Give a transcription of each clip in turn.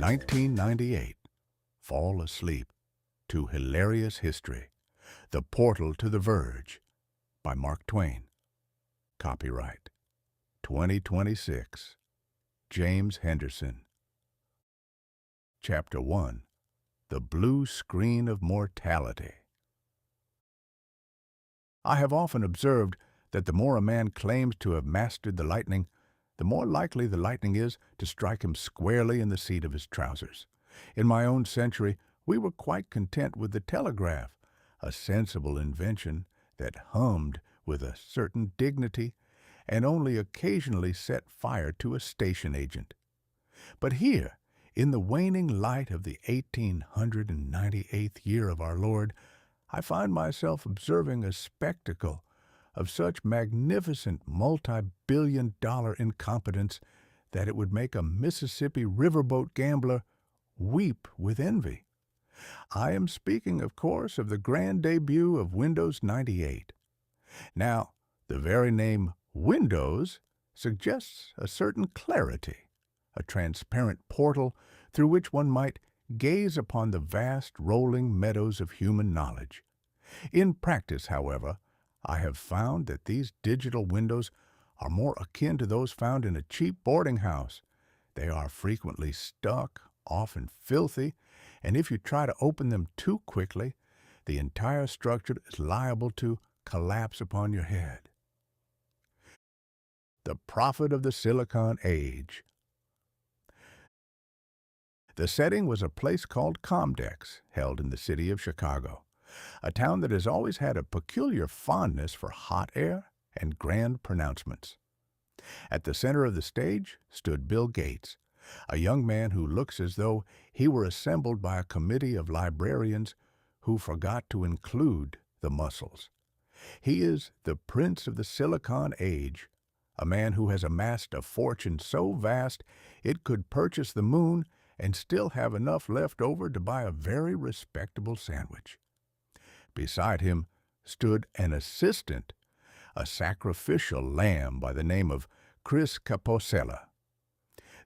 1998. Fall asleep to Hilarious History. The Portal to the Verge by Mark Twain. Copyright 2026. James Henderson. Chapter 1. The Blue Screen of Mortality. I have often observed that the more a man claims to have mastered the lightning, the more likely the lightning is to strike him squarely in the seat of his trousers. In my own century, we were quite content with the telegraph, a sensible invention that hummed with a certain dignity and only occasionally set fire to a station agent. But here, in the waning light of the 1898th year of our Lord, I find myself observing a spectacle of such magnificent multi-billion-dollar incompetence that it would make a Mississippi riverboat gambler weep with envy. I am speaking, of course, of the grand debut of Windows 98. Now, the very name Windows suggests a certain clarity, a transparent portal through which one might gaze upon the vast rolling meadows of human knowledge. In practice, however, I have found that these digital windows are more akin to those found in a cheap boarding house. They are frequently stuck, often filthy, and if you try to open them too quickly, the entire structure is liable to collapse upon your head. The prophet of the Silicon Age. The setting was a place called Comdex, held in the city of Chicago, a town that has always had a peculiar fondness for hot air and grand pronouncements. At the center of the stage stood Bill Gates, a young man who looks as though he were assembled by a committee of librarians who forgot to include the muscles. He is the prince of the Silicon Age, a man who has amassed a fortune so vast it could purchase the moon and still have enough left over to buy a very respectable sandwich. Beside him stood an assistant, a sacrificial lamb by the name of Chris Caposella.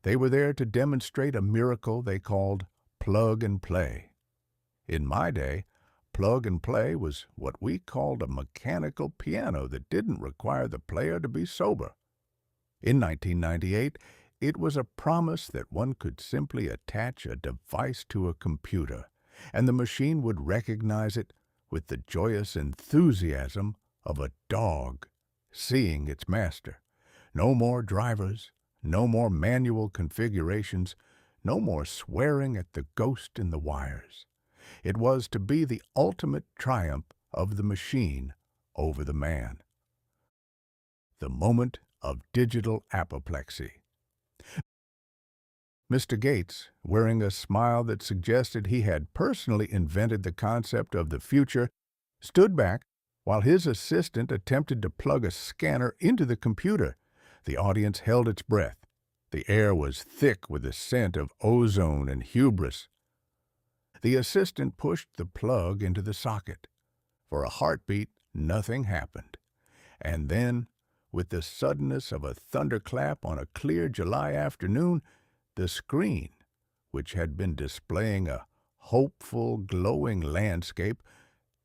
They were there to demonstrate a miracle they called plug and play. In my day, plug and play was what we called a mechanical piano that didn't require the player to be sober. In 1998, it was a promise that one could simply attach a device to a computer, and the machine would recognize it with the joyous enthusiasm of a dog seeing its master. No more drivers, no more manual configurations, no more swearing at the ghost in the wires. It was to be the ultimate triumph of the machine over the man. The moment of digital apoplexy. Mr. Gates, wearing a smile that suggested he had personally invented the concept of the future, stood back while his assistant attempted to plug a scanner into the computer. The audience held its breath. The air was thick with the scent of ozone and hubris. The assistant pushed the plug into the socket. For a heartbeat, nothing happened. And then, with the suddenness of a thunderclap on a clear July afternoon, the screen, which had been displaying a hopeful, glowing landscape,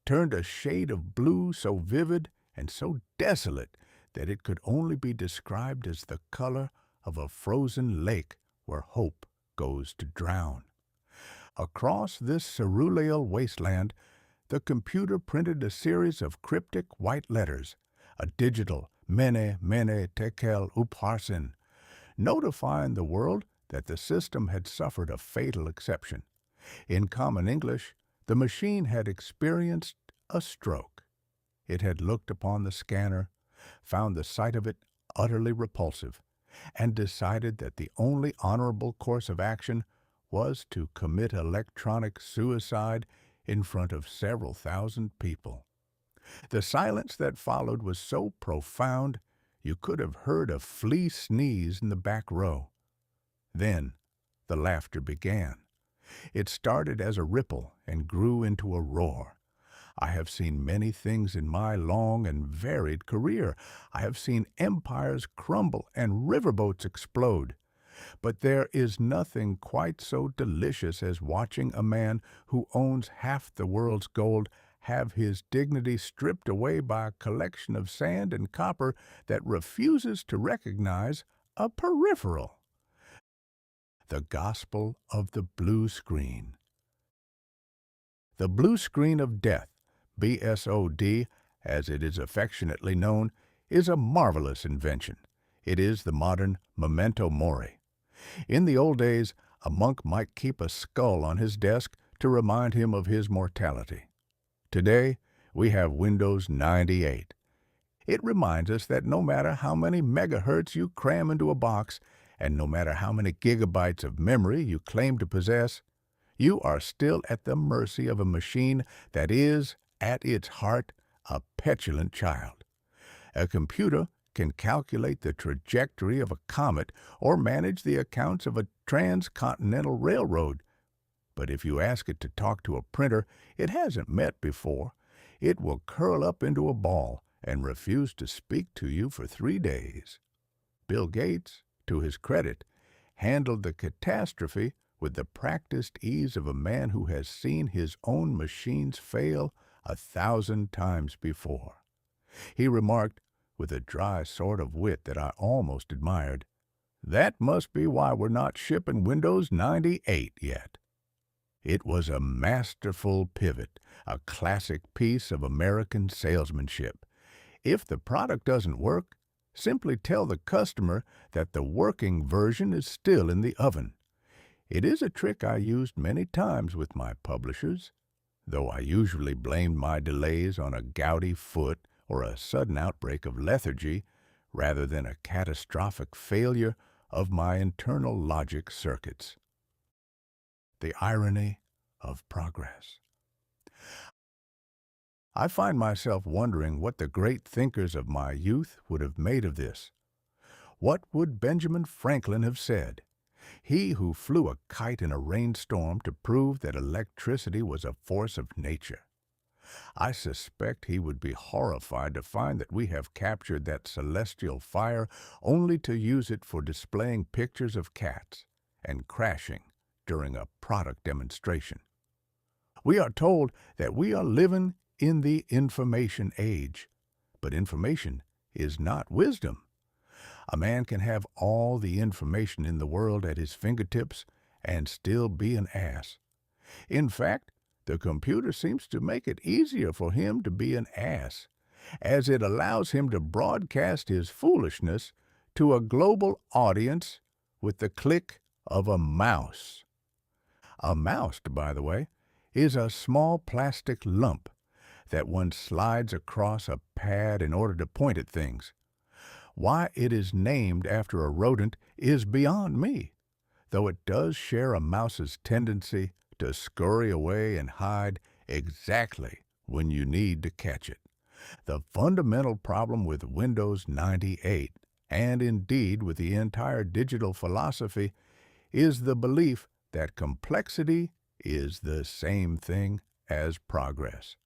turned a shade of blue so vivid and so desolate that it could only be described as the color of a frozen lake where hope goes to drown. Across this ceruleal wasteland, the computer printed a series of cryptic white letters, a digital mene mene tekel upharsin, notifying the world that the system had suffered a fatal exception. In common English, the machine had experienced a stroke. It had looked upon the scanner, found the sight of it utterly repulsive, and decided that the only honorable course of action was to commit electronic suicide in front of several thousand people. The silence that followed was so profound you could have heard a flea sneeze in the back row. Then the laughter began. It started as a ripple and grew into a roar. I have seen many things in my long and varied career. I have seen empires crumble and riverboats explode. But there is nothing quite so delicious as watching a man who owns half the world's gold have his dignity stripped away by a collection of sand and copper that refuses to recognize a peripheral. The gospel of the blue screen. The blue screen of death, BSOD, as it is affectionately known, is a marvelous invention. It is the modern memento mori. In the old days, a monk might keep a skull on his desk to remind him of his mortality. Today, we have Windows 98. It reminds us that no matter how many megahertz you cram into a box, and no matter how many gigabytes of memory you claim to possess, you are still at the mercy of a machine that is, at its heart, a petulant child. A computer can calculate the trajectory of a comet or manage the accounts of a transcontinental railroad. But if you ask it to talk to a printer it hasn't met before, it will curl up into a ball and refuse to speak to you for 3 days. Bill Gates, to his credit, handled the catastrophe with the practiced ease of a man who has seen his own machines fail 1,000 times before. He remarked, with a dry sort of wit that I almost admired, "That must be why we're not shipping Windows 98 yet." It was a masterful pivot, a classic piece of American salesmanship. If the product doesn't work, simply tell the customer that the working version is still in the oven. It is a trick I used many times with my publishers, though I usually blamed my delays on a gouty foot or a sudden outbreak of lethargy rather than a catastrophic failure of my internal logic circuits. The irony of progress. I find myself wondering what the great thinkers of my youth would have made of this. What would Benjamin Franklin have said? He who flew a kite in a rainstorm to prove that electricity was a force of nature. I suspect he would be horrified to find that we have captured that celestial fire only to use it for displaying pictures of cats and crashing during a product demonstration. We are told that we are living in the information age, but information is not wisdom. A man can have all the information in the world at his fingertips and still be an ass. In fact, the computer seems to make it easier for him to be an ass, as it allows him to broadcast his foolishness to a global audience with the click of a mouse. A mouse, by the way, is a small plastic lump that one slides across a pad in order to point at things. Why it is named after a rodent is beyond me, though it does share a mouse's tendency to scurry away and hide exactly when you need to catch it. The fundamental problem with Windows 98, and indeed with the entire digital philosophy, is the belief that complexity is the same thing as progress.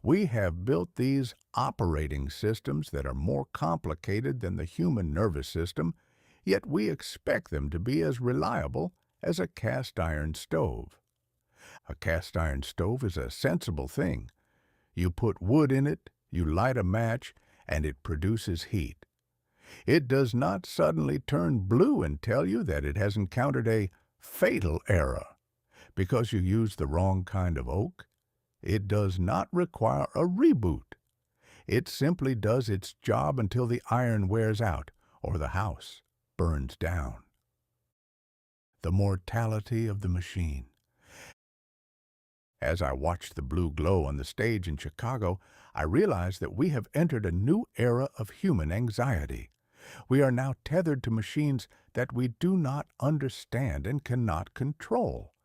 We have built these operating systems that are more complicated than the human nervous system, yet we expect them to be as reliable as a cast-iron stove. A cast-iron stove is a sensible thing. You put wood in it, you light a match, and it produces heat. It does not suddenly turn blue and tell you that it has encountered a fatal error because you used the wrong kind of oak. It does not require a reboot. It simply does its job until the iron wears out or the house burns down. The mortality of the machine. As I watched the blue glow on the stage in Chicago, I realized that we have entered a new era of human anxiety. We are now tethered to machines that we do not understand and cannot control.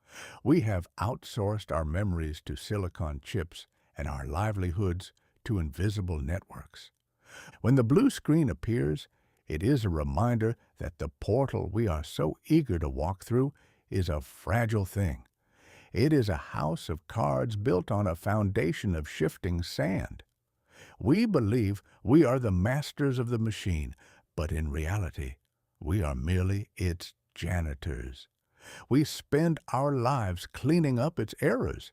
We have outsourced our memories to silicon chips and our livelihoods to invisible networks. When the blue screen appears, it is a reminder that the portal we are so eager to walk through is a fragile thing. It is a house of cards built on a foundation of shifting sand. We believe we are the masters of the machine, but in reality, we are merely its janitors. We spend our lives cleaning up its errors,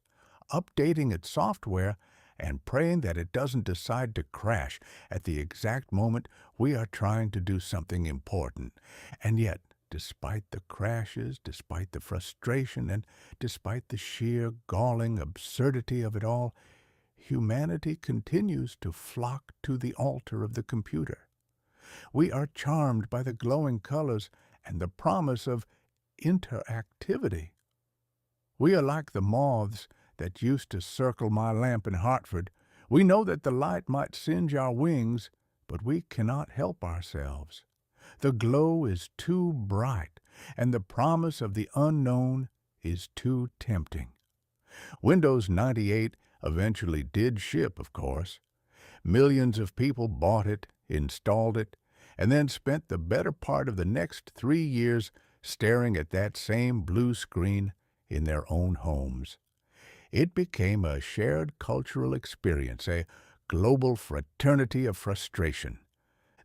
updating its software, and praying that it doesn't decide to crash at the exact moment we are trying to do something important. And yet, despite the crashes, despite the frustration, and despite the sheer galling absurdity of it all, humanity continues to flock to the altar of the computer. We are charmed by the glowing colors and the promise of interactivity. We are like the moths that used to circle my lamp in Hartford. We know that the light might singe our wings, but we cannot help ourselves. The glow is too bright, and the promise of the unknown is too tempting. Windows 98 eventually did ship, of course. Millions of people bought it, installed it, and then spent the better part of the next 3 years staring at that same blue screen in their own homes. It became a shared cultural experience, a global fraternity of frustration.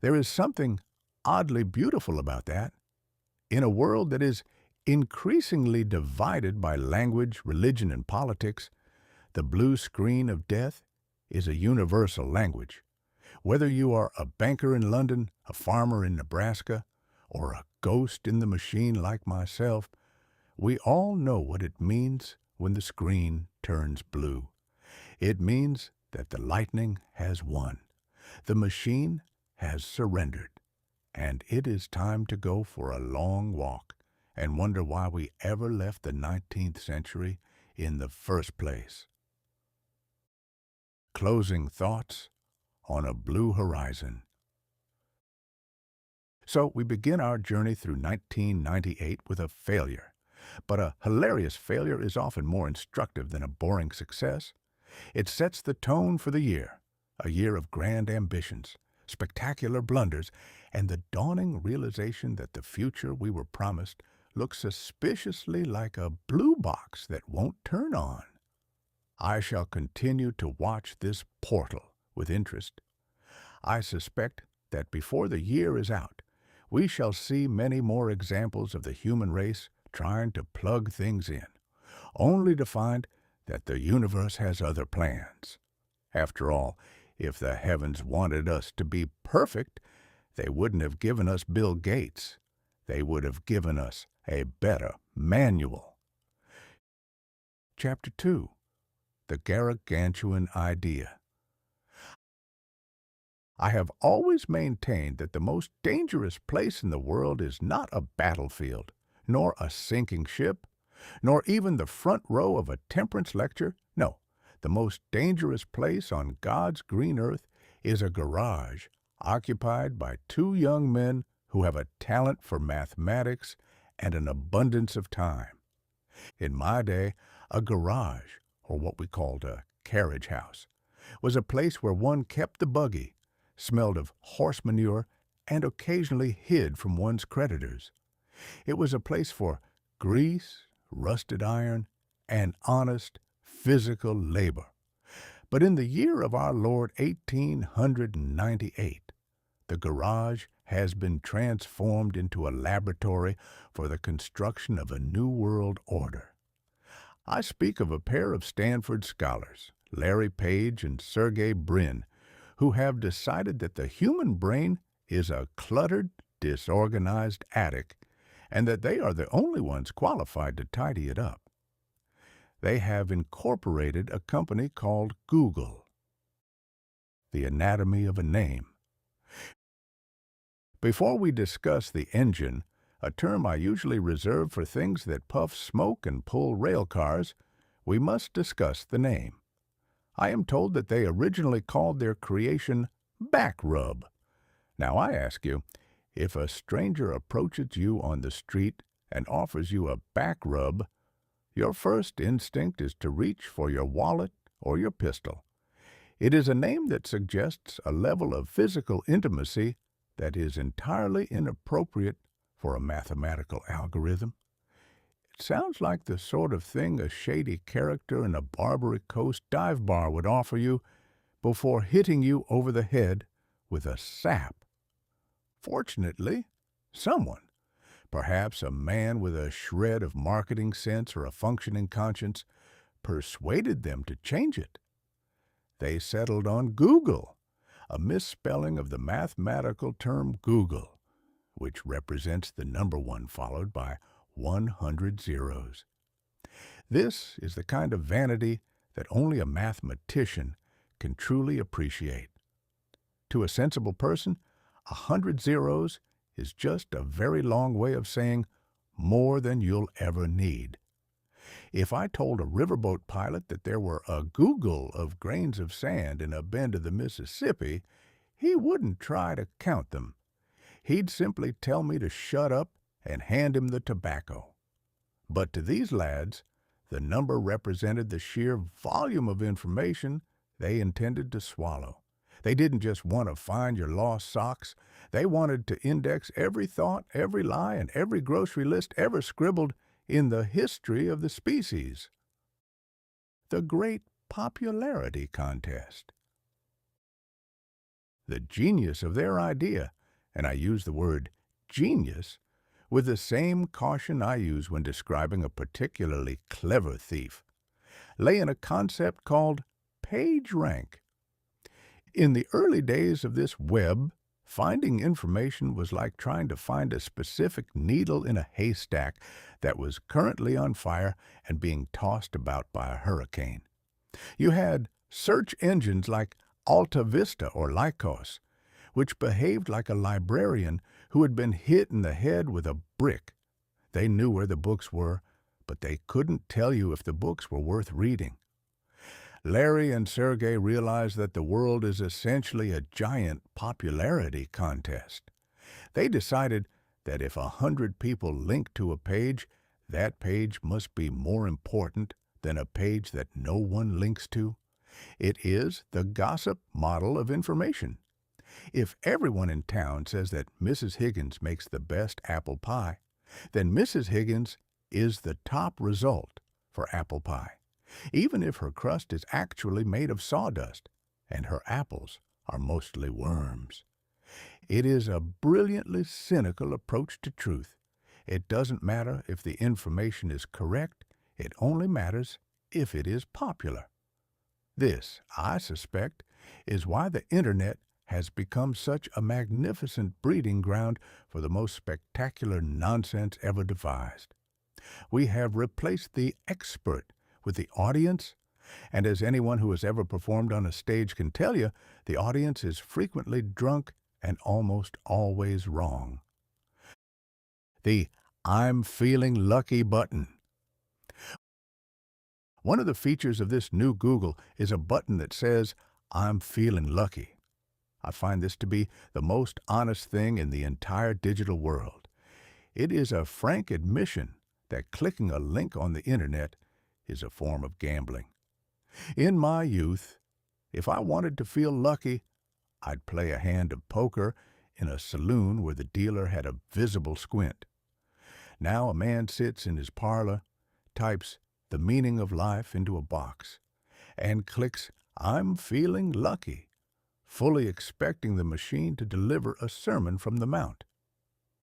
There is something oddly beautiful about that. In a world that is increasingly divided by language, religion, and politics, the blue screen of death is a universal language. Whether you are a banker in London, a farmer in Nebraska, or a ghost in the machine like myself, we all know what it means when the screen turns blue. It means that the lightning has won. The machine has surrendered. And it is time to go for a long walk and wonder why we ever left the 19th century in the first place. Closing thoughts on a blue horizon. So we begin our journey through 1998 with a failure. But a hilarious failure is often more instructive than a boring success. It sets the tone for the year, a year of grand ambitions, spectacular blunders, and the dawning realization that the future we were promised looks suspiciously like a blue box that won't turn on. I shall continue to watch this portal with interest. I suspect that before the year is out, we shall see many more examples of the human race trying to plug things in, only to find that the universe has other plans. After all, if the heavens wanted us to be perfect, they wouldn't have given us Bill Gates. They would have given us a better manual. Chapter 2. The Gargantuan Idea. I have always maintained that the most dangerous place in the world is not a battlefield, nor a sinking ship, nor even the front row of a temperance lecture. No, the most dangerous place on God's green earth is a garage occupied by two young men who have a talent for mathematics and an abundance of time. In my day, a garage, or what we called a carriage house, was a place where one kept the buggy, smelled of horse manure, and occasionally hid from one's creditors. It was a place for grease, rusted iron, and honest physical labor. But in the year of our Lord 1898, the garage has been transformed into a laboratory for the construction of a new world order. I speak of a pair of Stanford scholars, Larry Page and Sergey Brin, who have decided that the human brain is a cluttered, disorganized attic, and that they are the only ones qualified to tidy it up. They have incorporated a company called Google. The anatomy of a name. Before we discuss the engine, a term I usually reserve for things that puff smoke and pull rail cars, we must discuss the name. I am told that they originally called their creation BackRub. Now I ask you, if a stranger approaches you on the street and offers you a back rub, your first instinct is to reach for your wallet or your pistol. It is a name that suggests a level of physical intimacy that is entirely inappropriate for a mathematical algorithm. It sounds like the sort of thing a shady character in a Barbary Coast dive bar would offer you before hitting you over the head with a sap. Fortunately, someone, Perhaps a man with a shred of marketing sense or a functioning conscience persuaded them to change it. They settled on Google, a misspelling of the mathematical term Google, which represents the number 1 followed by 100 zeros. This is the kind of vanity that only a mathematician can truly appreciate. To a sensible person, 100 zeros is just a very long way of saying more than you'll ever need. If I told a riverboat pilot that there were a Google of grains of sand in a bend of the Mississippi, he wouldn't try to count them. He'd simply tell me to shut up and hand him the tobacco. But to these lads, the number represented the sheer volume of information they intended to swallow. They didn't just want to find your lost socks. They wanted to index every thought, every lie, and every grocery list ever scribbled in the history of the species. The Great Popularity Contest. The genius of their idea, and I use the word genius with the same caution I use when describing a particularly clever thief, lay in a concept called page rank. In the early days of this web, finding information was like trying to find a specific needle in a haystack that was currently on fire and being tossed about by a hurricane. You had search engines like Alta Vista or Lycos, which behaved like a librarian who had been hit in the head with a brick. They knew where the books were, but they couldn't tell you if the books were worth reading. Larry and Sergey realized that the world is essentially a giant popularity contest. They decided that if 100 people link to a page, that page must be more important than a page that no one links to. It is the gossip model of information. If everyone in town says that Mrs. Higgins makes the best apple pie, then Mrs. Higgins is the top result for apple pie, even if her crust is actually made of sawdust and her apples are mostly worms. It is a brilliantly cynical approach to truth. It doesn't matter if the information is correct, it only matters if it is popular. This, I suspect, is why the Internet has become such a magnificent breeding ground for the most spectacular nonsense ever devised. We have replaced the expert with the audience, and as anyone who has ever performed on a stage can tell you, the audience is frequently drunk and almost always wrong. The "I'm feeling lucky" button. One of the features of this new Google is a button that says, "I'm feeling lucky." I find this to be the most honest thing in the entire digital world. It is a frank admission that clicking a link on the Internet is a form of gambling. In my youth, if I wanted to feel lucky, I'd play a hand of poker in a saloon where the dealer had a visible squint. Now a man sits in his parlor, types the meaning of life into a box, and clicks "I'm feeling lucky," fully expecting the machine to deliver a sermon from the Mount.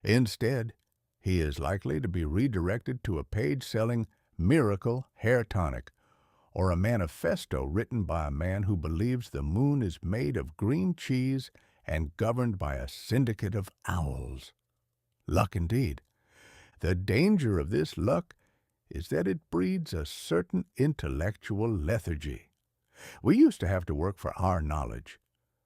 Instead, he is likely to be redirected to a page selling Miracle Hair Tonic, or a manifesto written by a man who believes the moon is made of green cheese and governed by a syndicate of owls. Luck indeed. The danger of this luck is that it breeds a certain intellectual lethargy. We used to have to work for our knowledge.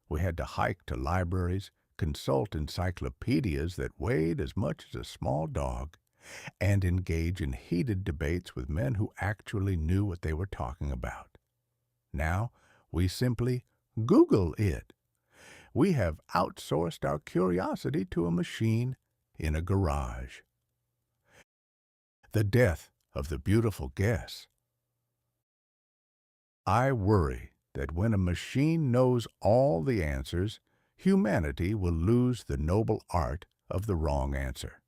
We had to hike to libraries, consult encyclopedias that weighed as much as a small dog, and engage in heated debates with men who actually knew what they were talking about. Now, we simply Google it. We have outsourced our curiosity to a machine in a garage. The death of the beautiful guess. I worry that when a machine knows all the answers, humanity will lose the noble art of the wrong answer.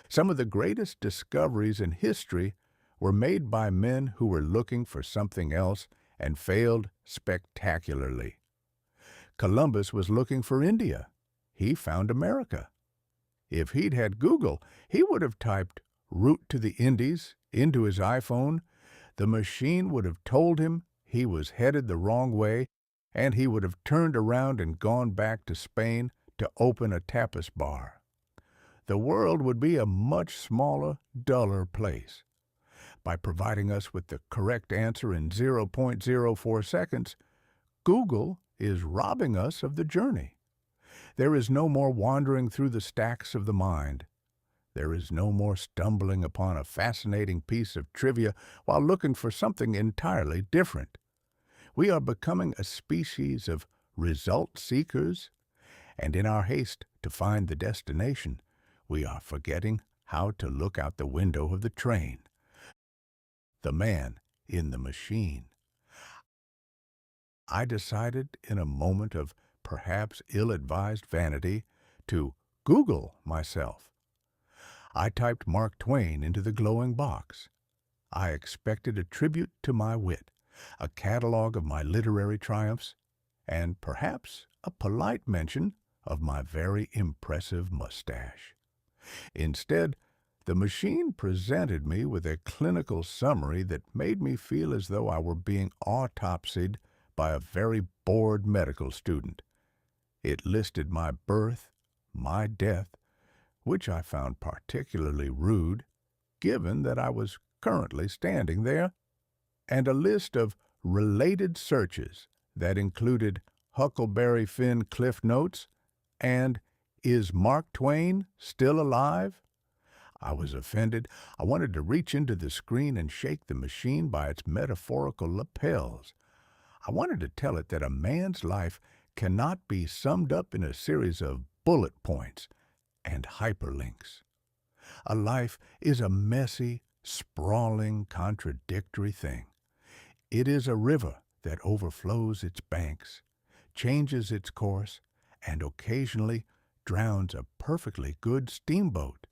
Some of the greatest discoveries in history were made by men who were looking for something else and failed spectacularly. Columbus was looking for India. He found America. If he'd had Google, he would have typed route to the Indies into his iPhone. The machine would have told him he was headed the wrong way, and he would have turned around and gone back to Spain to open a tapas bar. The world would be a much smaller, duller place. By providing us with the correct answer in 0.04 seconds, Google is robbing us of the journey. There is no more wandering through the stacks of the mind. There is no more stumbling upon a fascinating piece of trivia while looking for something entirely different. We are becoming a species of result seekers, and in our haste to find the destination, we are forgetting how to look out the window of the train. The man in the machine. I decided in a moment of perhaps ill-advised vanity to Google myself. I typed Mark Twain into the glowing box. I expected a tribute to my wit, a catalog of my literary triumphs, and perhaps a polite mention of my very impressive mustache. Instead, the machine presented me with a clinical summary that made me feel as though I were being autopsied by a very bored medical student. It listed my birth, my death, which I found particularly rude, given that I was currently standing there, and a list of related searches that included Huckleberry Finn Cliff Notes and Is Mark Twain Still Alive? I was offended. I wanted to reach into the screen and shake the machine by its metaphorical lapels. I wanted to tell it that a man's life cannot be summed up in a series of bullet points and hyperlinks. A life is a messy, sprawling, contradictory thing. It is a river that overflows its banks, changes its course, and occasionally drowns a perfectly good steamboat.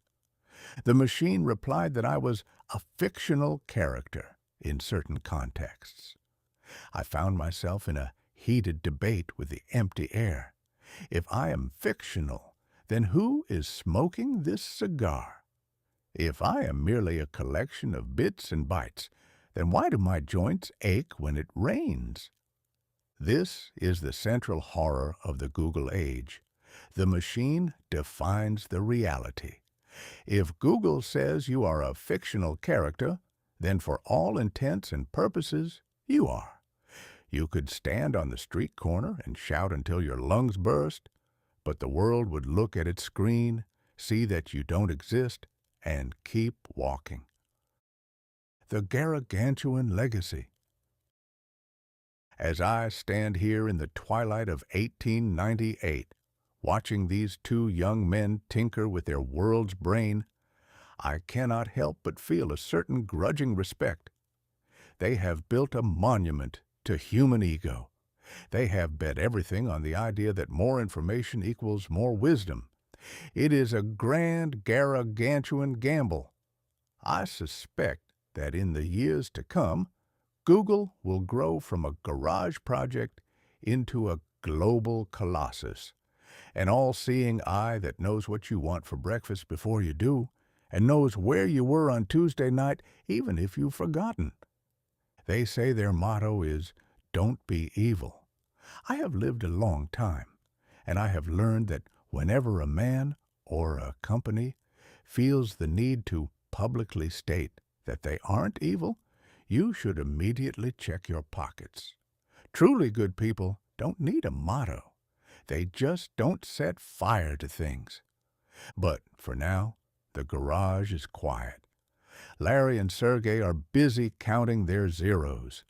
The machine replied that I was a fictional character in certain contexts. I found myself in a heated debate with the empty air. If I am fictional, then who is smoking this cigar? If I am merely a collection of bits and bytes, then why do my joints ache when it rains? This is the central horror of the Google age. The machine defines the reality. If Google says you are a fictional character, then for all intents and purposes, you are. You could stand on the street corner and shout until your lungs burst, but the world would look at its screen, see that you don't exist, and keep walking. The Gargantuan Legacy. As I stand here in the twilight of 1898, watching these two young men tinker with their world's brain, I cannot help but feel a certain grudging respect. They have built a monument to human ego. They have bet everything on the idea that more information equals more wisdom. It is a grand gargantuan gamble. I suspect that in the years to come, Google will grow from a garage project into a global colossus, an all-seeing eye that knows what you want for breakfast before you do, and knows where you were on Tuesday night even if you've forgotten. They say their motto is, "Don't be evil." I have lived a long time, and I have learned that whenever a man or a company feels the need to publicly state that they aren't evil, you should immediately check your pockets. Truly good people don't need a motto. They just don't set fire to things. But for now, the garage is quiet. Larry and Sergey are busy counting their zeros.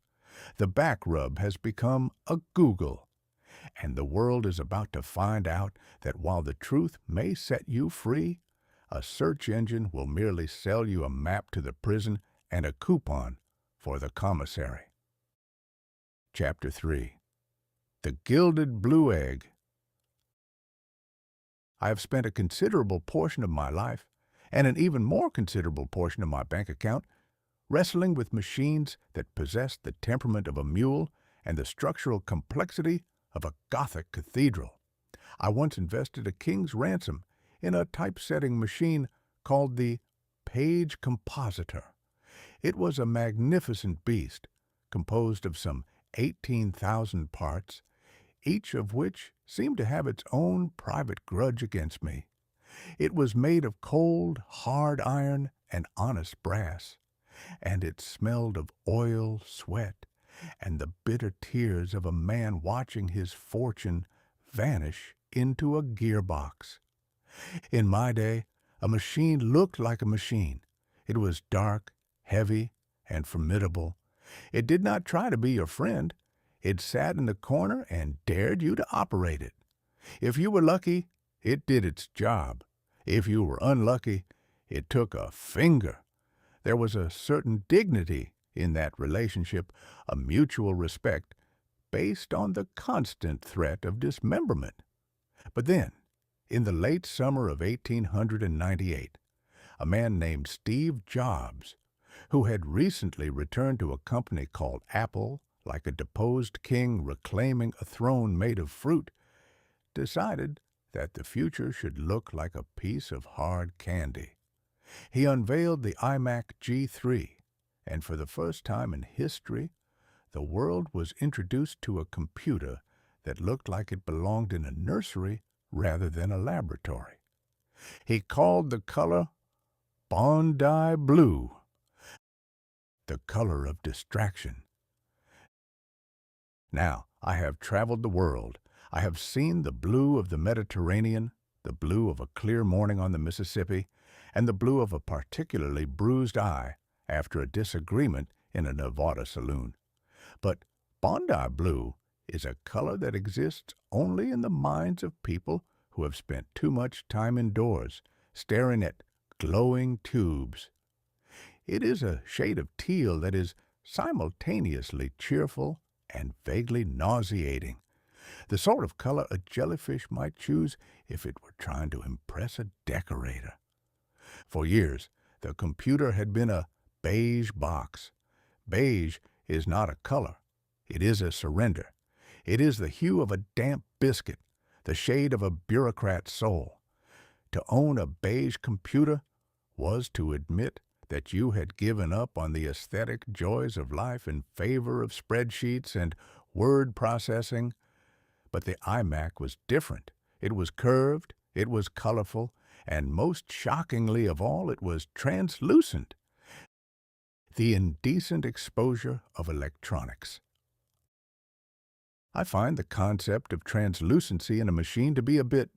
The BackRub has become a Google, and the world is about to find out that while the truth may set you free, a search engine will merely sell you a map to the prison and a coupon for the commissary. Chapter 3. The Gilded Blue Egg. I have spent a considerable portion of my life, and an even more considerable portion of my bank account, wrestling with machines that possess the temperament of a mule and the structural complexity of a Gothic cathedral. I once invested a king's ransom in a typesetting machine called the Page Compositor. It was a magnificent beast, composed of some 18,000 parts, each of which seemed to have its own private grudge against me. It was made of cold, hard iron and honest brass, and it smelled of oil, sweat, and the bitter tears of a man watching his fortune vanish into a gearbox. In my day, a machine looked like a machine. It was dark, heavy, and formidable. It did not try to be your friend. It sat in the corner and dared you to operate it. If you were lucky, it did its job. If you were unlucky, it took a finger. There was a certain dignity in that relationship, a mutual respect, based on the constant threat of dismemberment. But then, in the late summer of 1898, a man named Steve Jobs, who had recently returned to a company called Apple, like a deposed king reclaiming a throne made of fruit, decided that the future should look like a piece of hard candy. He unveiled the iMac G3, and for the first time in history, the world was introduced to a computer that looked like it belonged in a nursery rather than a laboratory. He called the color Bondi Blue, the color of distraction. Now, I have traveled the world. I have seen the blue of the Mediterranean, the blue of a clear morning on the Mississippi, and the blue of a particularly bruised eye after a disagreement in a Nevada saloon. But Bondi Blue is a color that exists only in the minds of people who have spent too much time indoors, staring at glowing tubes. It is a shade of teal that is simultaneously cheerful and vaguely nauseating, the sort of color a jellyfish might choose if it were trying to impress a decorator. For years, the computer had been a beige box. Beige is not a color. It is a surrender. It is the hue of a damp biscuit, the shade of a bureaucrat's soul. To own a beige computer was to admit that you had given up on the aesthetic joys of life in favor of spreadsheets and word processing. But the iMac was different. It was curved, it was colorful, and most shockingly of all, it was translucent. The indecent exposure of electronics. I find the concept of translucency in a machine to be a bit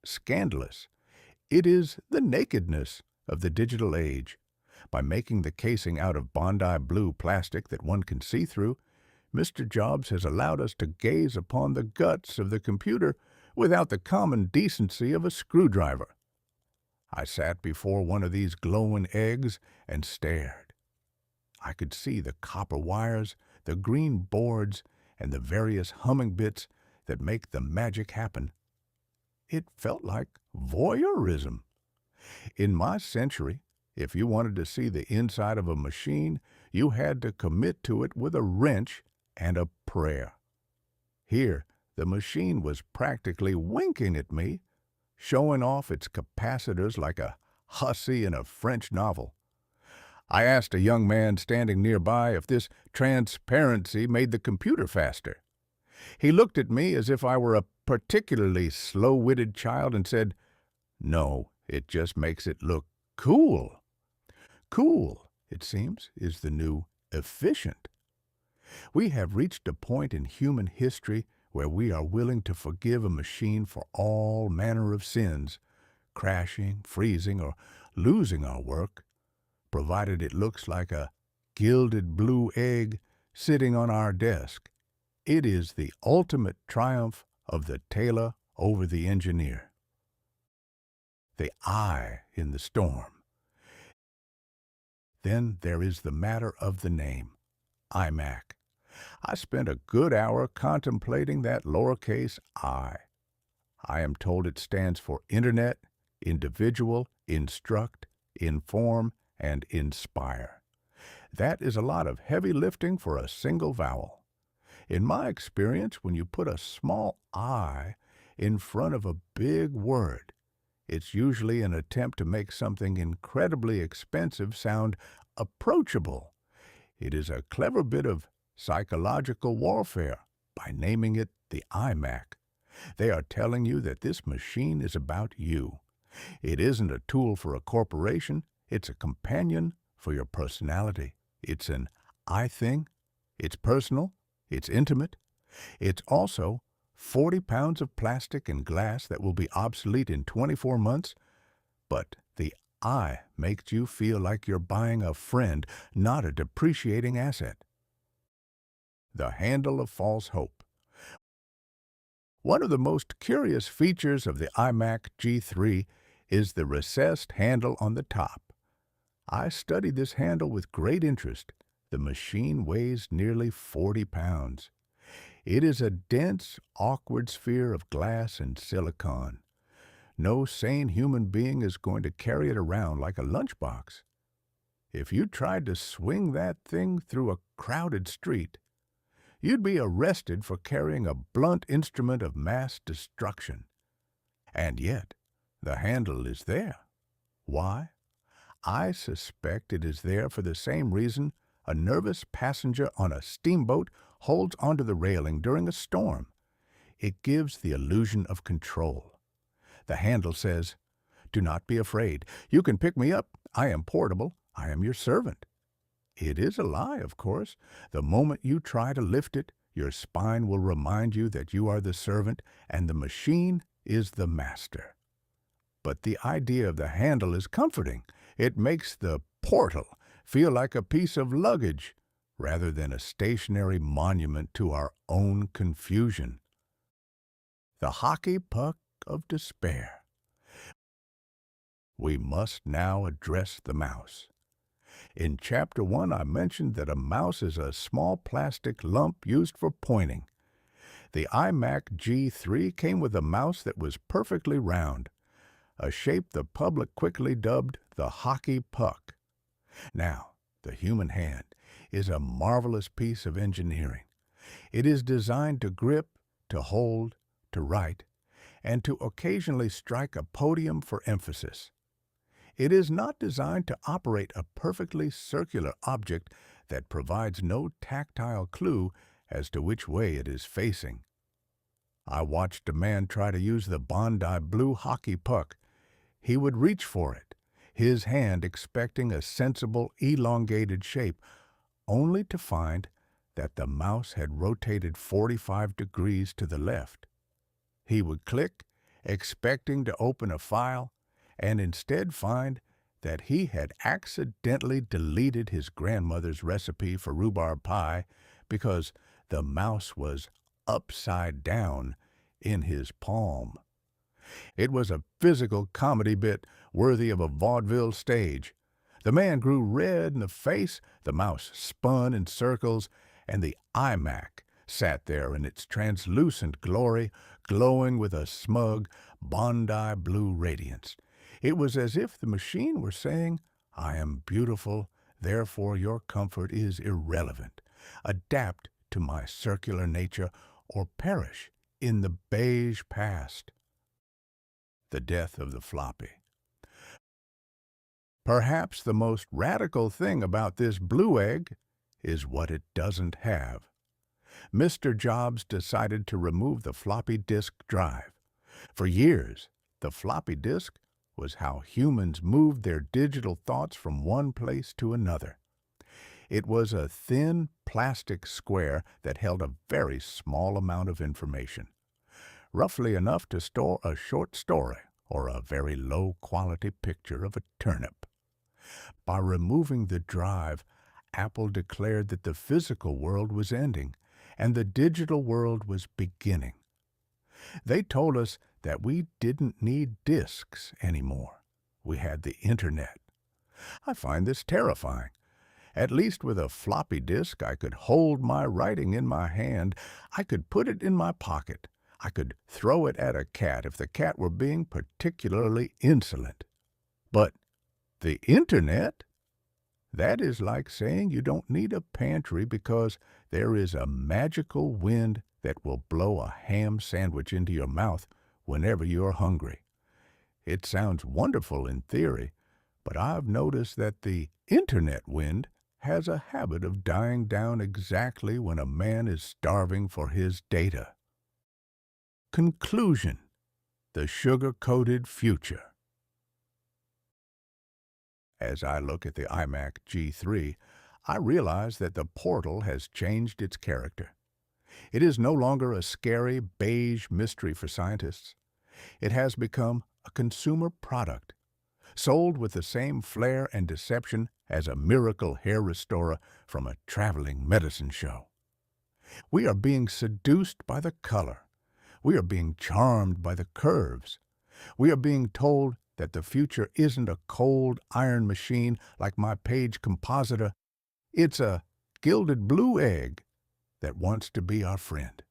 scandalous. It is the nakedness of the digital age. By making the casing out of Bondi Blue plastic that one can see through, Mr. Jobs has allowed us to gaze upon the guts of the computer without the common decency of a screwdriver. I sat before one of these glowing eggs and stared. I could see the copper wires, the green boards, and the various humming bits that make the magic happen. It felt like voyeurism. In my century, if you wanted to see the inside of a machine, you had to commit to it with a wrench and a prayer. Here, the machine was practically winking at me, showing off its capacitors like a hussy in a French novel. I asked a young man standing nearby if this transparency made the computer faster. He looked at me as if I were a particularly slow-witted child and said, "No, it just makes it look cool." Cool, it seems, is the new efficient. We have reached a point in human history where we are willing to forgive a machine for all manner of sins, crashing, freezing, or losing our work, provided it looks like a gilded blue egg sitting on our desk. It is the ultimate triumph of the tailor over the engineer. The eye in the storm. Then there is the matter of the name, iMac. I spent a good hour contemplating that lowercase I. I am told it stands for Internet, Individual, Instruct, Inform, and Inspire. That is a lot of heavy lifting for a single vowel. In my experience, when you put a small I in front of a big word, It's usually an attempt to make something incredibly expensive sound approachable. It is a clever bit of psychological warfare by naming it the iMac. They are telling you that this machine is about you. It isn't a tool for a corporation, it's a companion for your personality. It's an I thing, it's personal, it's intimate. It's also 40 pounds of plastic and glass that will be obsolete in 24 months, but the I makes you feel like you're buying a friend, not a depreciating asset. The handle of false hope. One of the most curious features of the iMac G3 is the recessed handle on the top. I studied this handle with great interest. The machine weighs nearly 40 pounds. It is a dense, awkward sphere of glass and silicone. No sane human being is going to carry it around like a lunchbox. If you tried to swing that thing through a crowded street, you'd be arrested for carrying a blunt instrument of mass destruction. And yet, the handle is there. Why? I suspect it is there for the same reason a nervous passenger on a steamboat holds onto the railing during a storm. It gives the illusion of control. The handle says, "Do not be afraid. You can pick me up. I am portable. I am your servant." It is a lie, of course. The moment you try to lift it, your spine will remind you that you are the servant and the machine is the master. But the idea of the handle is comforting. It makes the portal feel like a piece of luggage rather than a stationary monument to our own confusion. The hockey puck of despair. We must now address the mouse. In Chapter 1, I mentioned that a mouse is a small plastic lump used for pointing. The iMac G3 came with a mouse that was perfectly round, a shape the public quickly dubbed the hockey puck. Now, the human hand is a marvelous piece of engineering. It is designed to grip, to hold, to write, and to occasionally strike a podium for emphasis. It is not designed to operate a perfectly circular object that provides no tactile clue as to which way it is facing. I watched a man try to use the Bondi blue hockey puck. He would reach for it, his hand expecting a sensible, elongated shape, only to find that the mouse had rotated 45 degrees to the left. He would click, expecting to open a file, and instead find that he had accidentally deleted his grandmother's recipe for rhubarb pie because the mouse was upside down in his palm. It was a physical comedy bit worthy of a vaudeville stage. The man grew red in the face, the mouse spun in circles, and the iMac sat there in its translucent glory, glowing with a smug, Bondi blue radiance. It was as if the machine were saying, "I am beautiful, therefore your comfort is irrelevant. Adapt to my circular nature or perish in the beige past." The death of the floppy. Perhaps the most radical thing about this blue egg is what it doesn't have. Mr. Jobs decided to remove the floppy disk drive. For years, the floppy disk was how humans moved their digital thoughts from one place to another. It was a thin plastic square that held a very small amount of information, roughly enough to store a short story or a very low-quality picture of a turnip. By removing the drive, Apple declared that the physical world was ending and the digital world was beginning. They told us that we didn't need disks anymore. We had the Internet. I find this terrifying. At least with a floppy disk, I could hold my writing in my hand. I could put it in my pocket. I could throw it at a cat if the cat were being particularly insolent. But the Internet? That is like saying you don't need a pantry because there is a magical wind that will blow a ham sandwich into your mouth whenever you're hungry. It sounds wonderful in theory, but I've noticed that the internet wind has a habit of dying down exactly when a man is starving for his data. Conclusion: the sugar-coated future. As I look at the iMac G3, I realize that the Portal has changed its character. It is no longer a scary beige mystery for scientists. It has become a consumer product, sold with the same flair and deception as a miracle hair restorer from a traveling medicine show. We are being seduced by the color. We are being charmed by the curves. We are being told that the future isn't a cold iron machine like my Page compositor. It's a gilded blue egg that wants to be our friend.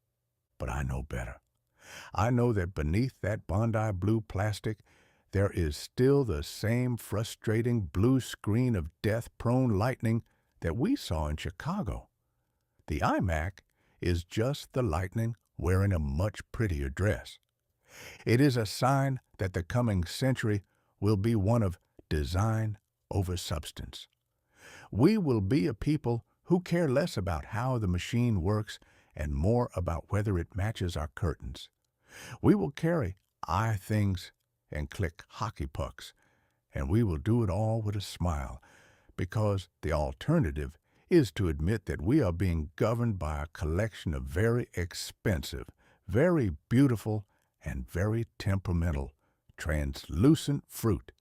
But I know better. I know that beneath that Bondi blue plastic, there is still the same frustrating blue screen of death-prone lightning that we saw in Chicago. The iMac is just the lightning wearing a much prettier dress. It is a sign that the coming century will be one of design over substance. We will be a people who care less about how the machine works and more about whether it matches our curtains. We will carry things and click hockey pucks, and we will do it all with a smile, because the alternative is to admit that we are being governed by a collection of very expensive, very beautiful, and very temperamental, translucent fruit.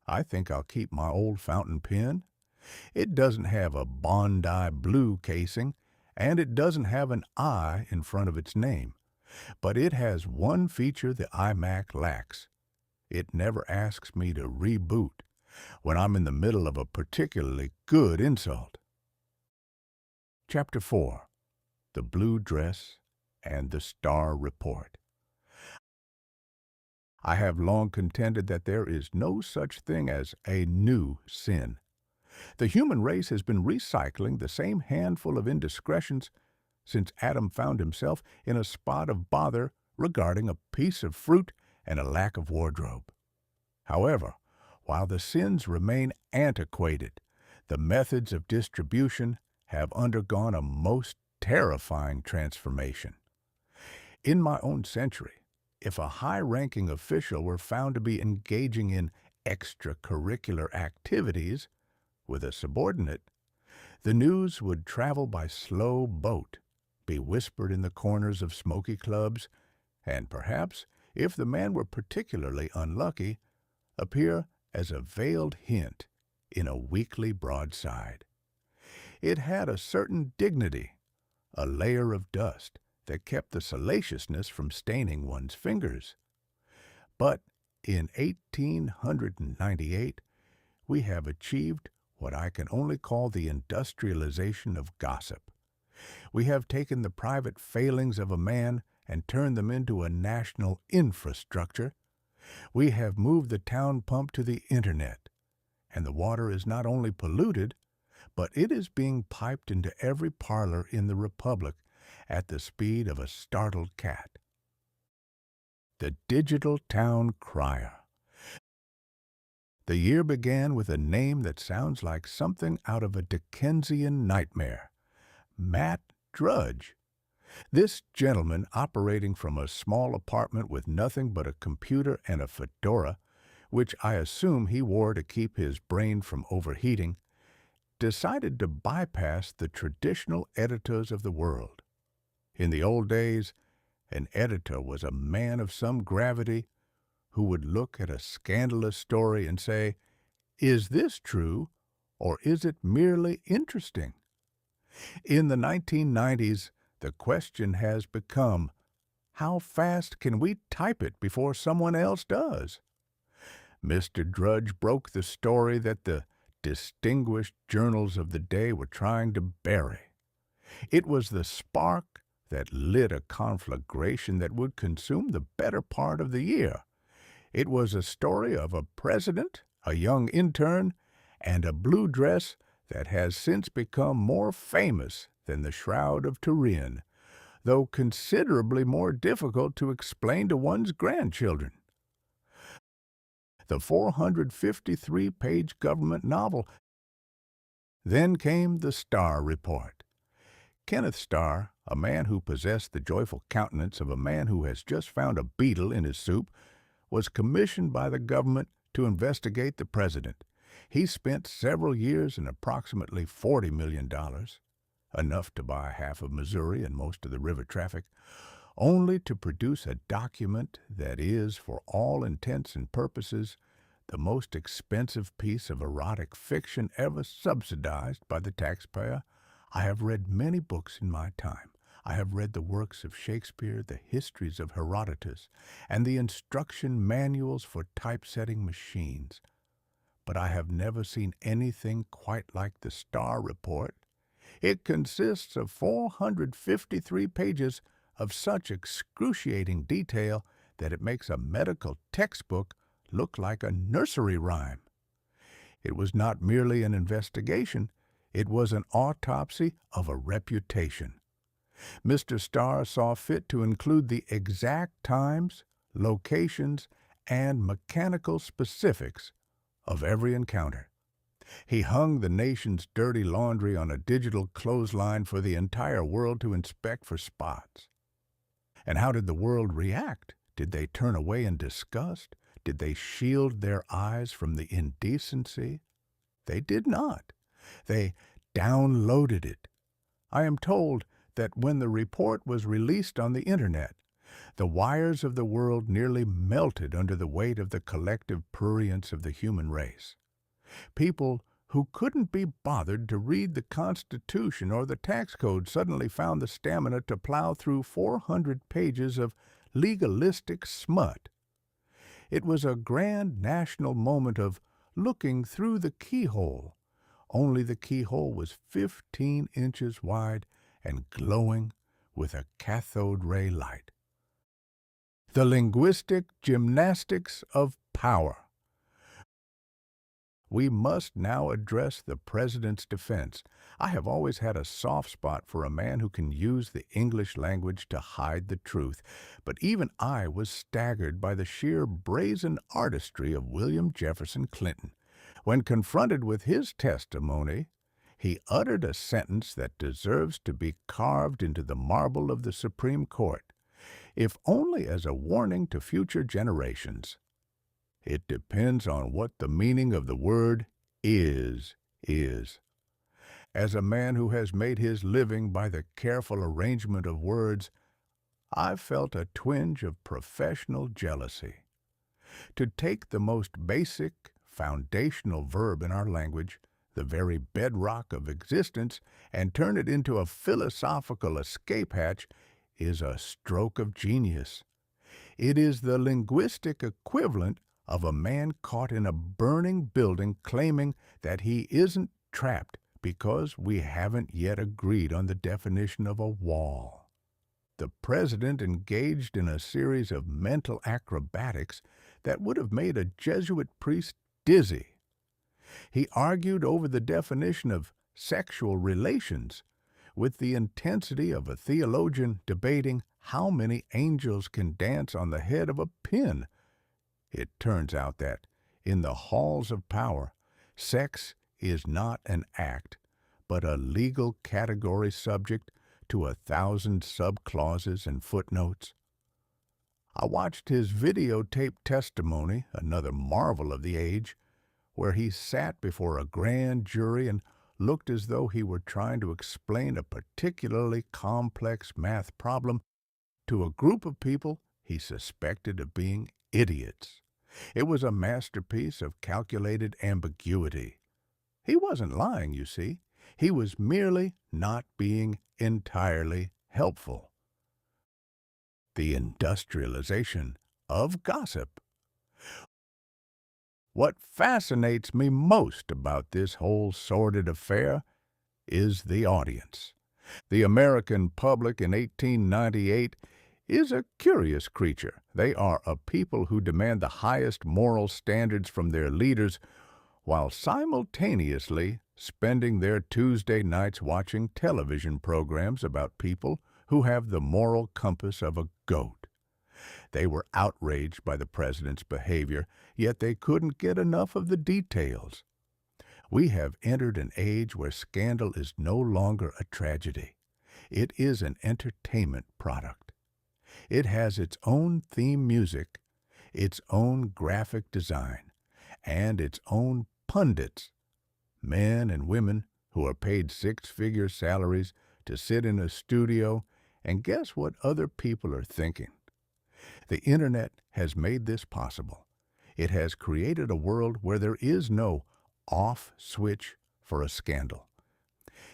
I think I'll keep my old fountain pen. It doesn't have a Bondi blue casing, and it doesn't have an I in front of its name. But it has one feature the iMac lacks. It never asks me to reboot when I'm in the middle of a particularly good insult. Chapter 4. The Blue Dress and the Star Report. I have long contended that there is no such thing as a new sin. The human race has been recycling the same handful of indiscretions since Adam found himself in a spot of bother regarding a piece of fruit and a lack of wardrobe. However, while the sins remain antiquated, the methods of distribution have undergone a most terrifying transformation. In my own century, if a high-ranking official were found to be engaging in extracurricular activities with a subordinate, the news would travel by slow boat, be whispered in the corners of smoky clubs, and perhaps, if the man were particularly unlucky, appear as a veiled hint in a weekly broadside. It had a certain dignity, a layer of dust that kept the salaciousness from staining one's fingers. But in 1898, we have achieved what I can only call the industrialization of gossip. We have taken the private failings of a man and turned them into a national infrastructure. We have moved the town pump to the internet, and the water is not only polluted, but it is being piped into every parlor in the Republic at the speed of a startled cat. The Digital Town Crier. The year began with a name that sounds like something out of a Dickensian nightmare: Matt Drudge. This gentleman, operating from a small apartment with nothing but a computer and a fedora, which I assume he wore to keep his brain from overheating, decided to bypass the traditional editors of the world. In the old days, an editor was a man of some gravity who would look at a scandalous story and say, "Is this true, or is it merely interesting?" In the 1990s, the question has become, how fast can we type it before someone else does? Mr. Drudge broke the story that the distinguished journals of the day were trying to bury. It was the spark that lit a conflagration that would consume the better part of the year. It was a story of a president, a young intern, and a blue dress that has since become more famous than the Shroud of Turin, though considerably more difficult to explain to one's grandchildren. the 453-page government novel. Then came the Starr Report. Kenneth Starr, a man who possessed the joyful countenance of a man who has just found a beetle in his soup, was commissioned by the government to investigate the president. He spent several years and approximately $40 million, enough to buy half of Missouri and most of the river traffic, only to produce a document that is, for all intents and purposes, the most expensive piece of erotic fiction ever subsidized by the taxpayer. I have read many books in my time. I have read the works of Shakespeare, the histories of Herodotus, and the instruction manuals for typesetting machines. But I have never seen anything quite like the Starr Report. It consists of 453 pages of such excruciating detail that it makes a medical textbook look like a nursery rhyme. It was not merely an investigation, it was an autopsy of a reputation. Mr. Starr saw fit to include the exact times, locations, and mechanical specifics of every encounter. He hung the nation's dirty laundry on a digital clothesline for the entire world to inspect for spots. And how did the world react? Did they turn away in disgust? Did they shield their eyes from the indecency? They did not. They downloaded it. I am told that when the report was released on the Internet, the wires of the world nearly melted under the weight of the collective prurience of the human race. People who couldn't be bothered to read the Constitution or the tax code suddenly found the stamina to plow through 400 pages of legalistic smut. It was a grand national moment of looking through the keyhole, only the keyhole was 15 inches wide and glowing with a cathode ray light. The linguistic gymnastics of power. We must now address the president's defense. I have always had a soft spot for a man who can use the English language to hide the truth, but even I was staggered by the sheer brazen artistry of William Jefferson Clinton. When confronted with his testimony, he uttered a sentence that deserves to be carved into the marble of the Supreme Court, if only as a warning to future generations. It depends on what the meaning of the word is. As a man who has made his living by the careful arrangement of words, I felt a twinge of professional jealousy. To take the most basic, foundational verb in our language, the very bedrock of existence, and turn it into a philosophical escape hatch is a stroke of genius. It is the linguistic equivalent of a man caught in a burning building claiming that he isn't trapped because we haven't yet agreed on the definition of a wall. The president engaged in a series of mental acrobatics that would have made a Jesuit priest dizzy. He argued over the definition of sexual relations with the intensity of a theologian debating how many angels can dance on the head of a pin. It turns out that, in the halls of power, sex is not an act, but a legal category subject to 1,000 subclauses and footnotes. I watched his videotaped testimony, another marvel of the age, where he sat before a grand jury and looked as though he were trying to explain a particularly complex math problem to a group of people he suspected of being idiots. It was a masterpiece of calculated ambiguity. He wasn't lying, you see. He was merely not being entirely helpful. The industrialization of gossip. What fascinates me most about this whole sordid affair is the audience. The American public in 1898 is a curious creature. They are a people who demand the highest moral standards from their leaders while simultaneously spending their Tuesday nights watching television programs about people who have the moral compass of a goat. They were outraged by the president's behavior, yet they couldn't get enough of the details. We have entered an age where scandal is no longer a tragedy. It is an entertainment product. It has its own theme music, its own graphic design, and its own pundits, men and women who are paid six-figure salaries to sit in a studio and guess what other people are thinking. The Internet has made this possible. It has created a world where there is no off switch for a scandal.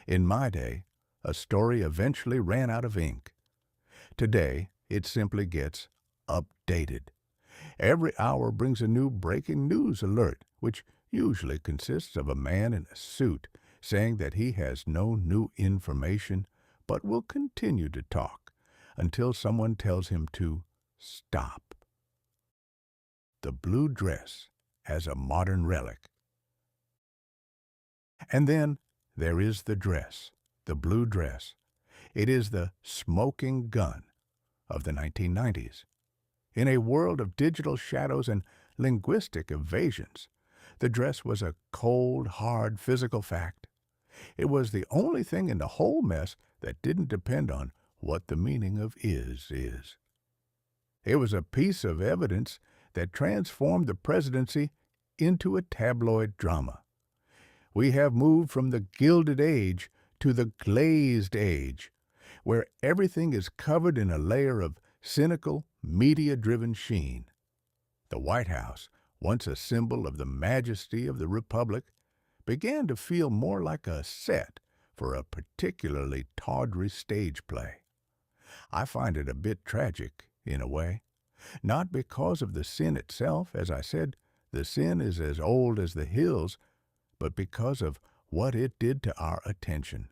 In my day, a story eventually ran out of ink. Today, it simply gets updated. Every hour brings a new breaking news alert, which usually consists of a man in a suit saying that he has no new information but will continue to talk until someone tells him to stop. The blue dress as a modern relic. And then there is the dress, the blue dress. It is the smoking gun of the 1990s. In a world of digital shadows and linguistic evasions, the dress was a cold, hard physical fact. It was the only thing in the whole mess that didn't depend on what the meaning of is. It was a piece of evidence that transformed the presidency into a tabloid drama. We have moved from the Gilded Age to the glazed age, where everything is covered in a layer of cynical, media-driven sheen. The White House, once a symbol of the majesty of the Republic, began to feel more like a set for a particularly tawdry stage play. I find it a bit tragic, in a way. Not because of the sin itself, as I said, the sin is as old as the hills, but because of what it did to our attention.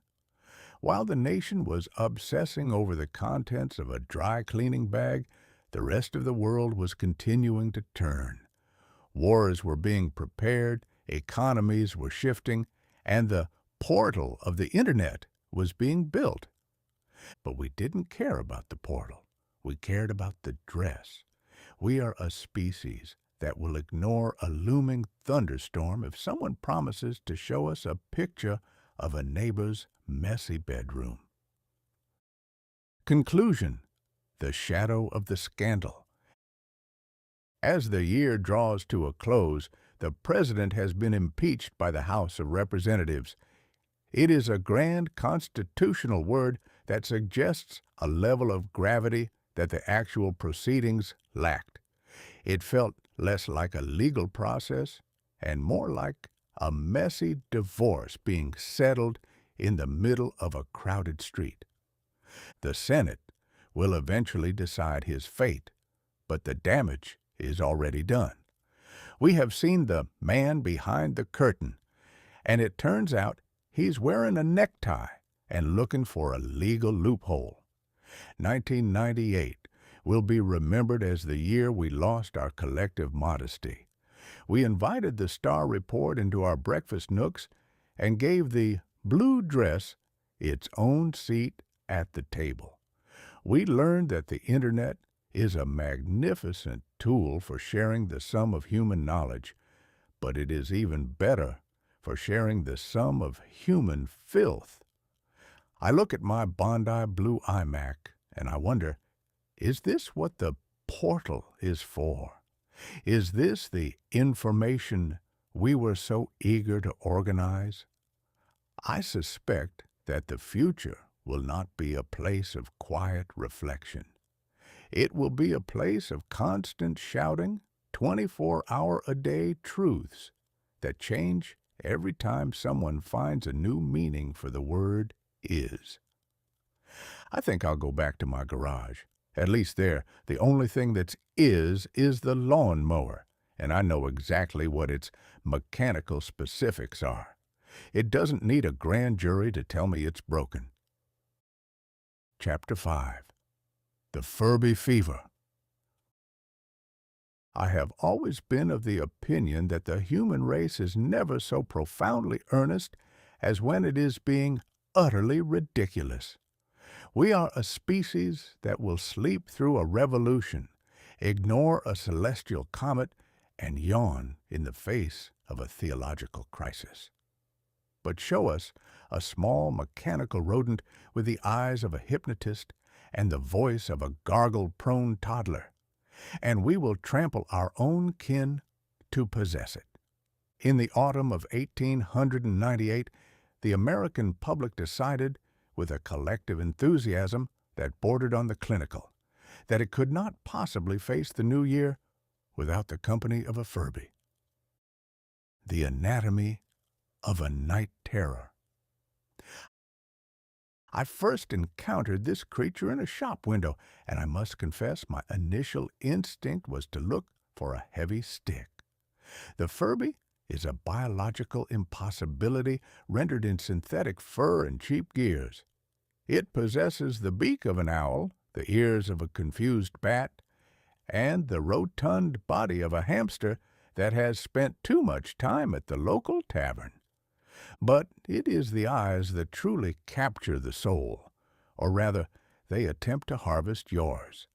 While the nation was obsessing over the contents of a dry cleaning bag, the rest of the world was continuing to turn. Wars were being prepared, economies were shifting, and the portal of the Internet was being built. But we didn't care about the portal. We cared about the dress. We are a species that will ignore a looming thunderstorm if someone promises to show us a picture of a neighbor's messy bedroom. Conclusion: the shadow of the scandal. As the year draws to a close, the president has been impeached by the House of Representatives. It is a grand constitutional word that suggests a level of gravity that the actual proceedings lacked. It felt less like a legal process and more like a messy divorce being settled in the middle of a crowded street. The Senate will eventually decide his fate, but the damage is already done. We have seen the man behind the curtain, and it turns out he's wearing a necktie and looking for a legal loophole. 1998 will be remembered as the year we lost our collective modesty. We invited the Star Report into our breakfast nooks and gave the blue dress its own seat at the table. We learned that the Internet is a magnificent tool for sharing the sum of human knowledge, but it is even better for sharing the sum of human filth. I look at my Bondi blue iMac and I wonder, is this what the portal is for? Is this the information we were so eager to organize? I suspect that the future will not be a place of quiet reflection. It will be a place of constant shouting, 24-hour-a-day truths that change every time someone finds a new meaning for the word is. I think I'll go back to my garage. At least there, the only thing that's is the lawnmower, and I know exactly what its mechanical specifics are. It doesn't need a grand jury to tell me it's broken. Chapter 5. The Furby Fever. I have always been of the opinion that the human race is never so profoundly earnest as when it is being utterly ridiculous. We are a species that will sleep through a revolution ignore a celestial comet, and yawn in the face of a theological crisis. But show us a small mechanical rodent with the eyes of a hypnotist and the voice of a gargle-prone toddler, and we will trample our own kin to possess it. In the autumn of 1898, the American public decided, with a collective enthusiasm that bordered on the clinical, that it could not possibly face the new year without the company of a Furby. The anatomy of a night terror. I first encountered this creature in a shop window, and I must confess my initial instinct was to look for a heavy stick. The Furby is a biological impossibility rendered in synthetic fur and cheap gears. It possesses the beak of an owl, the ears of a confused bat, and the rotund body of a hamster that has spent too much time at the local tavern. But it is the eyes that truly capture the soul, or rather, they attempt to harvest yours.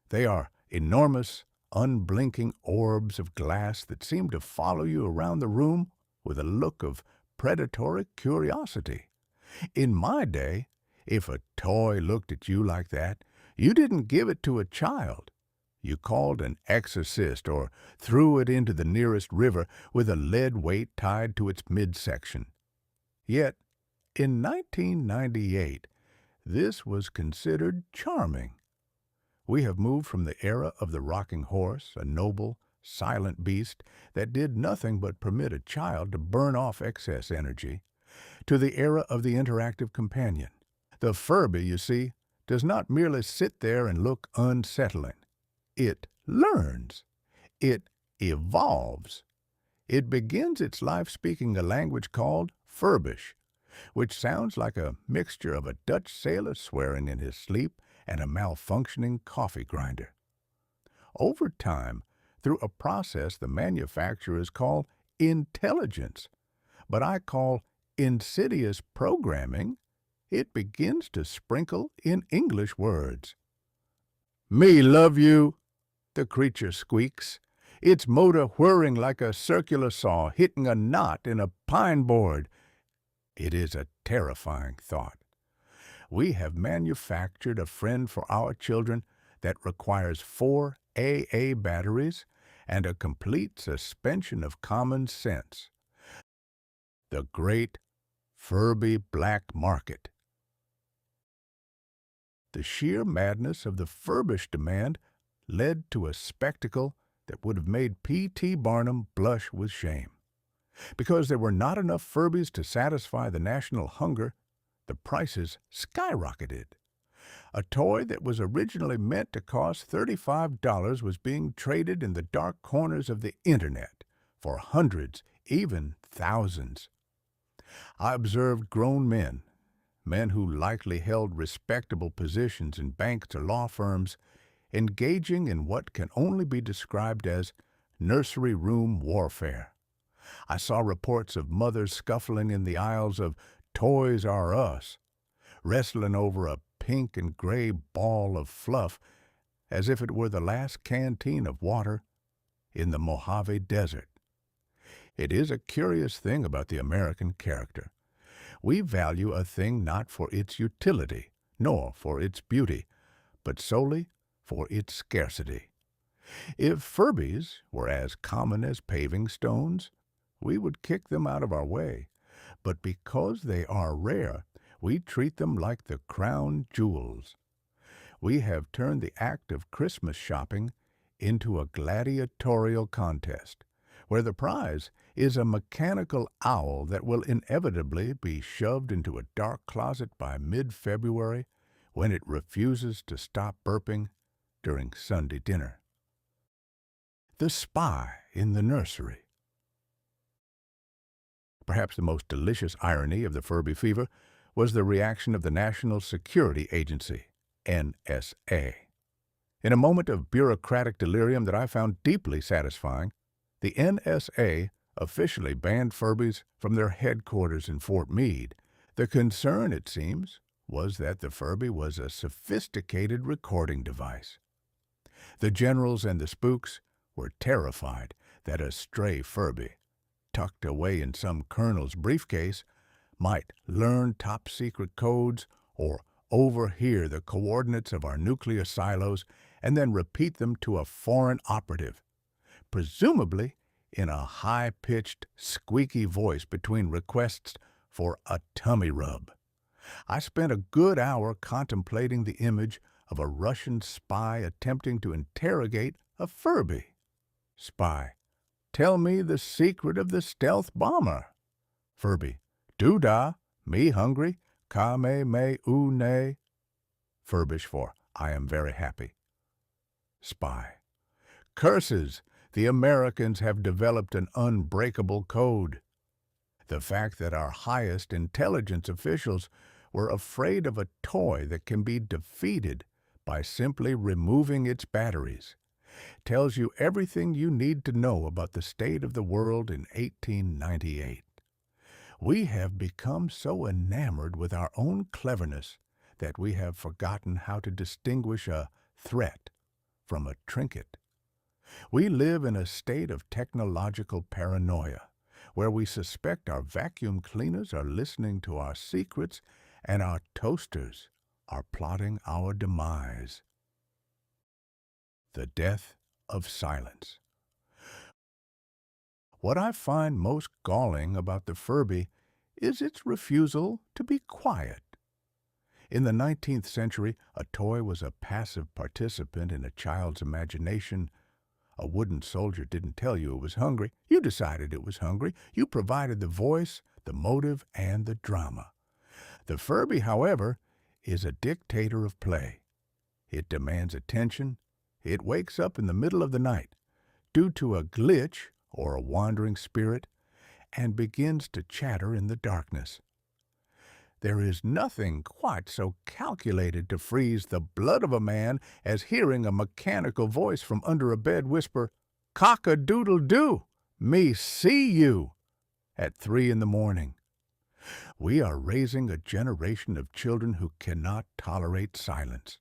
They are enormous, unblinking orbs of glass that seem to follow you around the room with a look of predatory curiosity. In my day, if a toy looked at you like that, you didn't give it to a child. You called an exorcist or threw it into the nearest river with a lead weight tied to its midsection. Yet, in 1998, this was considered charming. We have moved from the era of the rocking horse, a noble, silent beast that did nothing but permit a child to burn off excess energy, to the era of the interactive companion. The Furby, you see, does not merely sit there and look unsettling. It learns. It evolves. It begins its life speaking a language called Furbish, which sounds like a mixture of a Dutch sailor swearing in his sleep and a malfunctioning coffee grinder. Over time, through a process the manufacturers call intelligence, but I call insidious programming, it begins to sprinkle in English words. "Me love you," the creature squeaks, its motor whirring like a circular saw hitting a knot in a pine board. It is a terrifying thought. We have manufactured a friend for our children that requires 4 AA batteries and a complete suspension of common sense. The great Furby black market. The sheer madness of the Furbish demand led to a spectacle that would have made P.T. Barnum blush with shame. Because there were not enough Furbies to satisfy the national hunger, the prices skyrocketed. A toy that was originally meant to cost $35 was being traded in the dark corners of the Internet for hundreds, even thousands. I observed grown men who likely held respectable positions in banks or law firms, engaging in what can only be described as nursery room warfare. I saw reports of mothers scuffling in the aisles of Toys R Us, wrestling over a pink and gray ball of fluff as if it were the last canteen of water in the Mojave Desert. It is a curious thing about the American character. We value a thing not for its utility, nor for its beauty, but solely for its scarcity. If Furbies were as common as paving stones, we would kick them out of our way. But because they are rare, we treat them like the crown jewels. We have turned the act of Christmas shopping into a gladiatorial contest, where the prize is a mechanical owl that will inevitably be shoved into a dark closet by mid-February when it refuses to stop burping during Sunday dinner. The spy in the nursery. Perhaps the most delicious irony of the Furby fever was the reaction of the National Security Agency, NSA. In a moment of bureaucratic delirium that I found deeply satisfying, the NSA officially banned Furbies from their headquarters in Fort Meade. The concern, it seems, was that the Furby was a sophisticated recording device. The generals and the spooks were terrified that a stray Furby, tucked away in some colonel's briefcase, might learn top-secret codes or overhear the coordinates of our nuclear silos and then repeat them to a foreign operative, presumably in a high-pitched, squeaky voice between requests for a tummy rub. I spent a good hour contemplating the image of a Russian spy attempting to interrogate a Furby. Spy: tell me the secret of the stealth bomber. Furby: doo-dah, me hungry, ka-me-me-oo-nay. Furbish for I am very happy. Spy: curses, the Americans have developed an unbreakable code. The fact that our highest intelligence officials were afraid of a toy that can be defeated by simply removing its batteries tells you everything you need to know about the state of the world in 1898. We have become so enamored with our own cleverness that we have forgotten how to distinguish a threat from a trinket. We live in a state of technological paranoia, where we suspect our vacuum cleaners are listening to our secrets and our toasters are plotting our demise. The death of silence. What I find most galling about the Furby is its refusal to be quiet. In the 19th century, a toy was a passive participant in a child's imagination. A wooden soldier didn't tell you it was hungry. You decided it was hungry. You provided the voice, the motive, and the drama. The Furby, however, is a dictator of play. It demands attention. It wakes up in the middle of the night due to a glitch or a wandering spirit and begins to chatter in the darkness. There is nothing quite so calculated to freeze the blood of a man as hearing a mechanical voice from under a bed whisper, "Cock-a-doodle-doo, me see you," at 3 in the morning. We are raising a generation of children who cannot tolerate silence.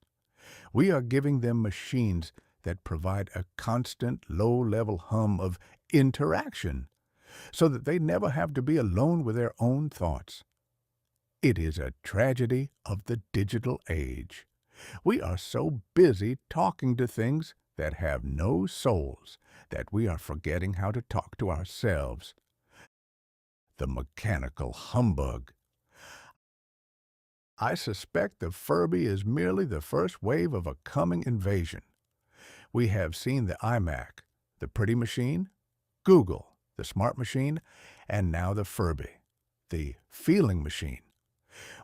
We are giving them machines that provide a constant, low-level hum of interaction so that they never have to be alone with their own thoughts. It is a tragedy of the digital age. We are so busy talking to things that have no souls that we are forgetting how to talk to ourselves. The mechanical humbug. I suspect the Furby is merely the first wave of a coming invasion. We have seen the iMac, the Pretty Machine, Google, the Smart Machine, and now the Furby, the Feeling Machine.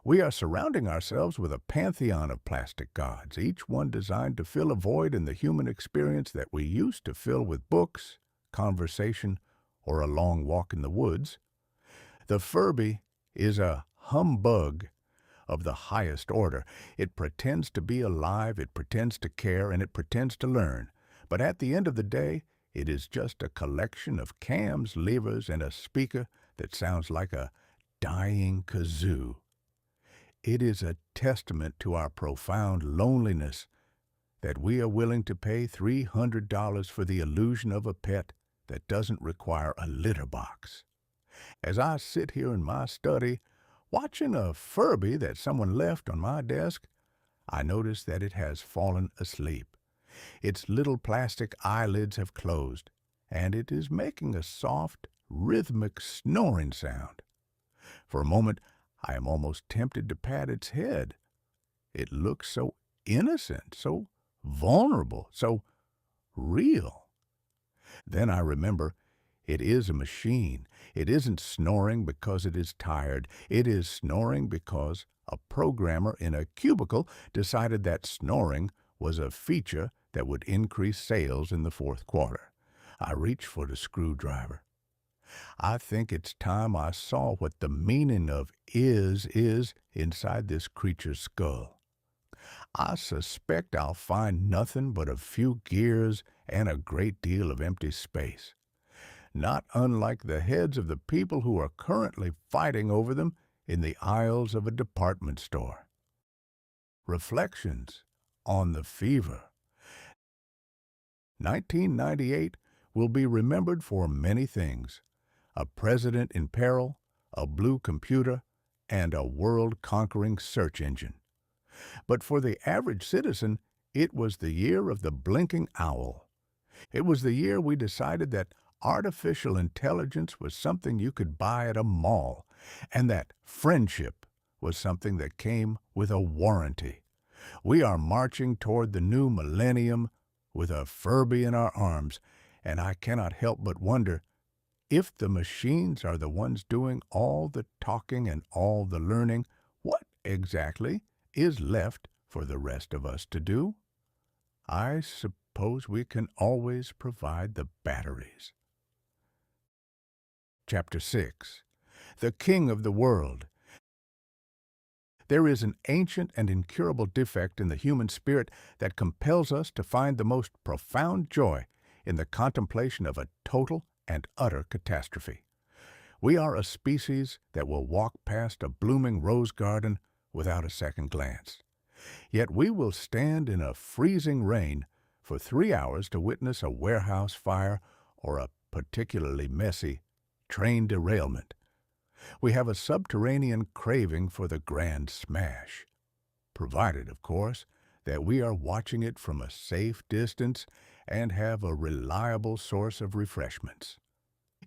We are surrounding ourselves with a pantheon of plastic gods, each one designed to fill a void in the human experience that we used to fill with books, conversation, or a long walk in the woods. The Furby is a humbug of the highest order. It pretends to be alive, it pretends to care, and it pretends to learn. But at the end of the day, it is just a collection of cams, levers, and a speaker that sounds like a dying kazoo. It is a testament to our profound loneliness that we are willing to pay $300 for the illusion of a pet that doesn't require a litter box. As I sit here in my study, watching a Furby that someone left on my desk, I notice that it has fallen asleep. Its little plastic eyelids have closed, and it is making a soft, rhythmic snoring sound. For a moment, I am almost tempted to pat its head. It looks so innocent, so vulnerable, so real. Then I remember it is a machine. It isn't snoring because it is tired. It is snoring because a programmer in a cubicle decided that snoring was a feature that would increase sales in the fourth quarter. I reach for the screwdriver. I think it's time I saw what the meaning of is inside this creature's skull. I suspect I'll find nothing but a few gears and a great deal of empty space, not unlike the heads of the people who are currently fighting over them in the aisles of a department store. Reflections on the fever. 1998 will be remembered for many things: a president in peril, a blue computer, and a world-conquering search engine. But for the average citizen, it was the year of the blinking owl. It was the year we decided that artificial intelligence was something you could buy at a mall, and that friendship was something that came with a warranty. We are marching toward the new millennium with a Furby in our arms, and I cannot help but wonder, if the machines are the ones doing all the talking and all the learning, what exactly is left for the rest of us to do? I suppose we can always provide the batteries. Chapter 6. The King of the World. There is an ancient and incurable defect in the human spirit that compels us to find the most profound joy in the contemplation of a total and utter catastrophe. We are a species that will walk past a blooming rose garden without a second glance. Yet we will stand in a freezing rain for 3 hours to witness a warehouse fire or a particularly messy train derailment. We have a subterranean craving for the grand smash, provided, of course, that we are watching it from a safe distance and have a reliable source of refreshments.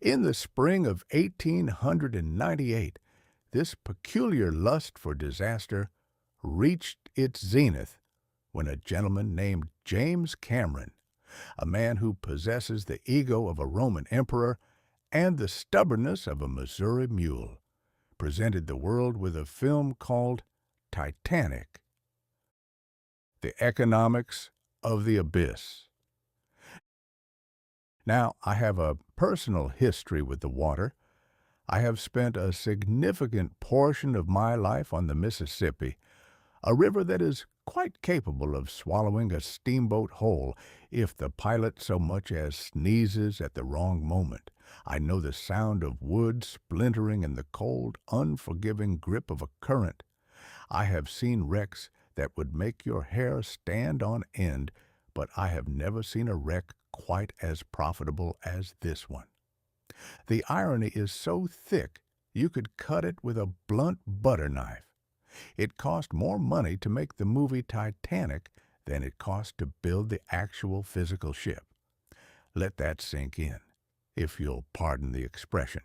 In the spring of 1898, this peculiar lust for disaster reached its zenith when a gentleman named James Cameron, a man who possesses the ego of a Roman emperor and the stubbornness of a Missouri mule, presented the world with a film called Titanic, The Economics of the Abyss. Now, I have a personal history with the water. I have spent a significant portion of my life on the Mississippi, a river that is quite capable of swallowing a steamboat whole if the pilot so much as sneezes at the wrong moment. I know the sound of wood splintering in the cold, unforgiving grip of a current. I have seen wrecks that would make your hair stand on end, but I have never seen a wreck quite as profitable as this one. The irony is so thick you could cut it with a blunt butter knife. It cost more money to make the movie Titanic than it cost to build the actual physical ship. Let that sink in, if you'll pardon the expression.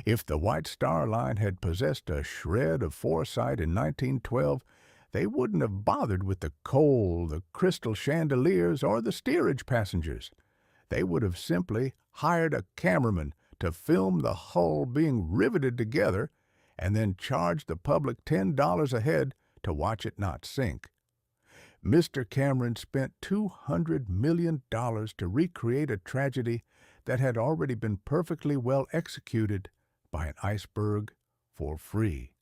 If the White Star Line had possessed a shred of foresight in 1912, they wouldn't have bothered with the coal, the crystal chandeliers, or the steerage passengers. They would have simply hired a cameraman to film the hull being riveted together and then charged the public $10 a head to watch it not sink. Mr. Cameron spent $200 million to recreate a tragedy that had already been perfectly well executed by an iceberg for free.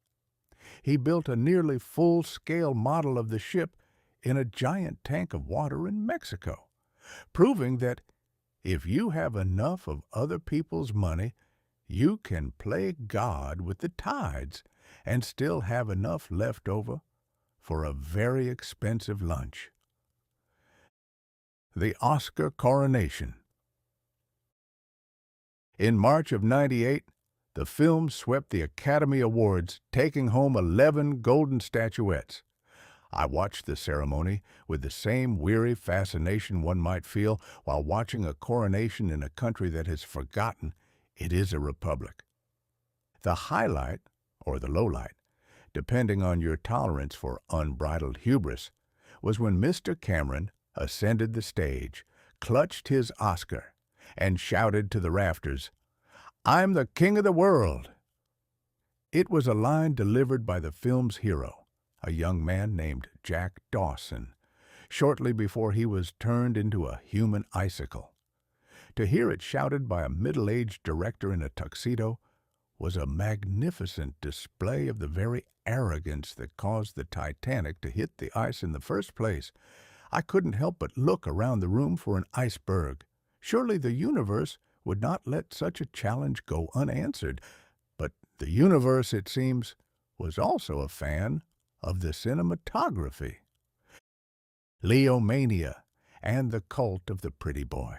He built a nearly full-scale model of the ship in a giant tank of water in Mexico, proving that if you have enough of other people's money, you can play God with the tides and still have enough left over for a very expensive lunch. The Oscar Coronation. In March of '98, the film swept the Academy Awards, taking home 11 golden statuettes. I watched the ceremony with the same weary fascination one might feel while watching a coronation in a country that has forgotten it is a republic. The highlight, or the lowlight, depending on your tolerance for unbridled hubris, was when Mr. Cameron ascended the stage, clutched his Oscar, and shouted to the rafters, "I'm the king of the world!" It was a line delivered by the film's hero, a young man named Jack Dawson, shortly before he was turned into a human icicle. To hear it shouted by a middle-aged director in a tuxedo was a magnificent display of the very arrogance that caused the Titanic to hit the ice in the first place. I couldn't help but look around the room for an iceberg. Surely the universe would not let such a challenge go unanswered. But the universe, it seems, was also a fan of the cinematography. Leomania and the cult of the pretty boy.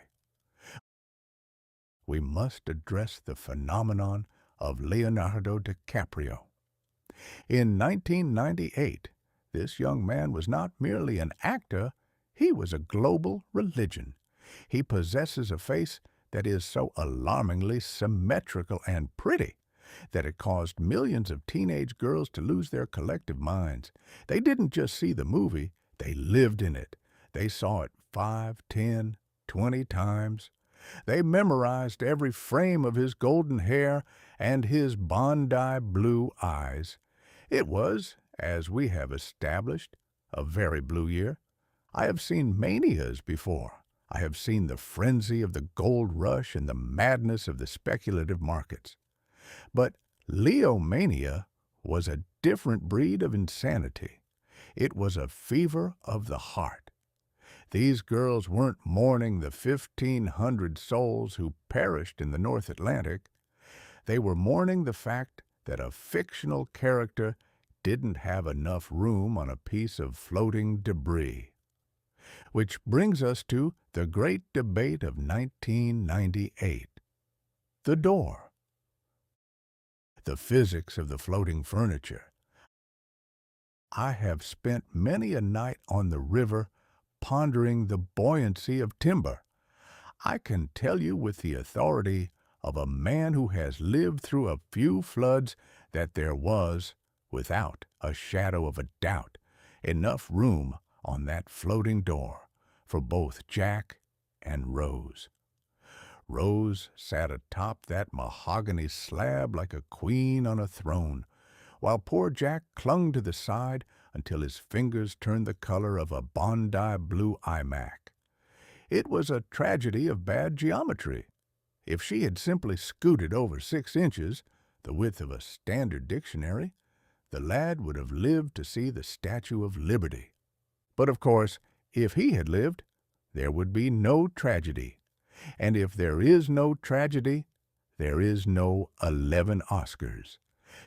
We must address the phenomenon of Leonardo DiCaprio. In 1998, this young man was not merely an actor, he was a global religion. He possesses a face that is so alarmingly symmetrical and pretty that it caused millions of teenage girls to lose their collective minds. They didn't just see the movie, they lived in it. They saw it 5, 10, 20 times. They memorized every frame of his golden hair and his Bondi blue eyes. It was, as we have established, a very blue year. I have seen manias before. I have seen the frenzy of the gold rush and the madness of the speculative markets. But Leomania was a different breed of insanity. It was a fever of the heart. These girls weren't mourning the 1,500 souls who perished in the North Atlantic. They were mourning the fact that a fictional character didn't have enough room on a piece of floating debris. Which brings us to the great debate of 1998. The door. The physics of the floating furniture. I have spent many a night on the river pondering the buoyancy of timber. I can tell you with the authority of a man who has lived through a few floods that there was, without a shadow of a doubt, enough room on that floating door for both Jack and Rose. Rose sat atop that mahogany slab like a queen on a throne, while poor Jack clung to the side until his fingers turned the color of a Bondi blue iMac. It was a tragedy of bad geometry. If she had simply scooted over 6 inches, the width of a standard dictionary, the lad would have lived to see the Statue of Liberty. But of course, if he had lived, there would be no tragedy. And if there is no tragedy, there is no 11 Oscars.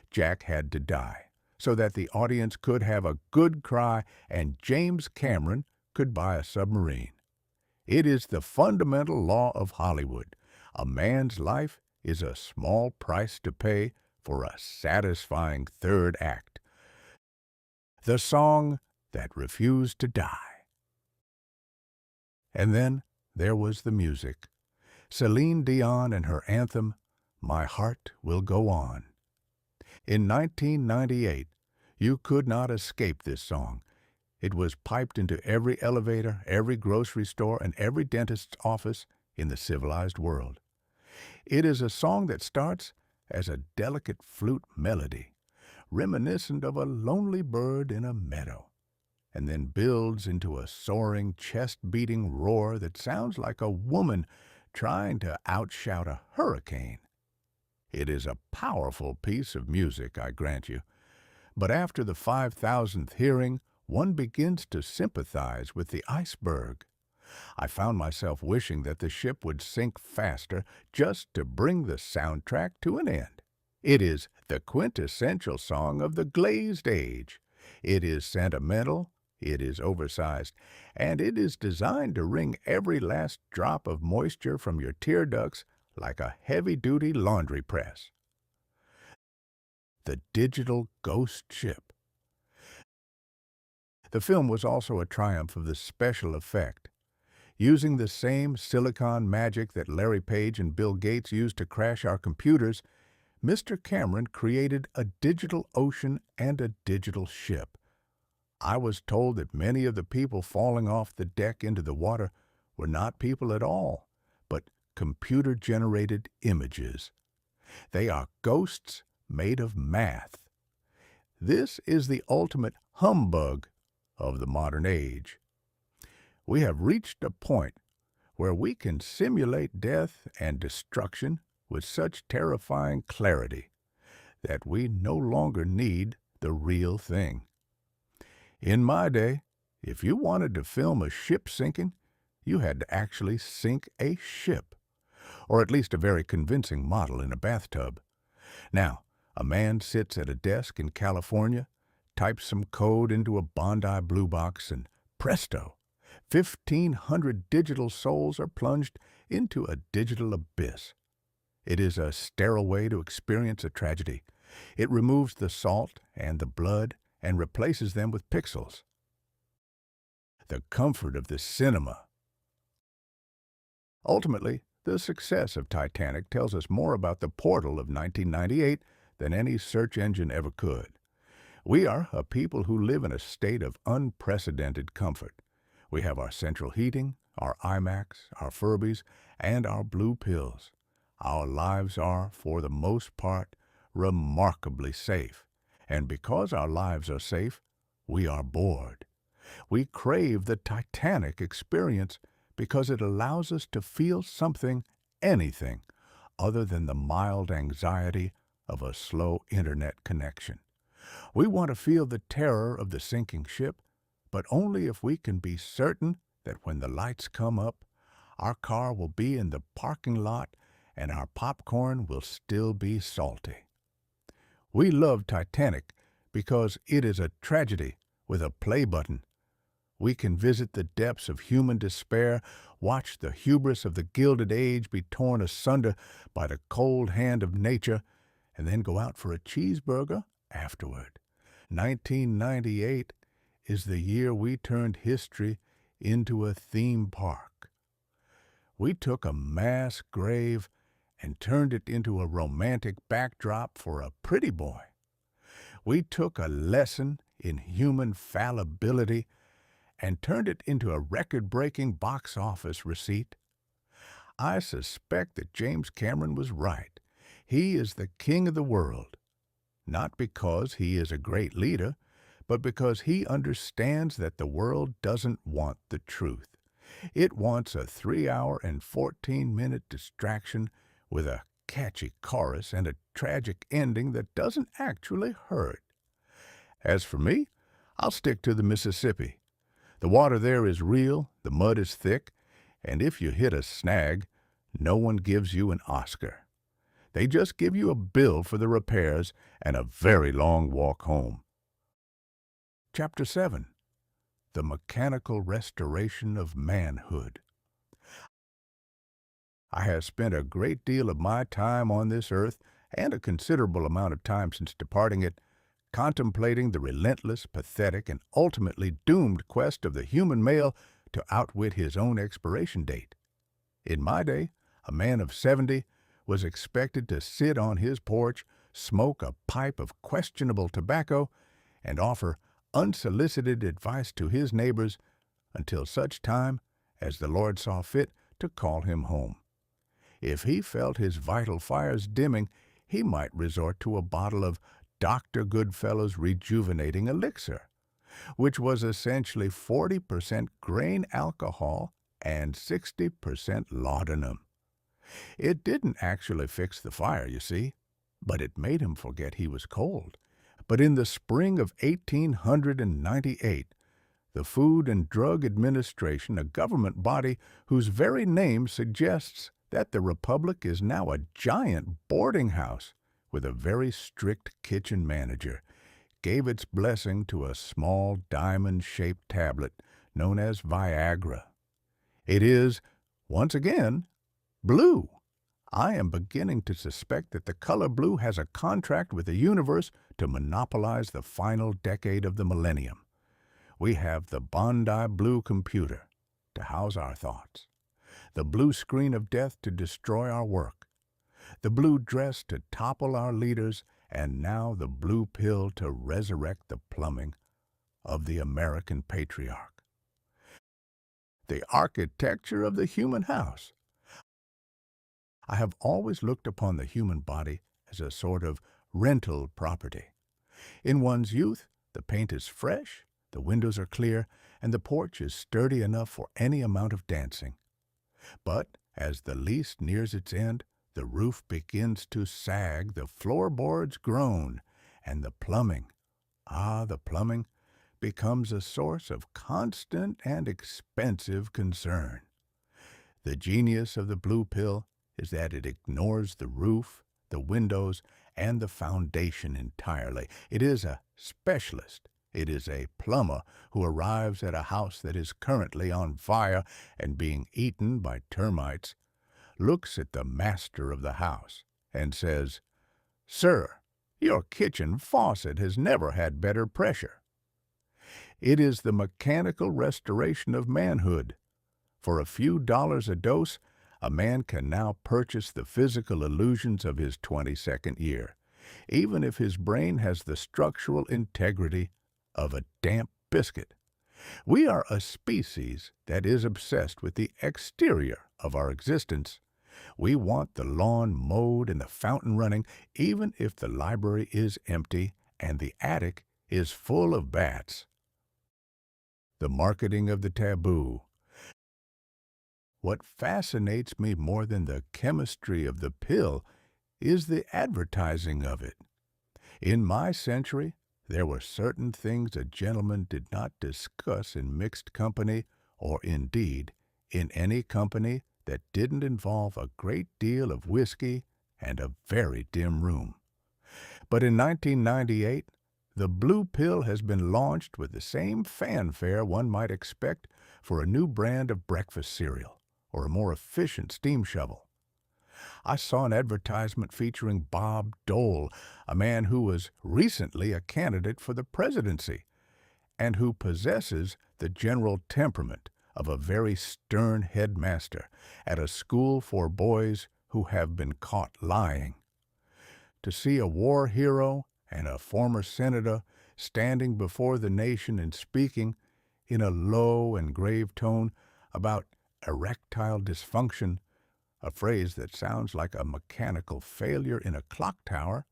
Jack had to die, so that the audience could have a good cry and James Cameron could buy a submarine. It is the fundamental law of Hollywood. A man's life is a small price to pay for a satisfying third act. The song that refused to die. And then there was the music. Celine Dion and her anthem, My Heart Will Go On. In 1998, you could not escape this song. It was piped into every elevator, every grocery store, and every dentist's office in the civilized world. It is a song that starts as a delicate flute melody, reminiscent of a lonely bird in a meadow, and then builds into a soaring, chest-beating roar that sounds like a woman trying to outshout a hurricane. It is a powerful piece of music, I grant you, but after the 5,000th hearing, one begins to sympathize with the iceberg. I found myself wishing that the ship would sink faster just to bring the soundtrack to an end. It is the quintessential song of the glazed age. It is sentimental, it is oversized, and it is designed to wring every last drop of moisture from your tear ducts like a heavy-duty laundry press. The digital ghost ship. The film was also a triumph of the special effect. Using the same silicon magic that Larry Page and Bill Gates used to crash our computers, Mr. Cameron created a digital ocean and a digital ship. I was told that many of the people falling off the deck into the water were not people at all, but computer-generated images. They are ghosts made of math. This is the ultimate humbug of the modern age. We have reached a point where we can simulate death and destruction with such terrifying clarity that we no longer need the real thing. In my day, if you wanted to film a ship sinking, you had to actually sink a ship, or at least a very convincing model in a bathtub. Now, a man sits at a desk in California, types some code into a Bondi blue box, and presto, 1,500 digital souls are plunged into a digital abyss. It is a sterile way to experience a tragedy. It removes the salt and the blood and replaces them with pixels. The comfort of the cinema. Ultimately, the success of Titanic tells us more about the portal of 1998 than any search engine ever could. We are a people who live in a state of unprecedented comfort. We have our central heating, our IMAX, our Furbies, and our blue pills. Our lives are, for the most part, remarkably safe. And because our lives are safe, we are bored. We crave the Titanic experience because it allows us to feel something, anything, other than the mild anxiety of a slow internet connection. We want to feel the terror of the sinking ship, but only if we can be certain that when the lights come up, our car will be in the parking lot and our popcorn will still be salty. We love Titanic because it is a tragedy with a play button. We can visit the depths of human despair, watch the hubris of the Gilded Age be torn asunder by the cold hand of nature, and then go out for a cheeseburger afterward. 1998 is the year we turned history into a theme park. We took a mass grave and turned it into a romantic backdrop for a pretty boy. We took a lesson in human fallibility and turned it into a record-breaking box office receipt. I suspect that James Cameron was right. He is the king of the world, not because he is a great leader, but because he understands that the world doesn't want the truth. It wants a 3-hour and 14-minute distraction with a catchy chorus and a tragic ending that doesn't actually hurt. As for me, I'll stick to the Mississippi. The water there is real, the mud is thick, and if you hit a snag, no one gives you an Oscar. They just give you a bill for the repairs and a very long walk home. Chapter 7. The Mechanical Restoration of Manhood. I have spent a great deal of my time on this earth, and a considerable amount of time since departing it, contemplating the relentless, pathetic, and ultimately doomed quest of the human male to outwit his own expiration date. In my day, a man of 70 was expected to sit on his porch, smoke a pipe of questionable tobacco, and offer unsolicited advice to his neighbors until such time as the Lord saw fit to call him home. If he felt his vital fires dimming, he might resort to a bottle of Dr. Goodfellow's rejuvenating elixir, which was essentially 40% grain alcohol and 60% laudanum. It didn't actually fix the fire, you see, but it made him forget he was cold. But in the spring of 1898, the Food and Drug Administration, a government body whose very name suggests that the Republic is now a giant boarding house with a very strict kitchen manager, gave its blessing to a small diamond-shaped tablet known as Viagra. It is, once again, blue. I am beginning to suspect that the color blue has a contract with the universe to monopolize the final decade of the millennium. We have the Bondi blue computer to house our thoughts, the blue screen of death to destroy our work, the blue dress to topple our leaders, and now the blue pill to resurrect the plumbing of the American patriarch. The architecture of the human house. I have always looked upon the human body as a sort of rental property. In one's youth, the paint is fresh, the windows are clear, and the porch is sturdy enough for any amount of dancing. But as the lease nears its end, the roof begins to sag, the floorboards groan, and the plumbing, the plumbing, becomes a source of constant and expensive concern. The genius of the blue pill is that it ignores the roof, the windows, and the foundation entirely. It is a specialist It is a plumber who arrives at a house that is currently on fire and being eaten by termites, looks at the master of the house and says, "Sir, your kitchen faucet has never had better pressure." It is the mechanical restoration of manhood. For a few dollars a dose, a man can now purchase the physical illusions of his 22nd year, even if his brain has the structural integrity of a damp biscuit. We are a species that is obsessed with the exterior of our existence. We want the lawn mowed and the fountain running, even if the library is empty and the attic is full of bats. The marketing of the taboo. What fascinates me more than the chemistry of the pill is the advertising of it. In my century, there were certain things a gentleman did not discuss in mixed company, or indeed in any company that didn't involve a great deal of whiskey and a very dim room. But in 1998, the blue pill has been launched with the same fanfare one might expect for a new brand of breakfast cereal or a more efficient steam shovel. I saw an advertisement featuring Bob Dole, a man who was recently a candidate for the presidency and who possesses the general temperament of a very stern headmaster at a school for boys who have been caught lying. To see a war hero and a former senator standing before the nation and speaking in a low and grave tone about erectile dysfunction, a phrase that sounds like a mechanical failure in a clock tower,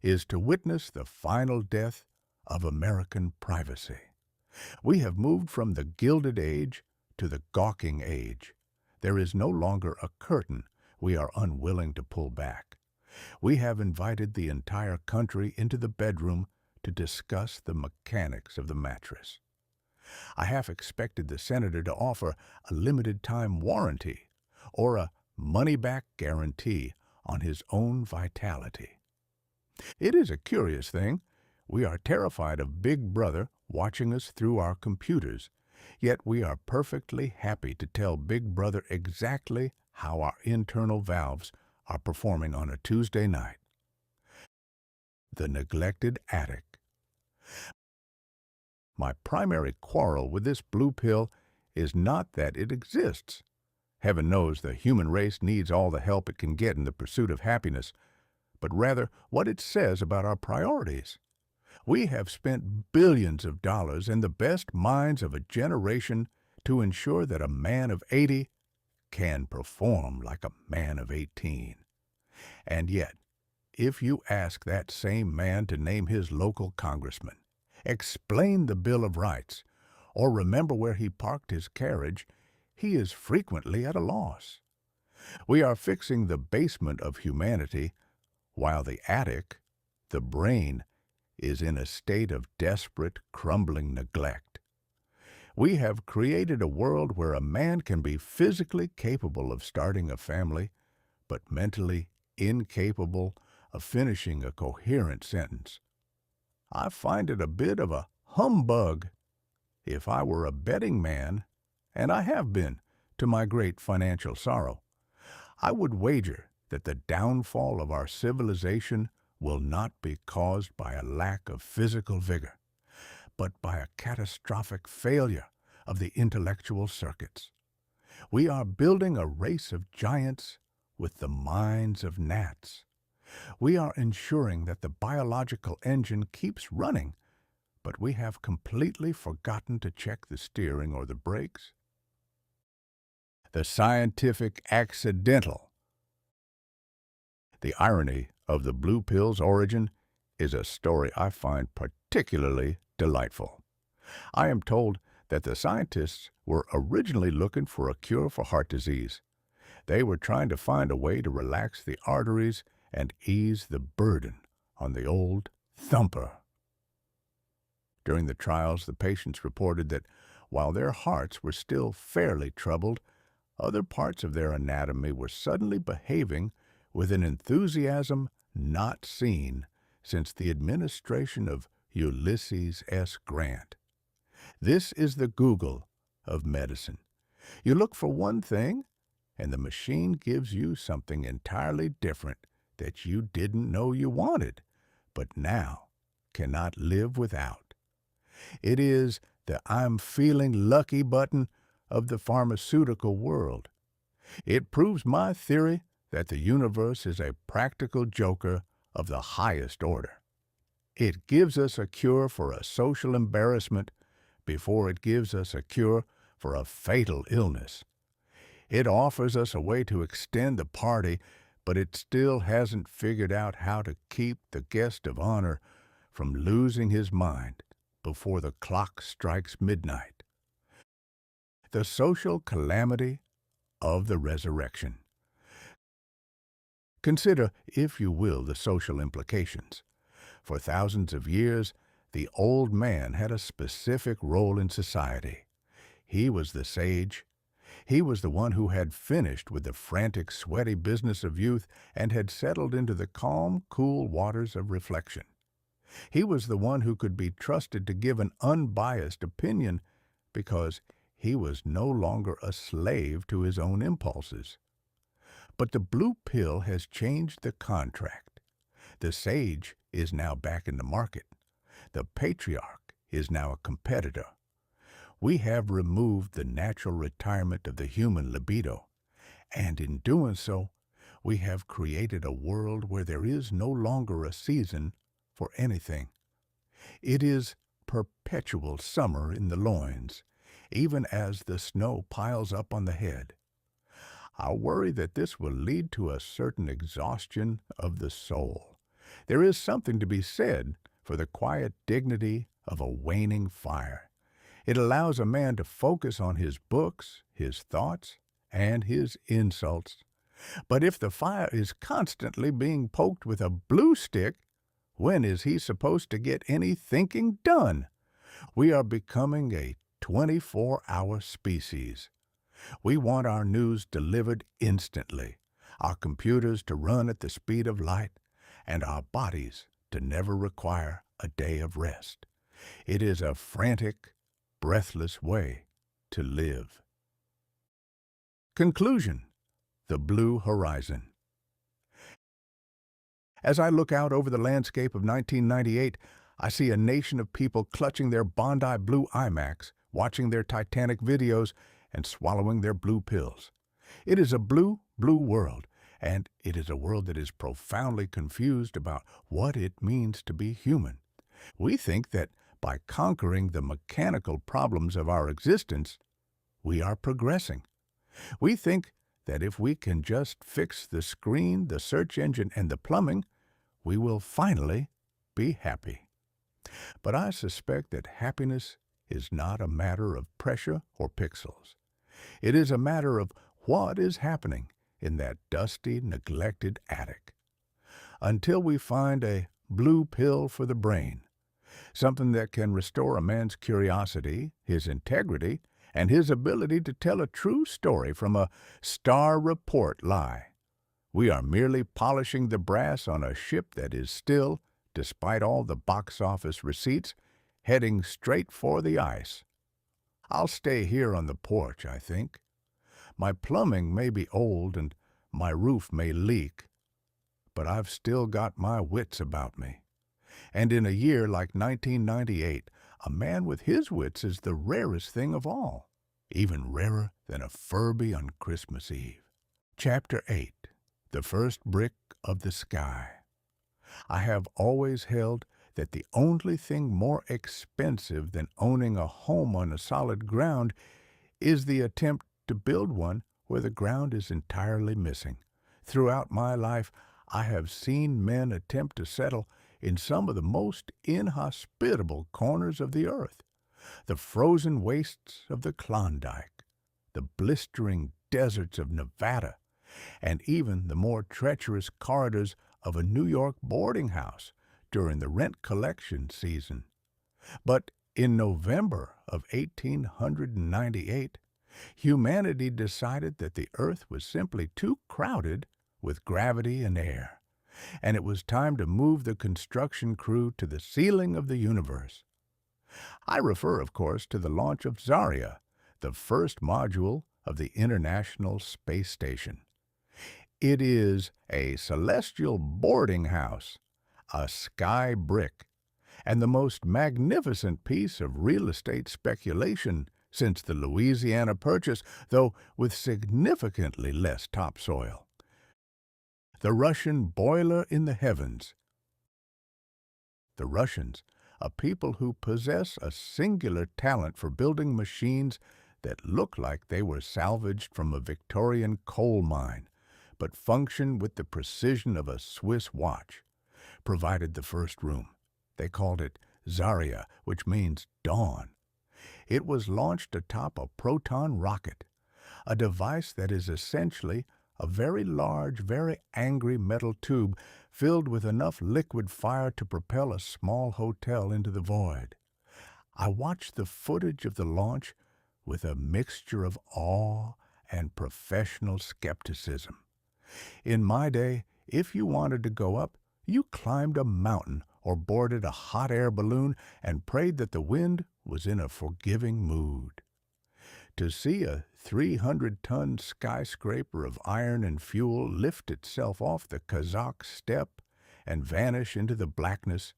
is to witness the final death of American privacy. We have moved from the Gilded Age to the gawking age. There is no longer a curtain we are unwilling to pull back. We have invited the entire country into the bedroom to discuss the mechanics of the mattress. I half expected the senator to offer a limited-time warranty or a money-back guarantee on his own vitality. It is a curious thing. We are terrified of Big Brother watching us through our computers, yet we are perfectly happy to tell Big Brother exactly how our internal valves are performing on a Tuesday night. The neglected attic. My primary quarrel with this blue pill is not that it exists. Heaven knows the human race needs all the help it can get in the pursuit of happiness, but rather what it says about our priorities. We have spent billions of dollars and the best minds of a generation to ensure that a man of 80 can perform like a man of 18. And yet, if you ask that same man to name his local congressman, explain the Bill of Rights, or remember where he parked his carriage, he is frequently at a loss. We are fixing the basement of humanity, while the attic, the brain, is in a state of desperate, crumbling neglect. We have created a world where a man can be physically capable of starting a family, but mentally incapable of finishing a coherent sentence. I find it a bit of a humbug. If I were a betting man, and I have been, to my great financial sorrow, I would wager that the downfall of our civilization will not be caused by a lack of physical vigor, but by a catastrophic failure of the intellectual circuits. We are building a race of giants with the minds of gnats. We are ensuring that the biological engine keeps running, but we have completely forgotten to check the steering or the brakes. The scientific accidental. The irony of the blue pill's origin is a story I find particularly delightful. I am told that the scientists were originally looking for a cure for heart disease. They were trying to find a way to relax the arteries and ease the burden on the old thumper. During the trials, the patients reported that while their hearts were still fairly troubled, other parts of their anatomy were suddenly behaving with an enthusiasm not seen since the administration of Ulysses S. Grant. This is the Google of medicine. You look for one thing, and the machine gives you something entirely different that you didn't know you wanted, but now cannot live without. It is the "I'm feeling lucky" button of the pharmaceutical world. It proves my theory that the universe is a practical joker of the highest order. It gives us a cure for a social embarrassment before it gives us a cure for a fatal illness. It offers us a way to extend the party, but it still hasn't figured out how to keep the guest of honor from losing his mind before the clock strikes midnight. The social calamity of the resurrection. Consider, if you will, the social implications. For thousands of years, the old man had a specific role in society. He was the sage. He was the one who had finished with the frantic, sweaty business of youth and had settled into the calm, cool waters of reflection. He was the one who could be trusted to give an unbiased opinion because he was no longer a slave to his own impulses. But the blue pill has changed the contract. The sage is now back in the market. The patriarch is now a competitor. We have removed the natural retirement of the human libido, and in doing so, we have created a world where there is no longer a season for anything. It is perpetual summer in the loins, even as the snow piles up on the head. I worry that this will lead to a certain exhaustion of the soul. There is something to be said for the quiet dignity of a waning fire. It allows a man to focus on his books, his thoughts, and his insults. But if the fire is constantly being poked with a blue stick, when is he supposed to get any thinking done? We are becoming a 24-hour species. We want our news delivered instantly, our computers to run at the speed of light, and our bodies to never require a day of rest. It is a frantic, breathless way to live. Conclusion: the blue horizon. As I look out over the landscape of 1998, I see a nation of people clutching their Bondi Blue iMacs, watching their Titanic videos, and swallowing their blue pills. It is a blue, blue world, and it is a world that is profoundly confused about what it means to be human. We think that by conquering the mechanical problems of our existence, we are progressing. We think that if we can just fix the screen, the search engine, and the plumbing, we will finally be happy. But I suspect that happiness is not a matter of pressure or pixels. It is a matter of what is happening in that dusty, neglected attic. Until we find a blue pill for the brain, something that can restore a man's curiosity, his integrity, and his ability to tell a true story from a star report lie, we are merely polishing the brass on a ship that is still, despite all the box office receipts, heading straight for the ice. I'll stay here on the porch, I think. My plumbing may be old and my roof may leak, but I've still got my wits about me. And in a year like 1998, a man with his wits is the rarest thing of all, even rarer than a Furby on Christmas Eve. Chapter 8. The First Brick of the Sky. I have always held that the only thing more expensive than owning a home on a solid ground is the attempt to build one where the ground is entirely missing. Throughout my life, I have seen men attempt to settle in some of the most inhospitable corners of the earth. The frozen wastes of the Klondike, the blistering deserts of Nevada, and even the more treacherous corridors of a New York boarding house during the rent collection season. But in November of 1898, humanity decided that the earth was simply too crowded with gravity and air. and it was time to move the construction crew to the ceiling of the universe. I refer, of course, to the launch of Zarya, the first module of the International Space Station. It is a celestial boarding house, a sky brick, and the most magnificent piece of real estate speculation since the Louisiana Purchase, though with significantly less topsoil. The Russian boiler in the heavens. The Russians, a people who possess a singular talent for building machines that look like they were salvaged from a Victorian coal mine, but function with the precision of a Swiss watch, provided the first room. They called it Zarya, which means dawn. It was launched atop a proton rocket, a device that is essentially a very large, very angry metal tube filled with enough liquid fire to propel a small hotel into the void. I watched the footage of the launch with a mixture of awe and professional skepticism. In my day, if you wanted to go up, you climbed a mountain or boarded a hot air balloon and prayed that the wind was in a forgiving mood. To see a 300-ton skyscraper of iron and fuel lift itself off the Kazakh steppe and vanish into the blackness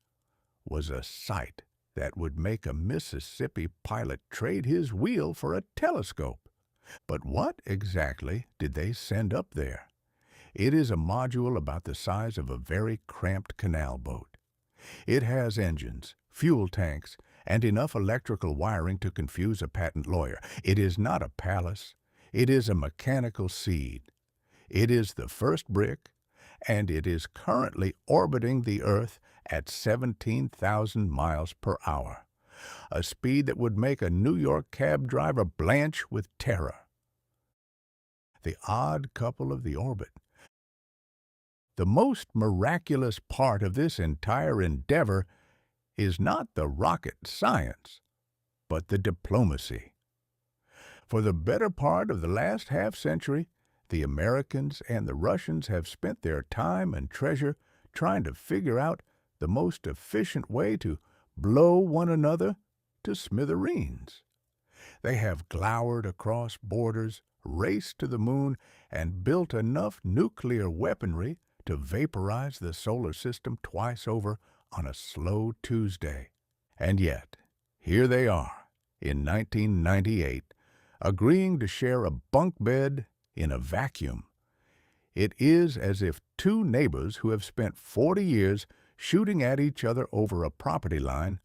was a sight that would make a Mississippi pilot trade his wheel for a telescope. But what exactly did they send up there? It is a module about the size of a very cramped canal boat. It has engines, fuel tanks, and enough electrical wiring to confuse a patent lawyer. It is not a palace. It is a mechanical seed. It is the first brick, and it is currently orbiting the Earth at 17,000 miles per hour, a speed that would make a New York cab driver blanch with terror. The odd couple of the orbit. The most miraculous part of this entire endeavor is not the rocket science, but the diplomacy. For the better part of the last half-century, the Americans and the Russians have spent their time and treasure trying to figure out the most efficient way to blow one another to smithereens. They have glowered across borders, raced to the moon, and built enough nuclear weaponry to vaporize the solar system twice over on a slow Tuesday. And yet, here they are, in 1998, agreeing to share a bunk bed in a vacuum. It is as if two neighbors who have spent 40 years shooting at each other over a property line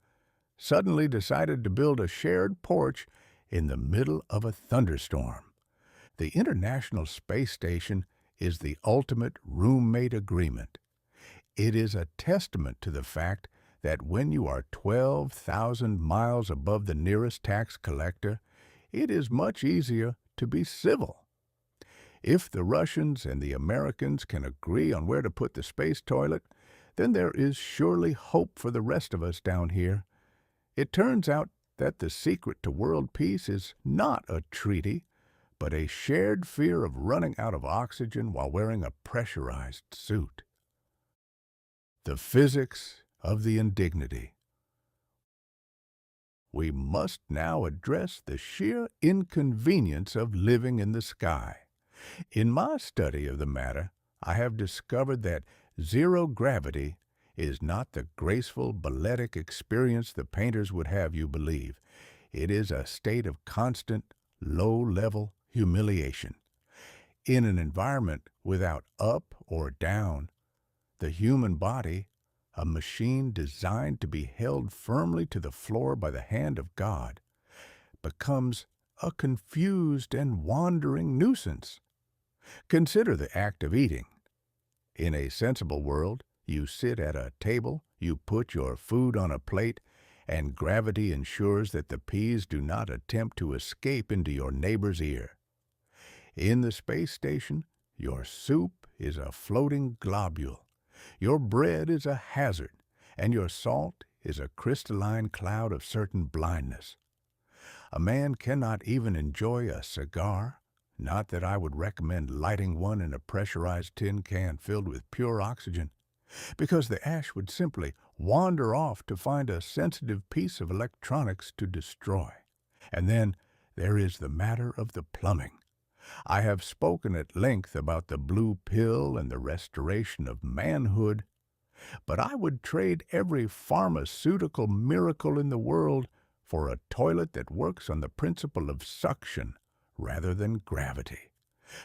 suddenly decided to build a shared porch in the middle of a thunderstorm. The International Space Station is the ultimate roommate agreement. It is a testament to the fact that when you are 12,000 miles above the nearest tax collector, it is much easier to be civil. If the Russians and the Americans can agree on where to put the space toilet, then there is surely hope for the rest of us down here. It turns out that the secret to world peace is not a treaty, but a shared fear of running out of oxygen while wearing a pressurized suit. The physics of the indignity. We must now address the sheer inconvenience of living in the sky. In my study of the matter, I have discovered that zero gravity is not the graceful, balletic experience the painters would have you believe. It is a state of constant, low-level humiliation. In an environment without up or down, the human body, a machine designed to be held firmly to the floor by the hand of God, becomes a confused and wandering nuisance. Consider the act of eating. In a sensible world, you sit at a table, you put your food on a plate, and gravity ensures that the peas do not attempt to escape into your neighbor's ear. In the space station, your soup is a floating globule, your bread is a hazard, and your salt is a crystalline cloud of certain blindness. A man cannot even enjoy a cigar, not that I would recommend lighting one in a pressurized tin can filled with pure oxygen. because the ash would simply wander off to find a sensitive piece of electronics to destroy. And then there is the matter of the plumbing. I have spoken at length about the blue pill and the restoration of manhood, but I would trade every pharmaceutical miracle in the world for a toilet that works on the principle of suction rather than gravity.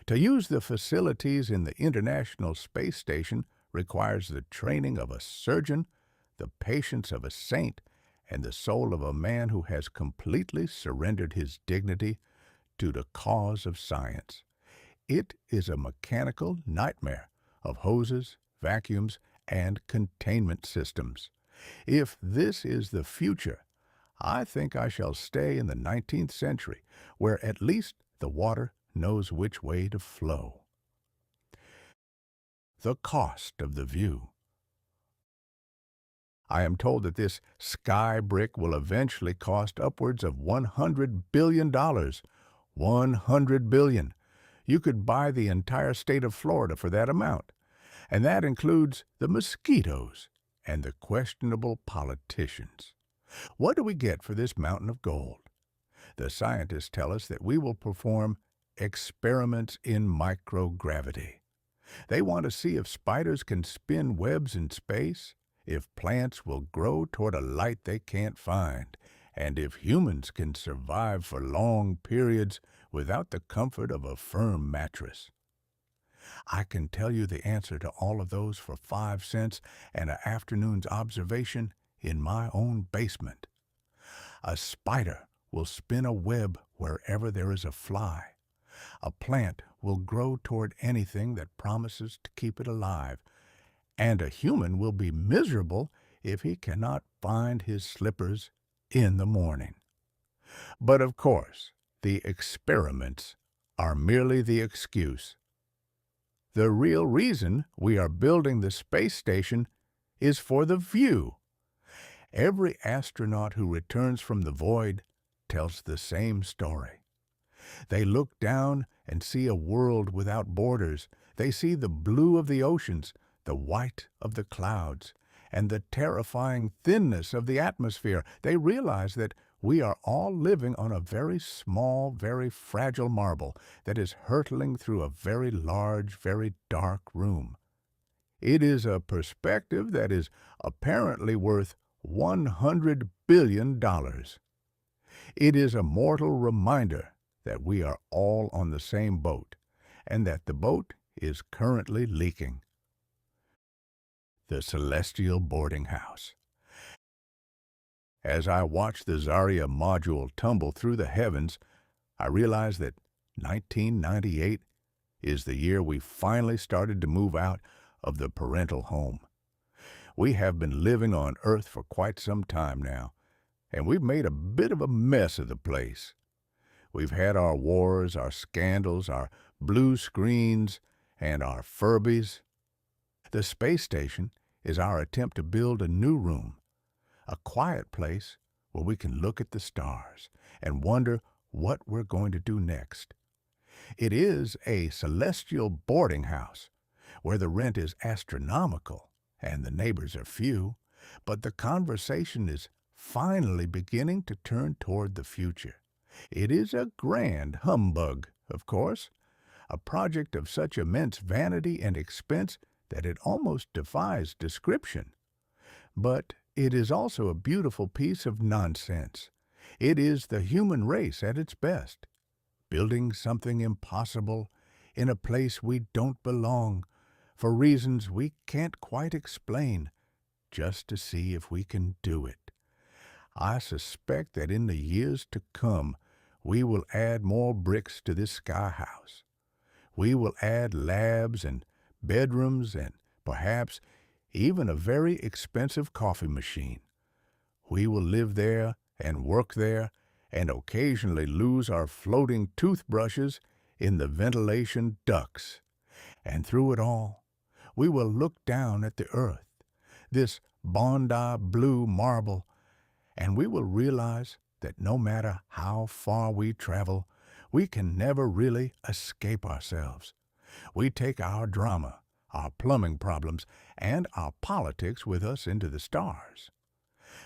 To use the facilities in the International Space Station requires the training of a surgeon, the patience of a saint, and the soul of a man who has completely surrendered his dignity to the cause of science. It is a mechanical nightmare of hoses, vacuums, and containment systems. If this is the future, I think I shall stay in the 19th century, where at least the water knows which way to flow. The cost of the view. I am told that this sky brick will eventually cost upwards of $100 billion. $100 billion. You could buy the entire state of Florida for that amount. And that includes the mosquitoes and the questionable politicians. What do we get for this mountain of gold? The scientists tell us that we will perform experiments in microgravity. They want to see if spiders can spin webs in space, if plants will grow toward a light they can't find, and if humans can survive for long periods without the comfort of a firm mattress. I can tell you the answer to all of those for 5 cents and an afternoon's observation in my own basement. A spider will spin a web wherever there is a fly. A plant will grow toward anything that promises to keep it alive, and a human will be miserable if he cannot find his slippers in the morning. But of course, the experiments are merely the excuse. The real reason we are building the space station is for the view. Every astronaut who returns from the void tells the same story. They look down and see a world without borders. They see the blue of the oceans, the white of the clouds, and the terrifying thinness of the atmosphere. They realize that we are all living on a very small, very fragile marble that is hurtling through a very large, very dark room. It is a perspective that is apparently worth $100 billion. It is a mortal reminder that we are all on the same boat, and that the boat is currently leaking. The celestial boarding house. As I watch the Zarya module tumble through the heavens, I realize that 1998 is the year we finally started to move out of the parental home. We have been living on Earth for quite some time now, and we've made a bit of a mess of the place. We've had our wars, our scandals, our blue screens, and our Furbies. The space station is our attempt to build a new room, a quiet place where we can look at the stars and wonder what we're going to do next. It is a celestial boarding house where the rent is astronomical and the neighbors are few, but the conversation is finally beginning to turn toward the future. It is a grand humbug, of course, a project of such immense vanity and expense that it almost defies description. But it is also a beautiful piece of nonsense. It is the human race at its best, building something impossible in a place we don't belong, for reasons we can't quite explain, just to see if we can do it. I suspect that in the years to come, we will add more bricks to this sky house. We will add labs and bedrooms and perhaps even a very expensive coffee machine. We will live there and work there and occasionally lose our floating toothbrushes in the ventilation ducts. And through it all, we will look down at the earth, this Bondi blue marble, and we will realize that no matter how far we travel, we can never really escape ourselves. We take our drama, our plumbing problems, and our politics with us into the stars.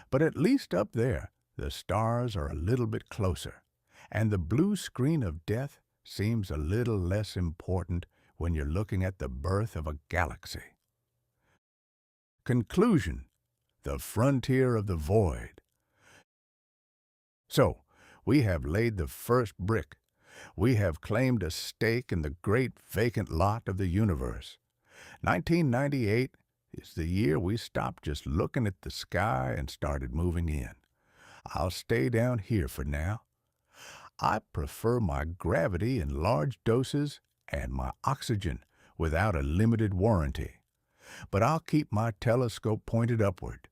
But at least up there, the stars are a little bit closer, and the blue screen of death seems a little less important when you're looking at the birth of a galaxy. Conclusion: the frontier of the void. So, we have laid the first brick. We have claimed a stake in the great vacant lot of the universe. 1998 is the year we stopped just looking at the sky and started moving in. I'll stay down here for now. I prefer my gravity in large doses and my oxygen without a limited warranty. But I'll keep my telescope pointed upward.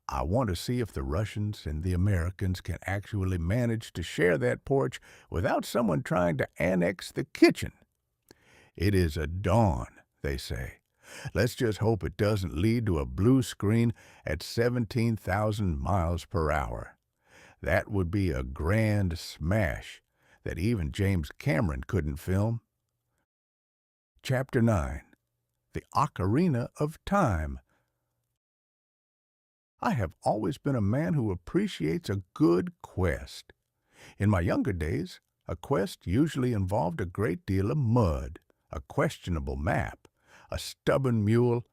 I want to see if the Russians and the Americans can actually manage to share that porch without someone trying to annex the kitchen. It is a dawn, they say. Let's just hope it doesn't lead to a blue screen at 17,000 miles per hour. That would be a grand smash that even James Cameron couldn't film. Chapter 9. The Ocarina of Time. I have always been a man who appreciates a good quest. In my younger days, a quest usually involved a great deal of mud, a questionable map, a stubborn mule,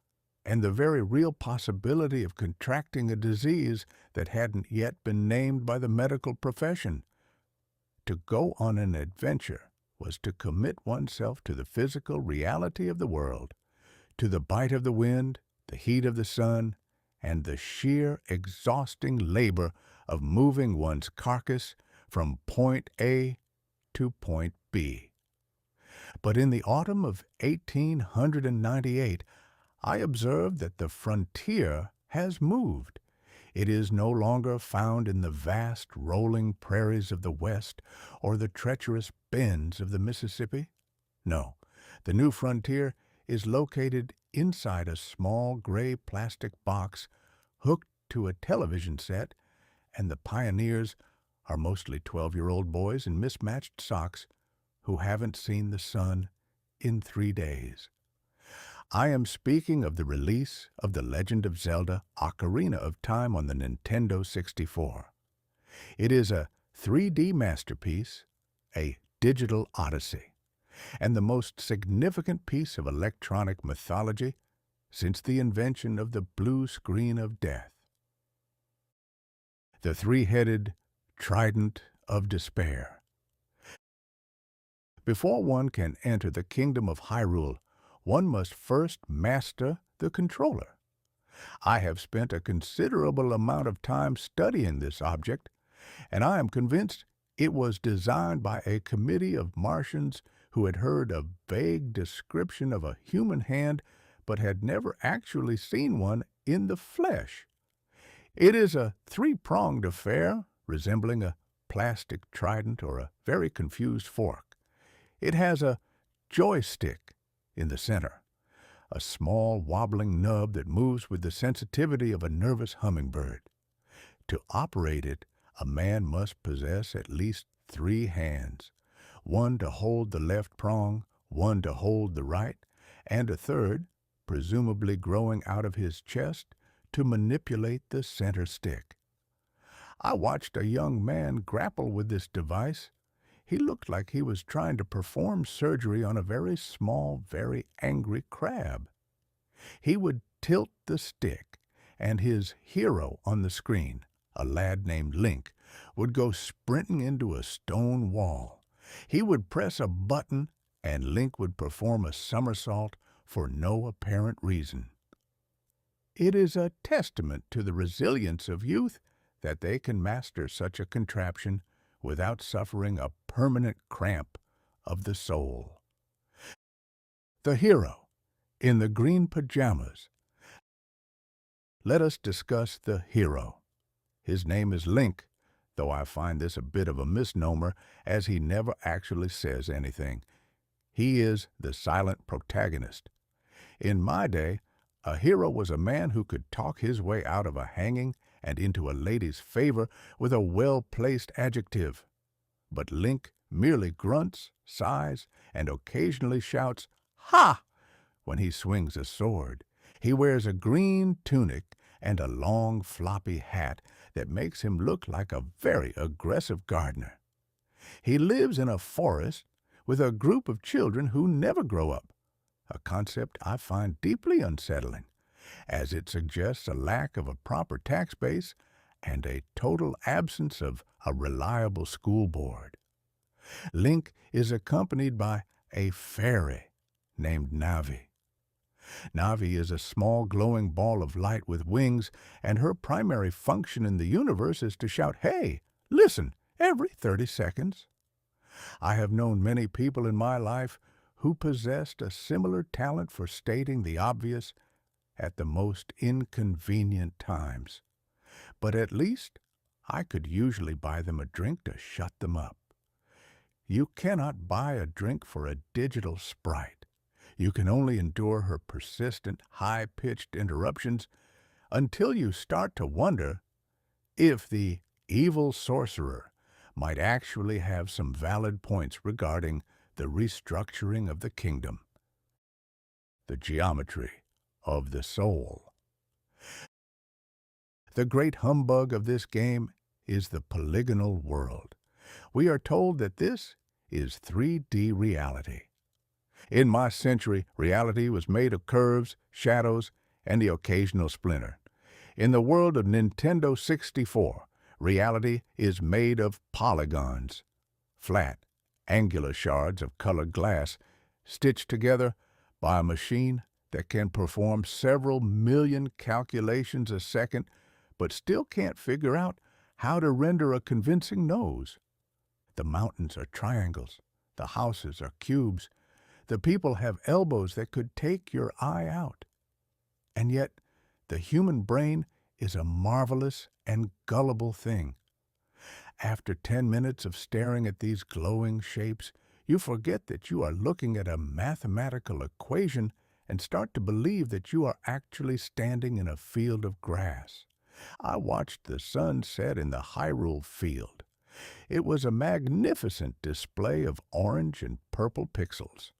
and the very real possibility of contracting a disease that hadn't yet been named by the medical profession. To go on an adventure was to commit oneself to the physical reality of the world, to the bite of the wind, the heat of the sun, and the sheer, exhausting labor of moving one's carcass from point A to point B. But in the autumn of 1898, I observed that the frontier has moved. It is no longer found in the vast rolling prairies of the West or the treacherous bends of the Mississippi. No, the new frontier is located inside a small gray plastic box hooked to a television set, and the pioneers are mostly 12-year-old boys in mismatched socks who haven't seen the sun in 3 days. I am speaking of the release of The Legend of Zelda: Ocarina of Time on the Nintendo 64. It is a 3D masterpiece, a digital odyssey, and the most significant piece of electronic mythology since the invention of the blue screen of death. The three-headed trident of despair. Before one can enter the kingdom of Hyrule, one must first master the controller. I have spent a considerable amount of time studying this object, and I am convinced it was designed by a committee of Martians who had heard a vague description of a human hand but had never actually seen one in the flesh. It is a three-pronged affair resembling a plastic trident or a very confused fork. It has a joystick in the center, a small wobbling nub that moves with the sensitivity of a nervous hummingbird. To operate it, a man must possess at least 3 hands, one to hold the left prong, one to hold the right, and a third, presumably growing out of his chest, to manipulate the center stick. I watched a young man grapple with this device. He looked like he was trying to perform surgery on a very small, very angry crab. He would tilt the stick, and his hero on the screen, a lad named Link, would go sprinting into a stone wall. He would press a button, and Link would perform a somersault for no apparent reason. It is a testament to the resilience of youth that they can master such a contraption without suffering a permanent cramp of the soul. The hero in the green pajamas. Let us discuss the hero. His name is Link, though I find this a bit of a misnomer as he never actually says anything. He is the silent protagonist. In my day, a hero was a man who could talk his way out of a hanging and into a lady's favor with a well-placed adjective. But Link merely grunts, sighs, and occasionally shouts, "Ha!" when he swings a sword. He wears a green tunic and a long floppy hat that makes him look like a very aggressive gardener. He lives in a forest with a group of children who never grow up, a concept I find deeply unsettling, as it suggests a lack of a proper tax base and a total absence of a reliable school board. Link is accompanied by a fairy named Navi. Navi is a small glowing ball of light with wings, and her primary function in the universe is to shout, "Hey, listen," every 30 seconds. I have known many people in my life who possessed a similar talent for stating the obvious at the most inconvenient times. But at least I could usually buy them a drink to shut them up. You cannot buy a drink for a digital sprite. You can only endure her persistent, high-pitched interruptions until you start to wonder if the evil sorcerer might actually have some valid points regarding the restructuring of the kingdom, the geometry of the soul. The great humbug of this game is the polygonal world. We are told that this is 3D reality. In my century, reality was made of curves, shadows, and the occasional splinter. In the world of Nintendo 64, reality is made of polygons, flat, angular shards of colored glass stitched together by a machine that can perform several million calculations a second but still can't figure out how to render a convincing nose. The mountains are triangles, the houses are cubes, the people have elbows that could take your eye out. And yet, the human brain is a marvelous and gullible thing. After 10 minutes of staring at these glowing shapes, you forget that you are looking at a mathematical equation and start to believe that you are actually standing in a field of grass. I watched the sun set in the Hyrule field. It was a magnificent display of orange and purple pixels.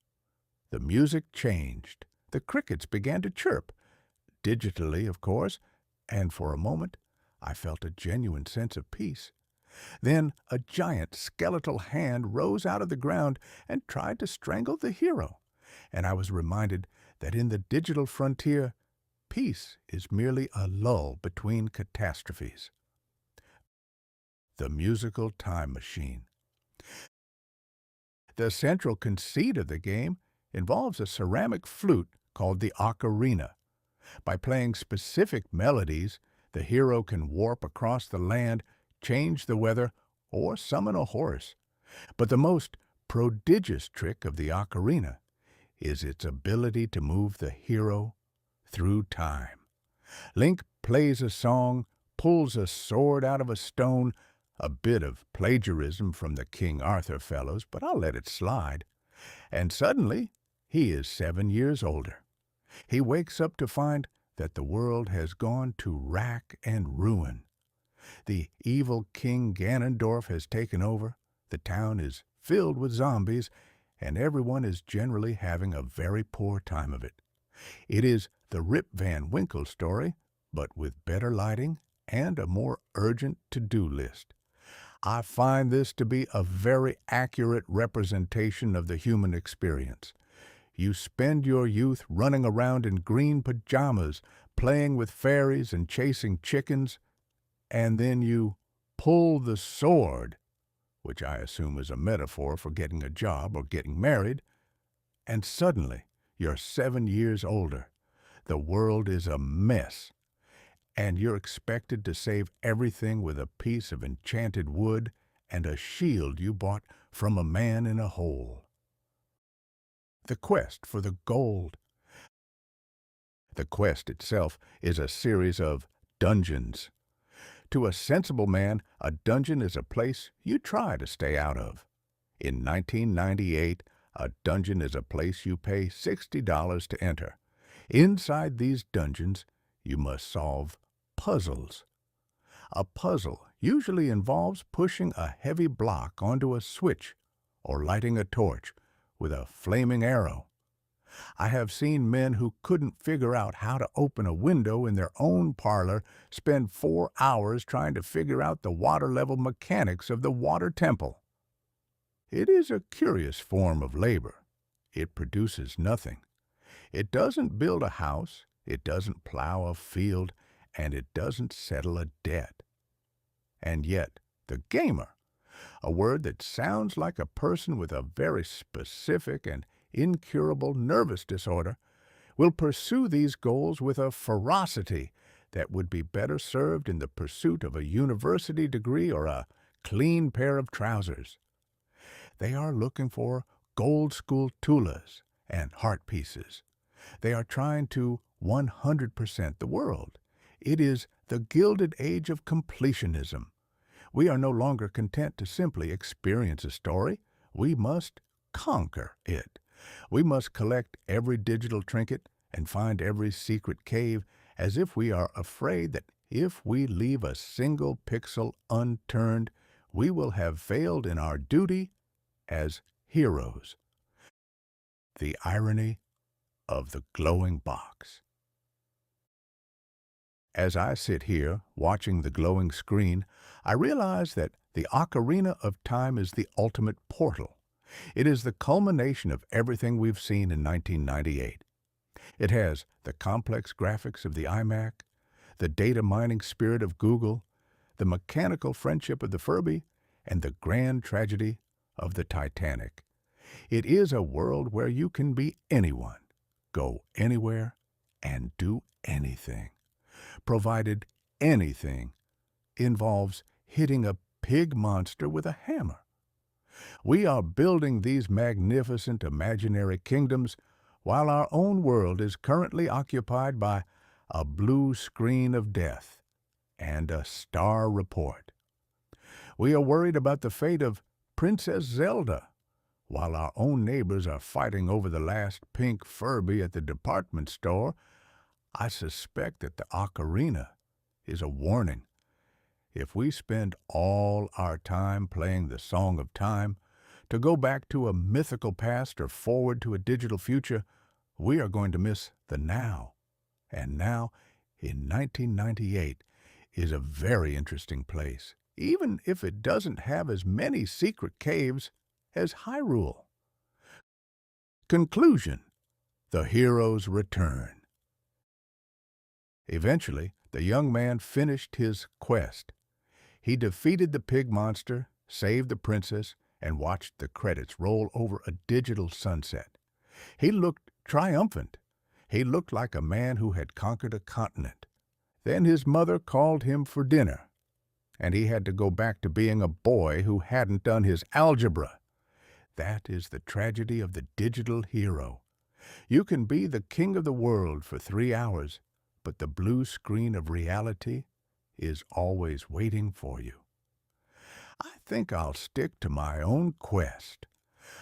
The music changed. The crickets began to chirp, digitally, of course, and for a moment I felt a genuine sense of peace. Then a giant skeletal hand rose out of the ground and tried to strangle the hero, and I was reminded that in the digital frontier, peace is merely a lull between catastrophes. The musical time machine. The central conceit of the game involves a ceramic flute called the ocarina. By playing specific melodies, the hero can warp across the land, change the weather, or summon a horse. But the most prodigious trick of the ocarina is its ability to move the hero through time. Link plays a song, pulls a sword out of a stone, a bit of plagiarism from the King Arthur fellows, but I'll let it slide. And suddenly, he is 7 years older. He wakes up to find that the world has gone to rack and ruin. The evil King Ganondorf has taken over, the town is filled with zombies, and everyone is generally having a very poor time of it. It is the Rip Van Winkle story, but with better lighting and a more urgent to-do list. I find this to be a very accurate representation of the human experience. You spend your youth running around in green pajamas, playing with fairies and chasing chickens, and then you pull the sword, which I assume is a metaphor for getting a job or getting married, and suddenly you're 7 years older. The world is a mess, and you're expected to save everything with a piece of enchanted wood and a shield you bought from a man in a hole. The quest for the gold. The quest itself is a series of dungeons. To a sensible man, a dungeon is a place you try to stay out of. In 1998, a dungeon is a place you pay $60 to enter. Inside these dungeons, you must solve puzzles. A puzzle usually involves pushing a heavy block onto a switch or lighting a torch with a flaming arrow. I have seen men who couldn't figure out how to open a window in their own parlor spend 4 hours trying to figure out the water level mechanics of the water temple. It is a curious form of labor. It produces nothing. It doesn't build a house, it doesn't plow a field, and it doesn't settle a debt. And yet, the gamer, a word that sounds like a person with a very specific and incurable nervous disorder, will pursue these goals with a ferocity that would be better served in the pursuit of a university degree or a clean pair of trousers. They are looking for gold school tulas and heart pieces. They are trying to 100% the world. It is the Gilded Age of completionism. We are no longer content to simply experience a story. We must conquer it. We must collect every digital trinket and find every secret cave as if we are afraid that if we leave a single pixel unturned, we will have failed in our duty as heroes. The irony of the glowing box. As I sit here, watching the glowing screen, I realize that the ocarina of time is the ultimate portal. It is the culmination of everything we've seen in 1998. It has the complex graphics of the iMac, the data mining spirit of Google, the mechanical friendship of the Furby, and the grand tragedy of the Titanic. It is a world where you can be anyone, go anywhere, and do anything, provided anything involves hitting a pig monster with a hammer. We are building these magnificent imaginary kingdoms while our own world is currently occupied by a blue screen of death and a star report. We are worried about the fate of Princess Zelda, while our own neighbors are fighting over the last pink Furby at the department store. I suspect that the ocarina is a warning. If we spend all our time playing the Song of Time, to go back to a mythical past or forward to a digital future, we are going to miss the now. And now, in 1998, is a very interesting place, even if it doesn't have as many secret caves as Hyrule. Conclusion: the hero's return. Eventually, the young man finished his quest. He defeated the pig monster, saved the princess, and watched the credits roll over a digital sunset. He looked triumphant. He looked like a man who had conquered a continent. Then his mother called him for dinner, and he had to go back to being a boy who hadn't done his algebra. That is the tragedy of the digital hero. You can be the king of the world for 3 hours, but the blue screen of reality is always waiting for you. I think I'll stick to my own quest.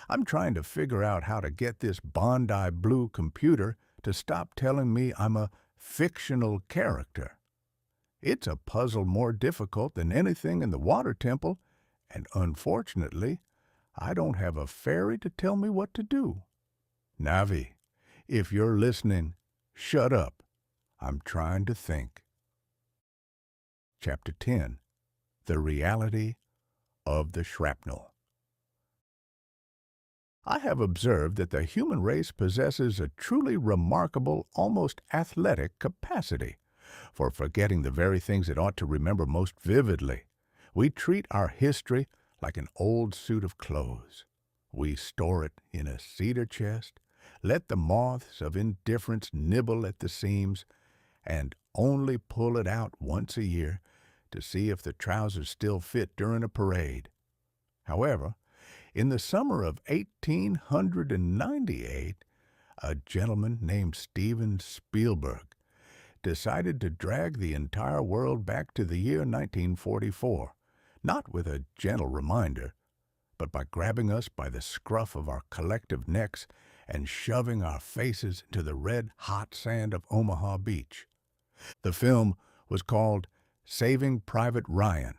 I'm trying to figure out how to get this Bondi Blue computer to stop telling me I'm a fictional character. It's a puzzle more difficult than anything in the water temple, and unfortunately, I don't have a fairy to tell me what to do. Navi, if you're listening, shut up. I'm trying to think. Chapter 10. The Reality of the Shrapnel. I have observed that the human race possesses a truly remarkable, almost athletic capacity for forgetting the very things it ought to remember most vividly. We treat our history like an old suit of clothes. We store it in a cedar chest, let the moths of indifference nibble at the seams, and only pull it out once a year to see if the trousers still fit during a parade. However, in the summer of 1898, a gentleman named Steven Spielberg decided to drag the entire world back to the year 1944, not with a gentle reminder, but by grabbing us by the scruff of our collective necks and shoving our faces into the red-hot sand of Omaha Beach. The film was called Saving Private Ryan.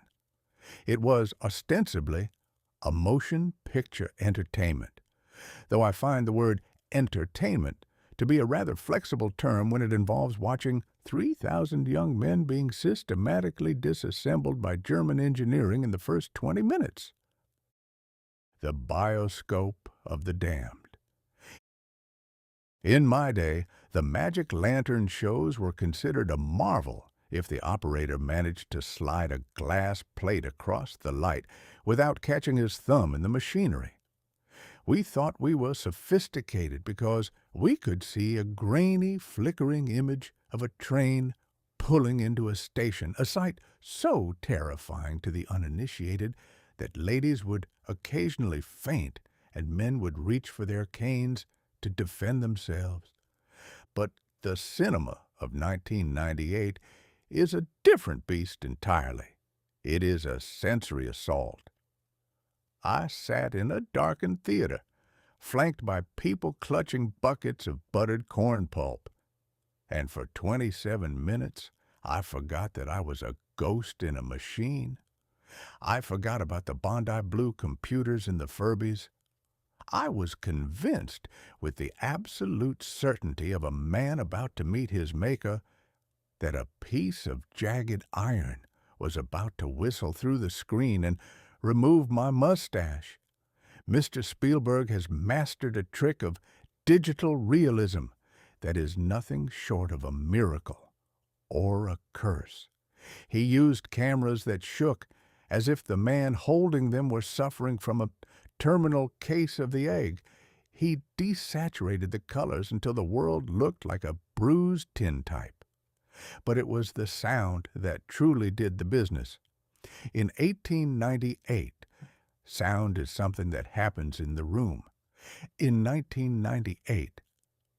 It was ostensibly a motion picture entertainment, though I find the word entertainment to be a rather flexible term when it involves watching 3,000 young men being systematically disassembled by German engineering in the first 20 minutes. The bioscope of the damned. In my day, the magic lantern shows were considered a marvel if the operator managed to slide a glass plate across the light without catching his thumb in the machinery. We thought we were sophisticated because we could see a grainy, flickering image of a train pulling into a station, a sight so terrifying to the uninitiated that ladies would occasionally faint and men would reach for their canes to defend themselves. But the cinema of 1998 is a different beast entirely. It is a sensory assault. I sat in a darkened theater, flanked by people clutching buckets of buttered corn pulp, and for 27 minutes I forgot that I was a ghost in a machine. I forgot about the Bondi Blue computers in the Furbies. I was convinced, with the absolute certainty of a man about to meet his maker, that a piece of jagged iron was about to whistle through the screen and remove my mustache. Mr. Spielberg has mastered a trick of digital realism that is nothing short of a miracle or a curse. He used cameras that shook as if the man holding them were suffering from a terminal case of the egg. He desaturated the colors until the world looked like a bruised tintype. But it was the sound that truly did the business. In 1898, sound is something that happens in the room. In 1998,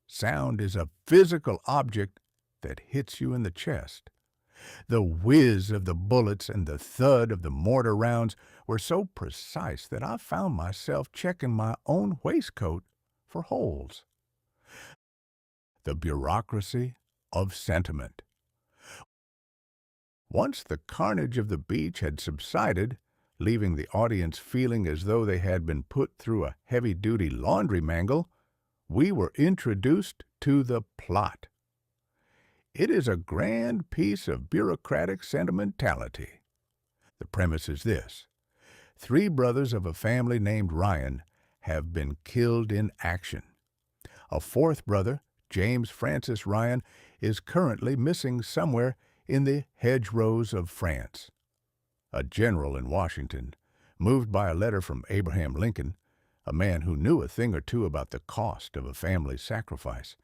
sound is a physical object that hits you in the chest. The whiz of the bullets and the thud of the mortar rounds were so precise that I found myself checking my own waistcoat for holes. The bureaucracy of sentiment. Once the carnage of the beach had subsided, leaving the audience feeling as though they had been put through a heavy-duty laundry mangle, we were introduced to the plot. It is a grand piece of bureaucratic sentimentality. The premise is this: 3 brothers of a family named Ryan have been killed in action. A 4th brother, James Francis Ryan, is currently missing somewhere in the hedgerows of France. A general in Washington, moved by a letter from Abraham Lincoln, a man who knew a thing or two about the cost of a family sacrifice,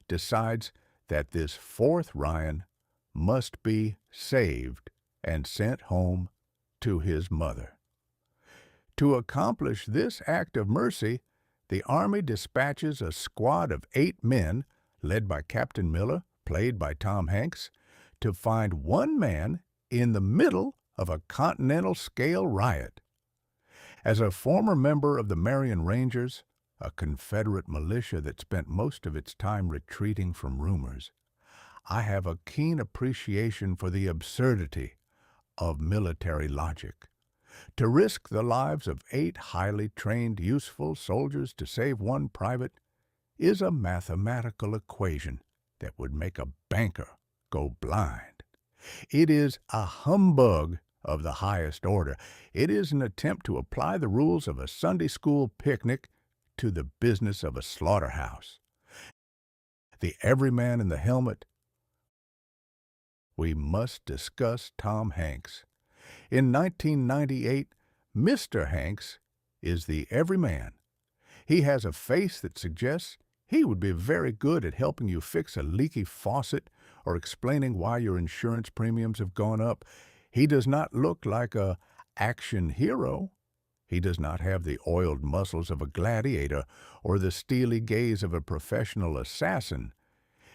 decides that this 4th Ryan must be saved and sent home to his mother. To accomplish this act of mercy, the Army dispatches a squad of 8 men, led by Captain Miller, played by Tom Hanks, to find one man in the middle of a continental-scale riot. As a former member of the Marion Rangers, a Confederate militia that spent most of its time retreating from rumors, I have a keen appreciation for the absurdity of military logic. To risk the lives of 8 highly trained, useful soldiers to save one private is a mathematical equation that would make a banker go blind. It is a humbug of the highest order. It is an attempt to apply the rules of a Sunday school picnic to the business of a slaughterhouse. The everyman in the helmet. We must discuss Tom Hanks. In 1998, Mr. Hanks is the everyman. He has a face that suggests he would be very good at helping you fix a leaky faucet or explaining why your insurance premiums have gone up. He does not look like a action hero. He does not have the oiled muscles of a gladiator or the steely gaze of a professional assassin.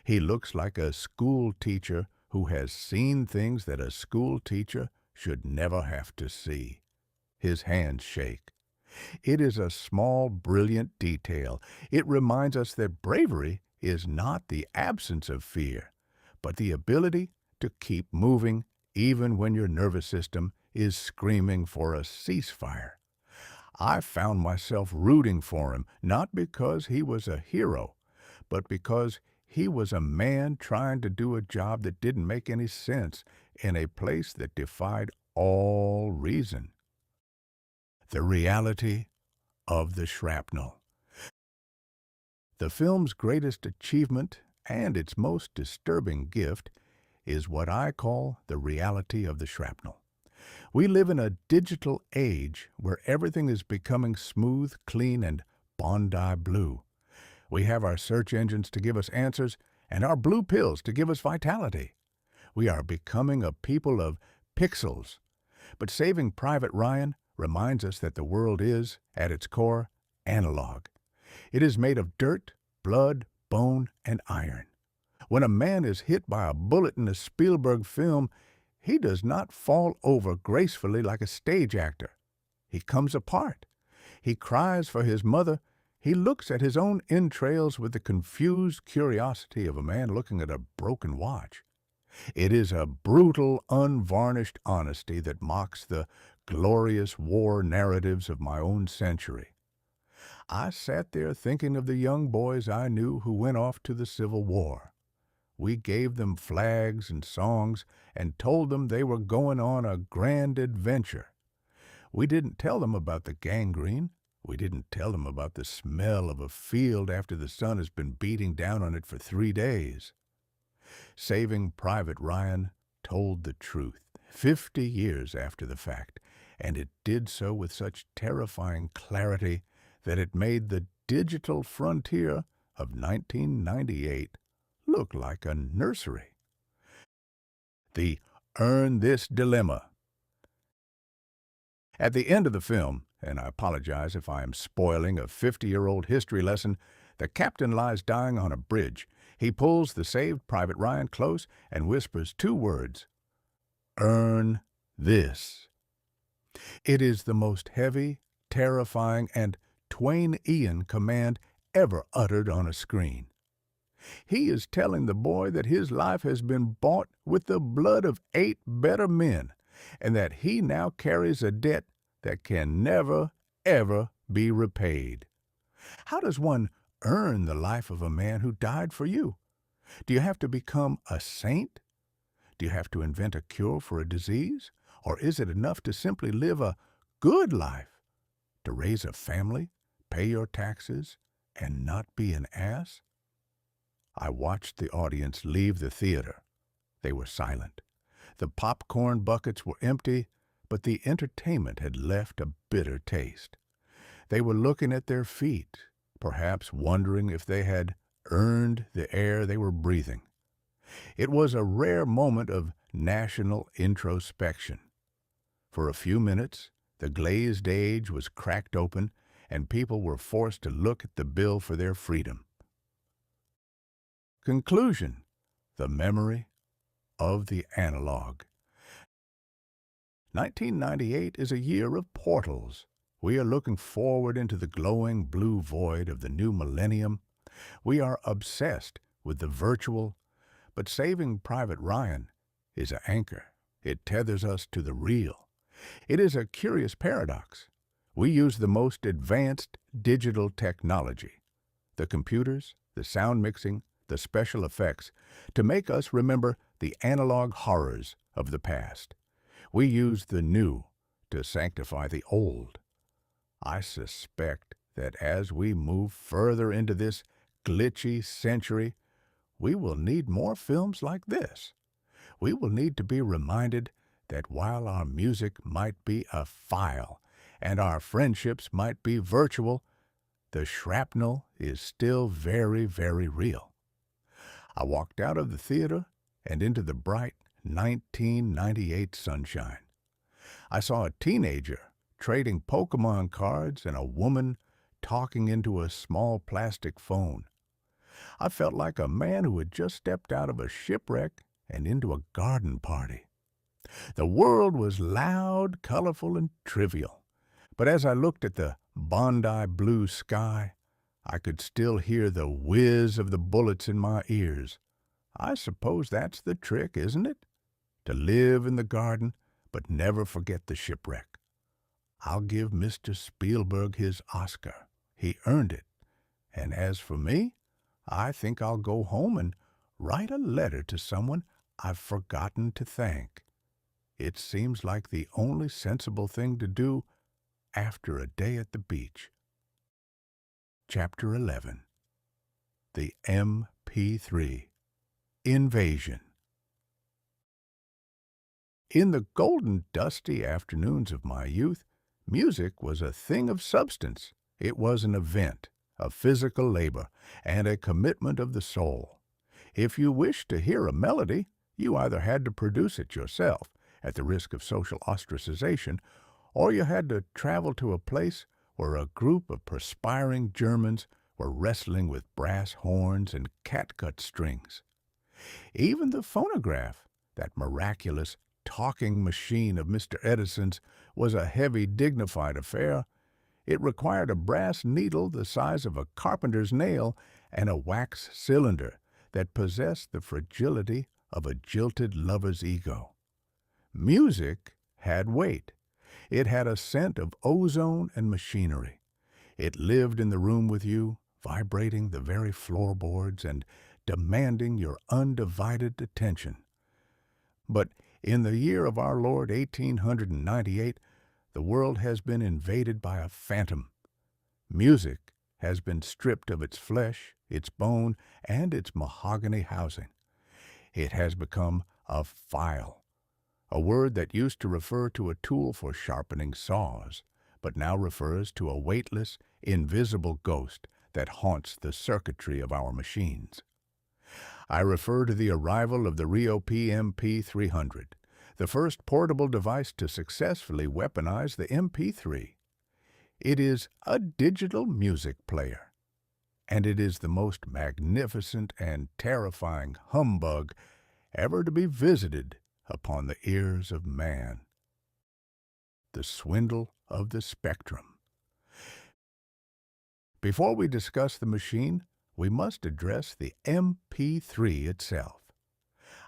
He looks like a school teacher who has seen things that a school teacher should never have to see. His hands shake. It is a small, brilliant detail. It reminds us that bravery is not the absence of fear, but the ability to keep moving even when your nervous system is screaming for a ceasefire. I found myself rooting for him, not because he was a hero, but because he was a man trying to do a job that didn't make any sense in a place that defied all reason. The reality of the shrapnel. The film's greatest achievement and its most disturbing gift is what I call the reality of the shrapnel. We live in a digital age where everything is becoming smooth, clean, and Bondi blue. We have our search engines to give us answers and our blue pills to give us vitality. We are becoming a people of pixels. But Saving Private Ryan reminds us that the world is, at its core, analog. It is made of dirt, blood, bone, and iron. When a man is hit by a bullet in a Spielberg film, he does not fall over gracefully like a stage actor. He comes apart. He cries for his mother. He looks at his own entrails with the confused curiosity of a man looking at a broken watch. It is a brutal, unvarnished honesty that mocks the glorious war narratives of my own century. I sat there thinking of the young boys I knew who went off to the Civil War. We gave them flags and songs and told them they were going on a grand adventure. We didn't tell them about the gangrene. We didn't tell them about the smell of a field after the sun has been beating down on it for 3 days. Saving Private Ryan told the truth 50 years after the fact, and it did so with such terrifying clarity that it made the digital frontier of 1998 look like a nursery. The Earn This Dilemma. At the end of the film, and I apologize if I am spoiling a 50-year-old history lesson, the captain lies dying on a bridge. He pulls the saved Private Ryan close and whispers 2 words, "Earn this." It is the most heavy, terrifying, and Twain-ian command ever uttered on a screen. He is telling the boy that his life has been bought with the blood of 8 better men, and that he now carries a debt that can never, ever be repaid. How does one earn the life of a man who died for you? Do you have to become a saint? Do you have to invent a cure for a disease? Or is it enough to simply live a good life? To raise a family, pay your taxes, and not be an ass? I watched the audience leave the theater. They were silent. The popcorn buckets were empty, but the entertainment had left a bitter taste. They were looking at their feet, perhaps wondering if they had earned the air they were breathing. It was a rare moment of national introspection. For a few minutes, the glazed age was cracked open, and people were forced to look at the bill for their freedom. Conclusion: the memory of the analog. 1998 is a year of portals. We are looking forward into the glowing blue void of the new millennium. We are obsessed with the virtual, but Saving Private Ryan is an anchor. It tethers us to the real. It is a curious paradox. We use the most advanced digital technology, the computers, the sound mixing, the special effects, to make us remember the analog horrors of the past. We use the new to sanctify the old. I suspect that as we move further into this glitchy century, we will need more films like this. We will need to be reminded that while our music might be a file and our friendships might be virtual, the shrapnel is still very, very real. I walked out of the theater and into the bright 1998 sunshine. I saw a teenager trading Pokemon cards and a woman talking into a small plastic phone. I felt like a man who had just stepped out of a shipwreck and into a garden party. The world was loud, colorful, and trivial. But as I looked at the Bondi blue sky, I could still hear the whiz of the bullets in my ears. I suppose that's the trick, isn't it? To live in the garden, but never forget the shipwreck. I'll give Mr. Spielberg his Oscar. He earned it. And as for me, I think I'll go home and write a letter to someone I've forgotten to thank. It seems like the only sensible thing to do after a day at the beach. Chapter 11. The MP3. Invasion. In the golden, dusty afternoons of my youth, music was a thing of substance. It was an event, a physical labor, and a commitment of the soul. If you wished to hear a melody, you either had to produce it yourself, at the risk of social ostracization, or you had to travel to a place where a group of perspiring Germans were wrestling with brass horns and catgut strings. Even the phonograph, that miraculous talking machine of Mr. Edison's, was a heavy, dignified affair. It required a brass needle the size of a carpenter's nail and a wax cylinder that possessed the fragility of a jilted lover's ego. Music had weight. It had a scent of ozone and machinery. It lived in the room with you, vibrating the very floorboards and demanding your undivided attention. But in the year of our Lord 1898, the world has been invaded by a phantom. Music has been stripped of its flesh, its bone, and its mahogany housing. It has become a file, a word that used to refer to a tool for sharpening saws, but now refers to a weightless, invisible ghost that haunts the circuitry of our machines. I refer to the arrival of the Rio MP300, the first portable device to successfully weaponize the MP3. It is a digital music player, and it is the most magnificent and terrifying humbug ever to be visited upon the ears of man. The swindle of the spectrum. Before we discuss the machine, we must address the MP3 itself.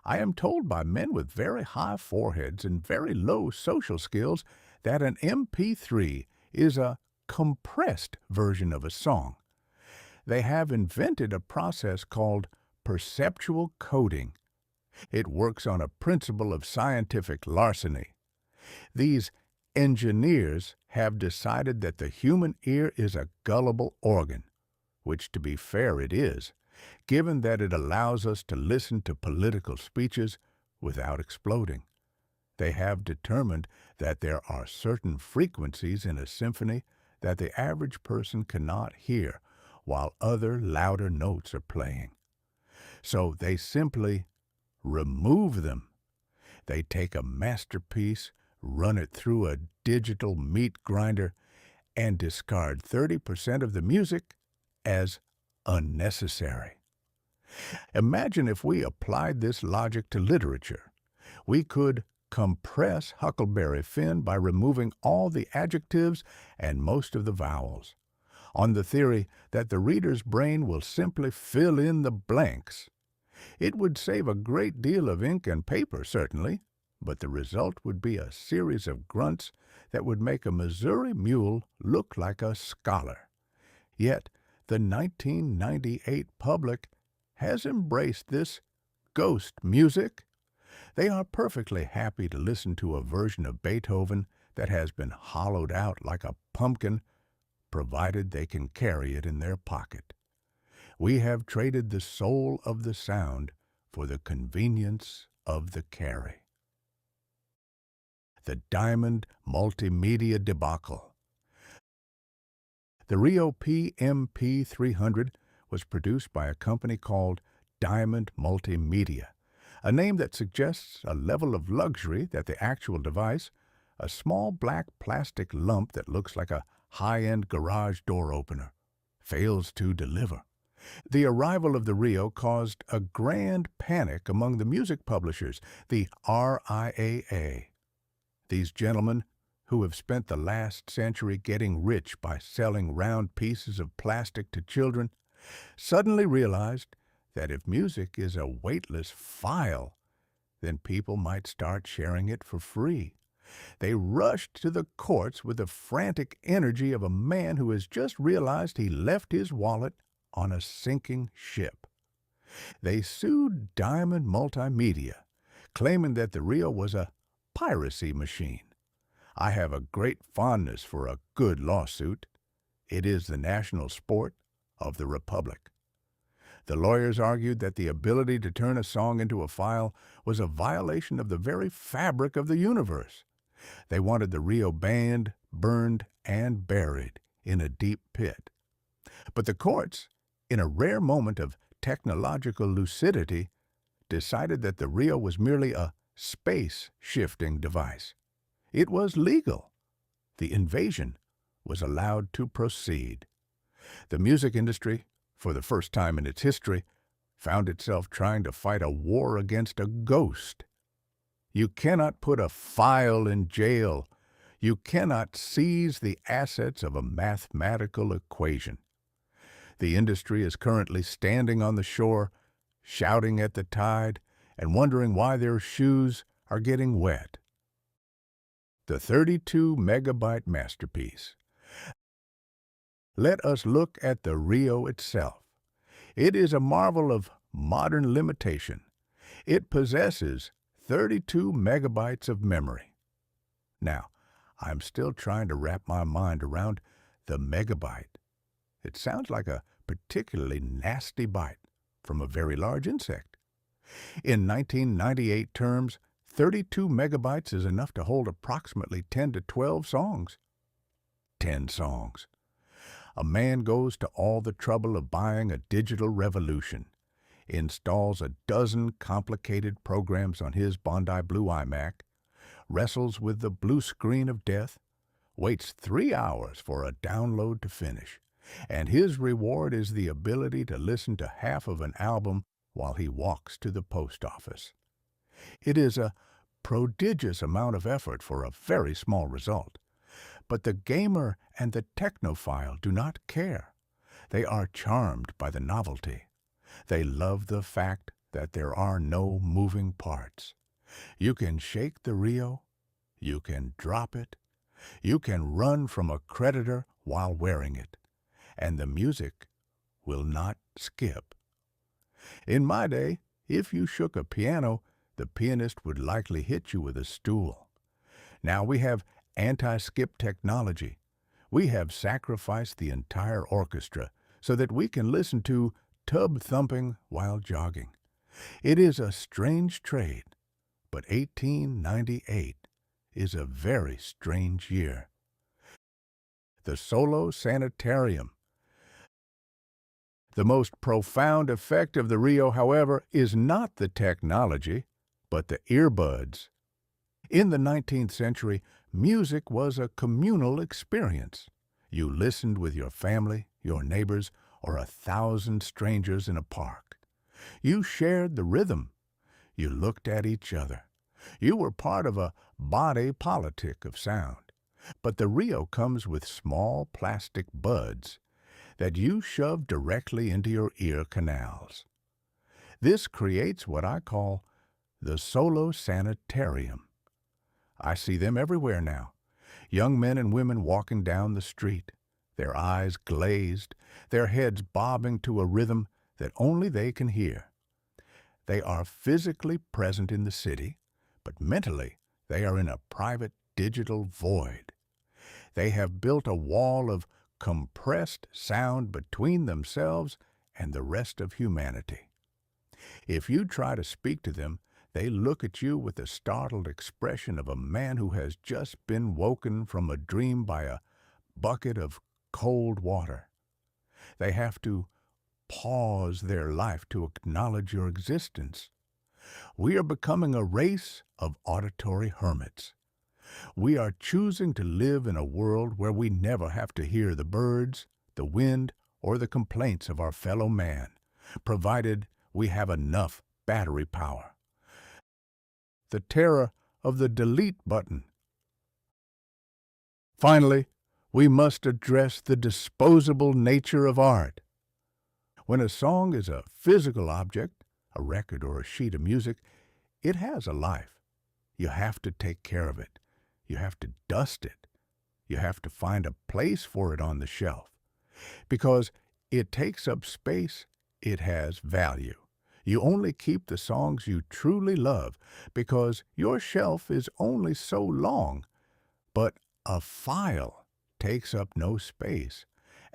I am told by men with very high foreheads and very low social skills that an MP3 is a compressed version of a song. They have invented a process called perceptual coding. It works on a principle of scientific larceny. These engineers have decided that the human ear is a gullible organ, which to be fair it is, given that it allows us to listen to political speeches without exploding. They have determined that there are certain frequencies in a symphony that the average person cannot hear while other louder notes are playing. So they simply remove them. They take a masterpiece, run it through a digital meat grinder, and discard 30% of the music as unnecessary. Imagine if we applied this logic to literature. We could compress Huckleberry Finn by removing all the adjectives and most of the vowels, on the theory that the reader's brain will simply fill in the blanks. It would save a great deal of ink and paper, certainly, but the result would be a series of grunts that would make a Missouri mule look like a scholar. Yet the 1998 public has embraced this ghost music. They are perfectly happy to listen to a version of Beethoven that has been hollowed out like a pumpkin, provided they can carry it in their pocket. We have traded the soul of the sound for the convenience of the carry. The Diamond Multimedia Debacle. The Rio MP300 was produced by a company called Diamond Multimedia, a name that suggests a level of luxury that the actual device, a small black plastic lump that looks like a high-end garage door opener, fails to deliver. The arrival of the Rio caused a grand panic among the music publishers, the RIAA. These gentlemen, who have spent the last century getting rich by selling round pieces of plastic to children, suddenly realized that if music is a weightless file, then people might start sharing it for free. They rushed to the courts with the frantic energy of a man who has just realized he left his wallet on a sinking ship. They sued Diamond Multimedia, claiming that the reel was a piracy machine. I have a great fondness for a good lawsuit. It is the national sport of the Republic. The lawyers argued that the ability to turn a song into a file was a violation of the very fabric of the universe. They wanted the reel banned, burned, and buried in a deep pit. But the courts, in a rare moment of technological lucidity, decided that the reel was merely a space-shifting device. It was legal. The invasion was allowed to proceed. The music industry, for the first time in its history, found itself trying to fight a war against a ghost. You cannot put a file in jail. You cannot seize the assets of a mathematical equation. The industry is currently standing on the shore, shouting at the tide, and wondering why their shoes are getting wet. The 32-megabyte masterpiece. Let us look at the Rio itself. It is a marvel of modern limitation. It possesses 32 megabytes of memory. Now, I'm still trying to wrap my mind around the megabyte. It sounds like a particularly nasty bite from a very large insect. In 1998 terms, 32 megabytes is enough to hold approximately 10 to 12 songs. 10 songs. A man goes to all the trouble of buying a digital revolution, installs a dozen complicated programs on his Bondi Blue iMac, wrestles with the blue screen of death, waits 3 hours for a download to finish, and his reward is the ability to listen to half of an album while he walks to the post office. It is a prodigious amount of effort for a very small result. But the gamer and the technophile do not care. They are charmed by the novelty. They love the fact that there are no moving parts. You can shake the Rio, you can drop it, you can run from a creditor while wearing it, and the music will not skip. In my day, if you shook a piano, the pianist would likely hit you with a stool. Now we have anti-skip technology. We have sacrificed the entire orchestra so that we can listen to tub thumping while jogging. It is a strange trade, but 1898 is a very strange year. The solo sanitarium. The most profound effect of the Rio, however, is not the technology, but the earbuds. In the 19th century, music was a communal experience. You listened with your family, your neighbors, or 1,000 strangers in a park. You shared the rhythm. You looked at each other. You were part of a body politic of sound. But the Rio comes with small plastic buds that you shove directly into your ear canals. This creates what I call the solo sanitarium. I see them everywhere now. Young men and women walking down the street, their eyes glazed, their heads bobbing to a rhythm that only they can hear. They are physically present in the city, but mentally they are in a private digital void. They have built a wall of compressed sound between themselves and the rest of humanity. If you try to speak to them, they look at you with the startled expression of a man who has just been woken from a dream by a bucket of cold water. They have to pause their life to acknowledge your existence. We are becoming a race of auditory hermits. We are choosing to live in a world where we never have to hear the birds, the wind, or the complaints of our fellow man, provided we have enough battery power. The terror of the delete button. Finally, we must address the disposable nature of art. When a song is a physical object, a record or a sheet of music, it has a life. You have to take care of it. You have to dust it. You have to find a place for it on the shelf. Because it takes up space, it has value. You only keep the songs you truly love because your shelf is only so long. But a file takes up no space.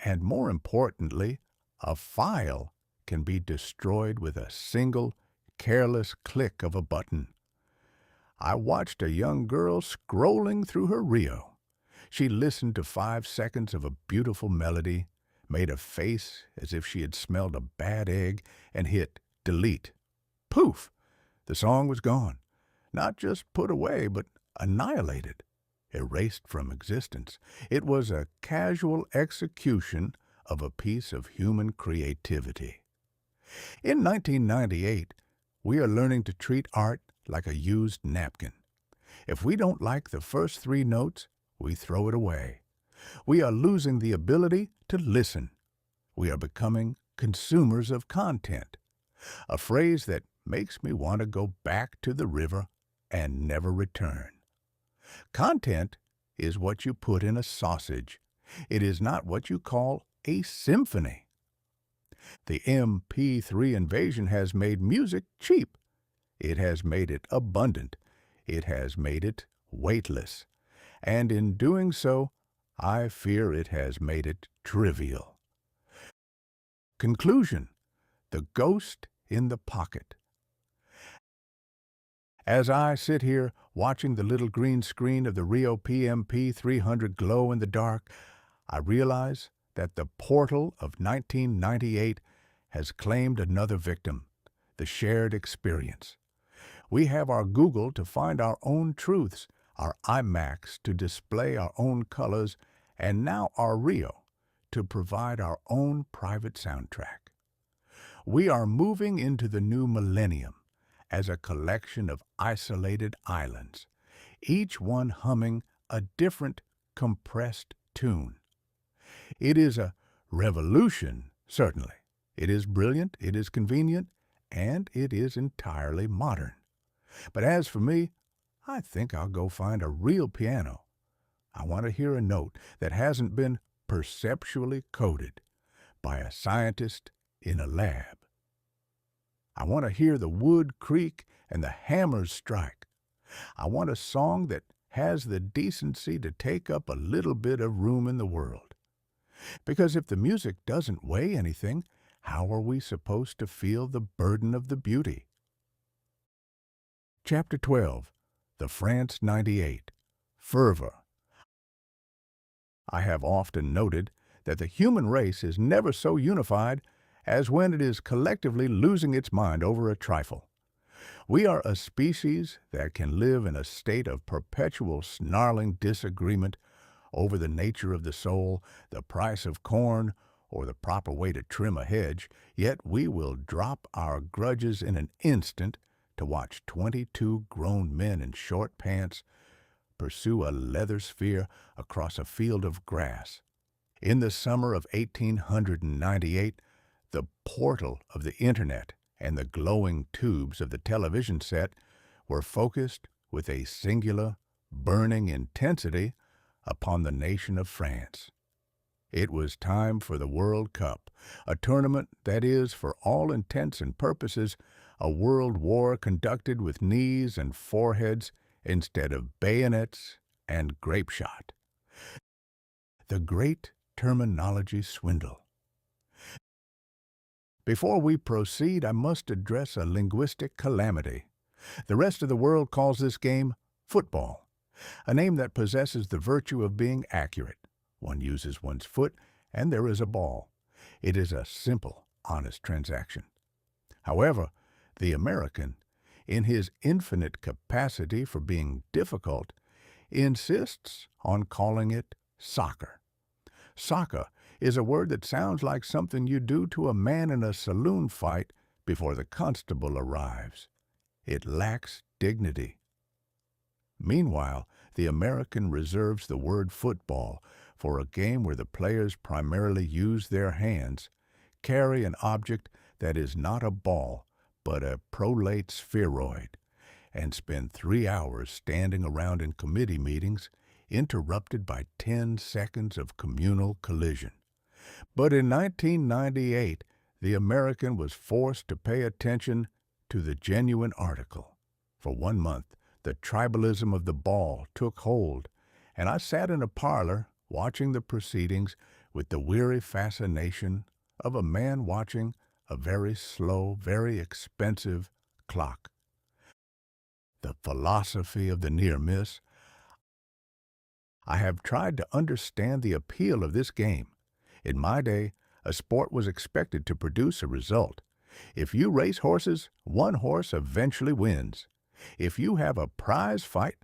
And more importantly, a file can be destroyed with a single, careless click of a button. I watched a young girl scrolling through her Rio. She listened to 5 seconds of a beautiful melody, made a face as if she had smelled a bad egg, and hit delete. Poof! The song was gone. Not just put away, but annihilated, erased from existence. It was a casual execution of a piece of human creativity. In 1998, we are learning to treat art like a used napkin. If we don't like the first 3 notes, we throw it away. We are losing the ability to listen. We are becoming consumers of content, a phrase that makes me want to go back to the river and never return. Content is what you put in a sausage. It is not what you call a symphony. The MP3 invasion has made music cheap. It has made it abundant. It has made it weightless. And in doing so, I fear it has made it trivial. Conclusion: the ghost in the pocket. As I sit here watching the little green screen of the Rio PMP 300 glow in the dark, I realize that the portal of 1998 has claimed another victim, the shared experience. We have our Google to find our own truths, our IMAX to display our own colors, and now our Rio to provide our own private soundtrack. We are moving into the new millennium as a collection of isolated islands, each one humming a different, compressed tune. It is a revolution, certainly. It is brilliant, it is convenient, and it is entirely modern. But as for me, I think I'll go find a real piano. I want to hear a note that hasn't been perceptually coded by a scientist in a lab. I want to hear the wood creak and the hammers strike. I want a song that has the decency to take up a little bit of room in the world. Because if the music doesn't weigh anything, how are we supposed to feel the burden of the beauty? Chapter 12. The France 98. Fervor. I have often noted that the human race is never so unified as when it is collectively losing its mind over a trifle. We are a species that can live in a state of perpetual snarling disagreement over the nature of the soul, the price of corn, or the proper way to trim a hedge, yet we will drop our grudges in an instant to watch 22 grown men in short pants pursue a leather sphere across a field of grass. In the summer of 1898, the portal of the Internet and the glowing tubes of the television set were focused with a singular, burning intensity upon the nation of France. It was time for the World Cup, a tournament that is, for all intents and purposes, a world war conducted with knees and foreheads instead of bayonets and grape shot. The great terminology swindle. Before we proceed, I must address a linguistic calamity. The rest of the world calls this game football, a name that possesses the virtue of being accurate. One uses one's foot, and there is a ball. It is a simple, honest transaction. However, the American, in his infinite capacity for being difficult, insists on calling it soccer. Soccer is a word that sounds like something you do to a man in a saloon fight before the constable arrives. It lacks dignity. Meanwhile, the American reserves the word football for a game where the players primarily use their hands, carry an object that is not a ball, but a prolate spheroid, and spend 3 hours standing around in committee meetings, interrupted by 10 seconds of communal collision. But in 1998, the American was forced to pay attention to the genuine article. For 1 month, the tribalism of the ball took hold, and I sat in a parlor watching the proceedings with the weary fascination of a man watching a very slow, very expensive clock. The philosophy of the near miss. I have tried to understand the appeal of this game. In my day, a sport was expected to produce a result. If you race horses, one horse eventually wins. If you have a prize fight,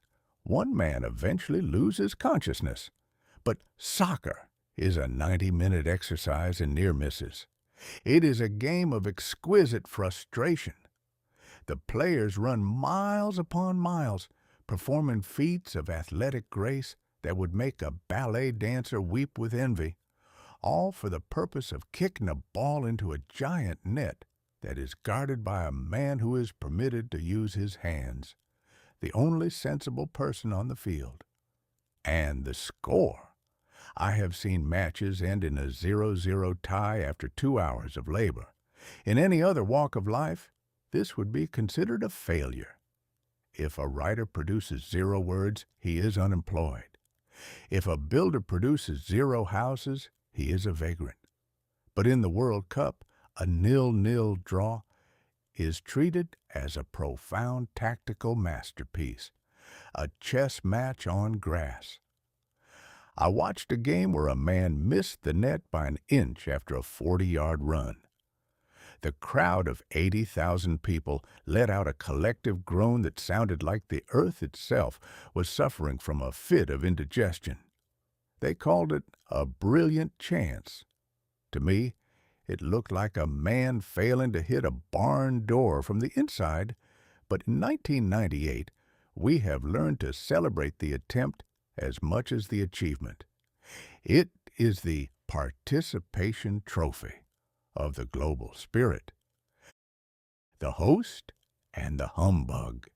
one man eventually loses consciousness. But soccer is a 90-minute exercise in near misses. It is a game of exquisite frustration. The players run miles upon miles, performing feats of athletic grace that would make a ballet dancer weep with envy, all for the purpose of kicking a ball into a giant net that is guarded by a man who is permitted to use his hands, the only sensible person on the field. And the score. I have seen matches end in a 0-0 tie after 2 hours of labor. In any other walk of life, this would be considered a failure. If a writer produces 0 words, he is unemployed. If a builder produces 0 houses, he is a vagrant. But in the World Cup, a 0-0 draw is treated as a profound tactical masterpiece, a chess match on grass. I watched a game where a man missed the net by an inch after a 40-yard run. The crowd of 80,000 people let out a collective groan that sounded like the earth itself was suffering from a fit of indigestion. They called it a brilliant chance. To me, it looked like a man failing to hit a barn door from the inside, but in 1998, we have learned to celebrate the attempt as much as the achievement. It is the participation trophy of the global spirit. The host and the humbug.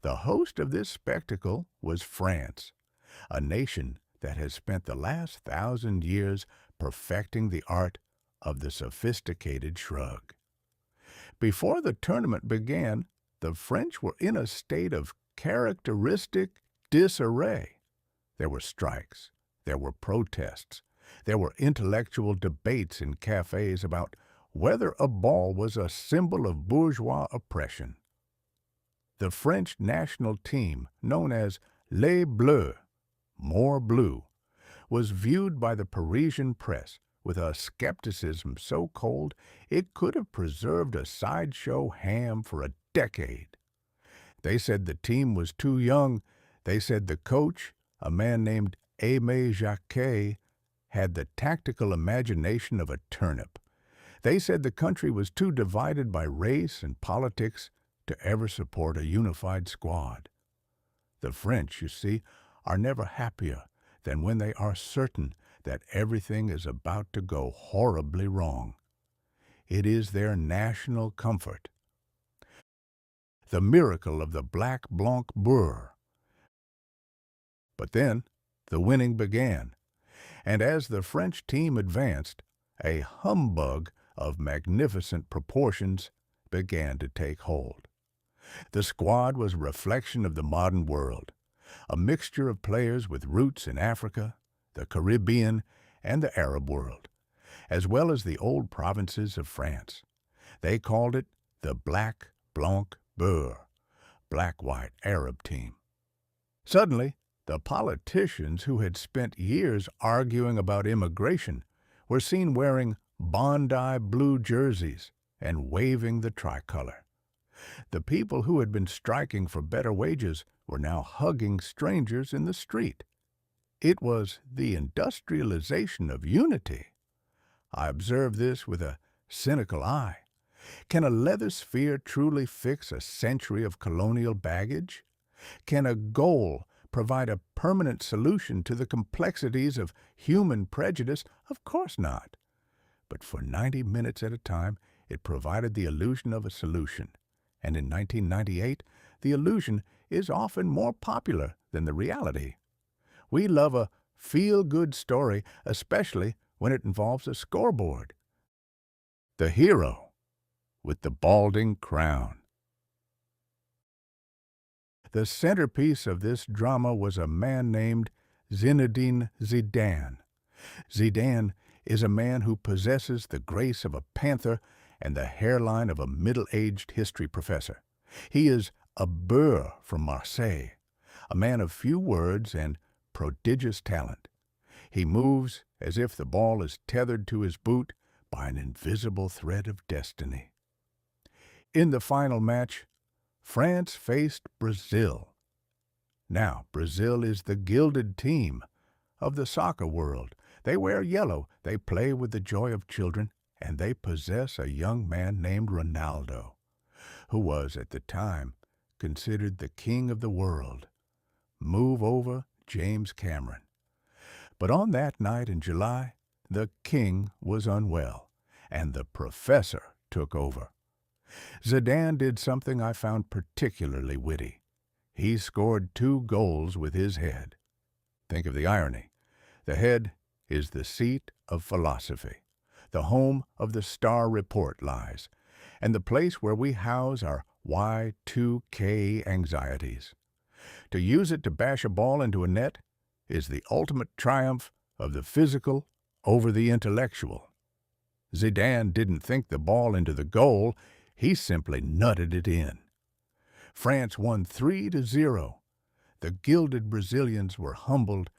The host of this spectacle was France, a nation that has spent the last 1,000 years perfecting the art of the sophisticated shrug. Before the tournament began, the French were in a state of characteristic disarray. There were strikes, there were protests, there were intellectual debates in cafes about whether a ball was a symbol of bourgeois oppression. The French national team, known as Les Bleus, more blue, was viewed by the Parisian press with a skepticism so cold it could have preserved a sideshow ham for a decade. They said the team was too young. They said the coach, a man named Aimé Jacquet, had the tactical imagination of a turnip. They said the country was too divided by race and politics to ever support a unified squad. The French, you see, are never happier than when they are certain that everything is about to go horribly wrong. It is their national comfort. The miracle of the Black Blanc Beurre. But then the winning began, and as the French team advanced, a humbug of magnificent proportions began to take hold. The squad was a reflection of the modern world, a mixture of players with roots in Africa, the Caribbean, and the Arab world, as well as the old provinces of France. They called it the Black Blanc Beurre, black-white Arab team. Suddenly, the politicians who had spent years arguing about immigration were seen wearing Bondi blue jerseys and waving the tricolor. The people who had been striking for better wages were now hugging strangers in the street. It was the industrialization of unity. I observed this with a cynical eye. Can a leather sphere truly fix a century of colonial baggage? Can a goal provide a permanent solution to the complexities of human prejudice? Of course not. But for 90 minutes at a time, it provided the illusion of a solution. And in 1998, the illusion is often more popular than the reality. We love a feel-good story, especially when it involves a scoreboard. The hero with the balding crown. The centerpiece of this drama was a man named Zinedine Zidane. Zidane is a man who possesses the grace of a panther and the hairline of a middle-aged history professor. He is a boor from Marseille, a man of few words and prodigious talent. He moves as if the ball is tethered to his boot by an invisible thread of destiny. In the final match, France faced Brazil. Now, Brazil is the Gilded team of the soccer world. They wear yellow, they play with the joy of children, and they possess a young man named Ronaldo, who was, at the time, considered the king of the world. Move over, James Cameron. But on that night in July, the king was unwell, and the professor took over. Zidane did something I found particularly witty. He scored 2 goals with his head. Think of the irony. The head is the seat of philosophy. The home of the Star Report lies, and the place where we house our Y2K anxieties. To use it to bash a ball into a net is the ultimate triumph of the physical over the intellectual. Zidane didn't think the ball into the goal, he simply nutted it in. France won 3-0. The Gilded Brazilians were humbled,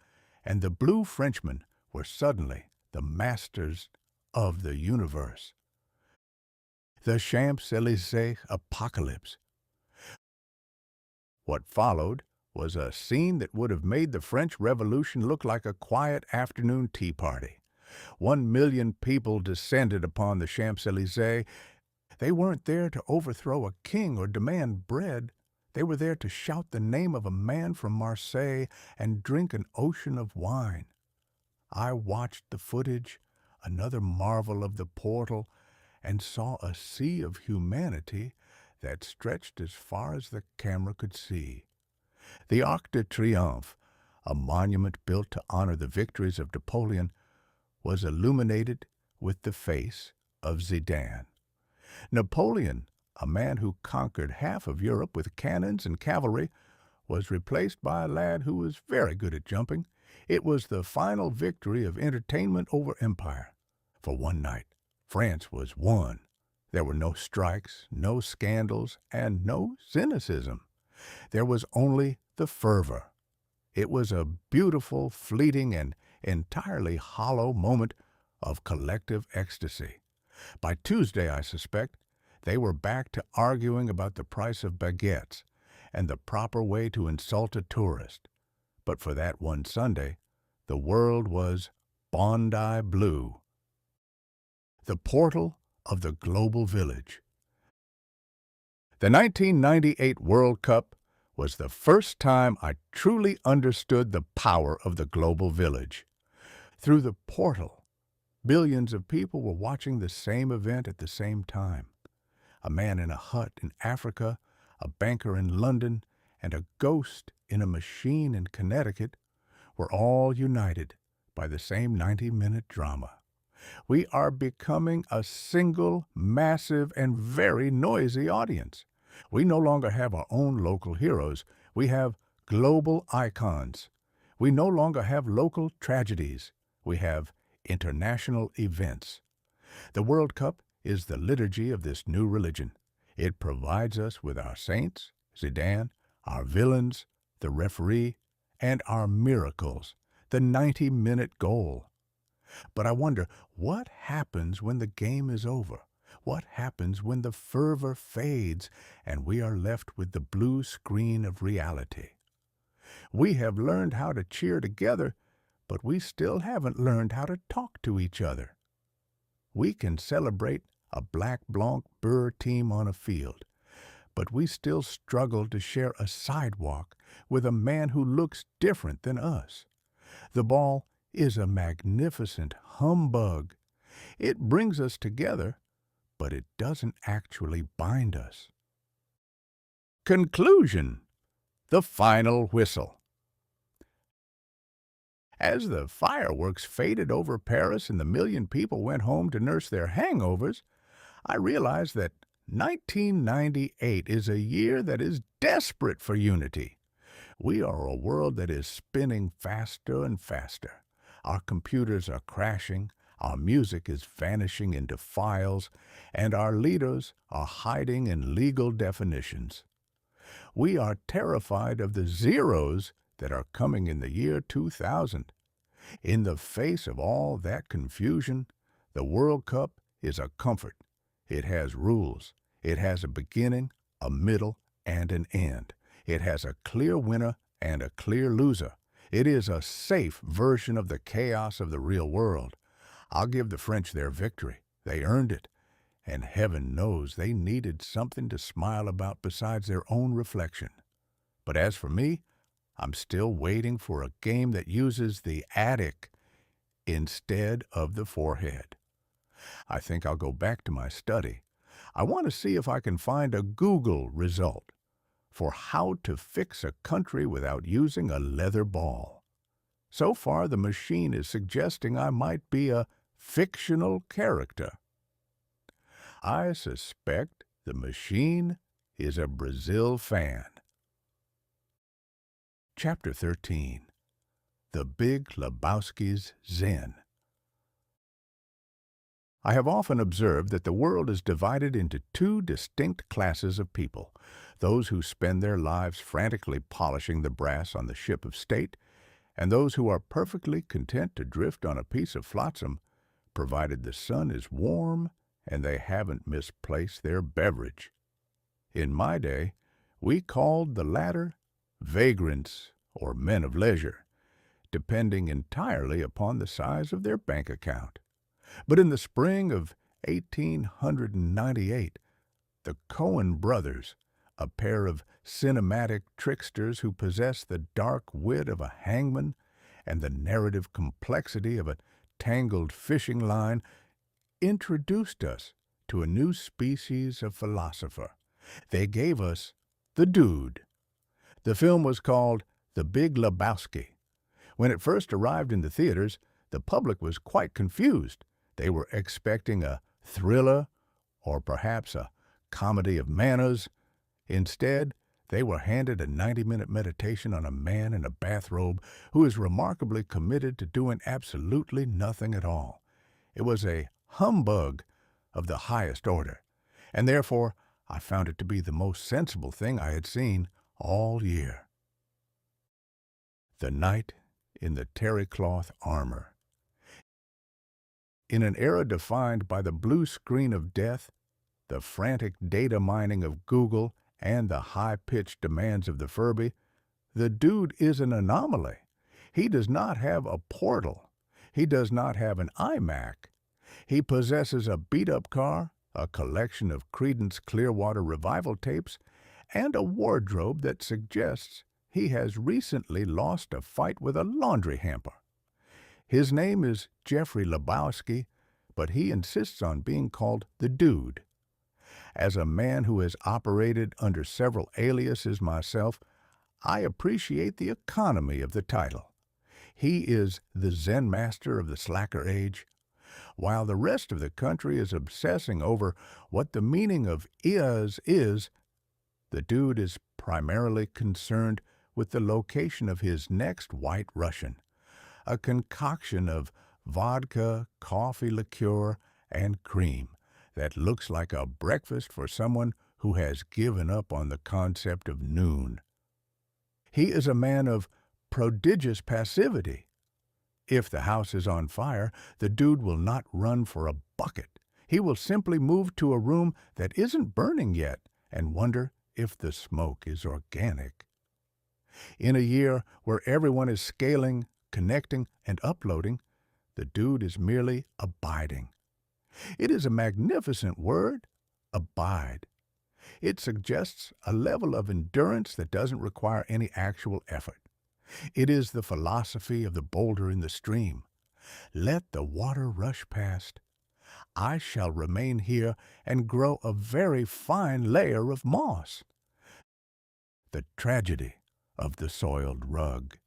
and the blue Frenchmen were suddenly the masters of the universe. The Champs-Élysées apocalypse. What followed was a scene that would have made the French Revolution look like a quiet afternoon tea party. 1 million people descended upon the Champs-Élysées. They weren't there to overthrow a king or demand bread. They were there to shout the name of a man from Marseille and drink an ocean of wine. I watched the footage, another marvel of the portal, and saw a sea of humanity that stretched as far as the camera could see. The Arc de Triomphe, a monument built to honor the victories of Napoleon, was illuminated with the face of Zidane. Napoleon, a man who conquered half of Europe with cannons and cavalry, was replaced by a lad who was very good at jumping. It was the final victory of entertainment over empire. For one night, France was won. There were no strikes, no scandals, and no cynicism. There was only the fervor. It was a beautiful, fleeting, and entirely hollow moment of collective ecstasy. By Tuesday, I suspect, they were back to arguing about the price of baguettes and the proper way to insult a tourist. But for that one Sunday, the world was Bondi blue. The portal of the global village. The 1998 World Cup was the first time I truly understood the power of the global village. Through the portal, billions of people were watching the same event at the same time. A man in a hut in Africa, a banker in London, and a ghost in a machine in Connecticut were all united by the same 90-minute drama. We are becoming a single, massive, and very noisy audience. We no longer have our own local heroes. We have global icons. We no longer have local tragedies. We have international events. The World Cup is the liturgy of this new religion. It provides us with our saints, Zidane, our villains, the referee, and our miracles, the 90-minute goal. But I wonder, what happens when the game is over? What happens when the fervor fades and we are left with the blue screen of reality? We have learned how to cheer together, but we still haven't learned how to talk to each other. We can celebrate a Black Blanc Burr team on a field, but we still struggle to share a sidewalk with a man who looks different than us. The ball is a magnificent humbug. It brings us together, but it doesn't actually bind us. Conclusion. The final whistle. As the fireworks faded over Paris and the million people went home to nurse their hangovers, I realized that 1998 is a year that is desperate for unity. We are a world that is spinning faster and faster. Our computers are crashing, our music is vanishing into files, and our leaders are hiding in legal definitions. We are terrified of the zeros that are coming in the year 2000. In the face of all that confusion, the World Cup is a comfort. It has rules. It has a beginning, a middle, and an end. It has a clear winner and a clear loser. It is a safe version of the chaos of the real world. I'll give the French their victory. They earned it. And heaven knows they needed something to smile about besides their own reflection. But as for me, I'm still waiting for a game that uses the attic instead of the forehead. I think I'll go back to my study. I want to see if I can find a Google result for how to fix a country without using a leather ball. So far, the machine is suggesting I might be a fictional character. I suspect the machine is a Brazil fan. Chapter 13. The Big Lebowski's Zen. I have often observed that the world is divided into two distinct classes of people, those who spend their lives frantically polishing the brass on the ship of state, and those who are perfectly content to drift on a piece of flotsam, provided the sun is warm and they haven't misplaced their beverage. In my day, we called the latter vagrants or men of leisure, depending entirely upon the size of their bank account. But in the spring of 1898, the Coen brothers, a pair of cinematic tricksters who possessed the dark wit of a hangman and the narrative complexity of a tangled fishing line, introduced us to a new species of philosopher. They gave us the dude. The film was called The Big Lebowski. When it first arrived in the theaters, the public was quite confused. They were expecting a thriller or perhaps a comedy of manners. Instead, they were handed a 90-minute meditation on a man in a bathrobe who is remarkably committed to doing absolutely nothing at all. It was a humbug of the highest order, and therefore I found it to be the most sensible thing I had seen all year. The Knight in the Terry-cloth Armor. In an era defined by the blue screen of death, the frantic data mining of Google, and the high-pitched demands of the Furby, the dude is an anomaly. He does not have a portal. He does not have an iMac. He possesses a beat-up car, a collection of Creedence Clearwater Revival tapes, and a wardrobe that suggests he has recently lost a fight with a laundry hamper. His name is Jeffrey Lebowski, but he insists on being called the Dude. As a man who has operated under several aliases myself, I appreciate the economy of the title. He is the Zen master of the slacker age. While the rest of the country is obsessing over what the meaning of is, the dude is primarily concerned with the location of his next White Russian, a concoction of vodka, coffee liqueur, and cream that looks like a breakfast for someone who has given up on the concept of noon. He is a man of prodigious passivity. If the house is on fire, the dude will not run for a bucket. He will simply move to a room that isn't burning yet and wonder if the smoke is organic. In a year where everyone is scaling, connecting, and uploading, the dude is merely abiding. It is a magnificent word, abide. It suggests a level of endurance that doesn't require any actual effort. It is the philosophy of the boulder in the stream. Let the water rush past. I shall remain here and grow a very fine layer of moss. The tragedy of the soiled rug.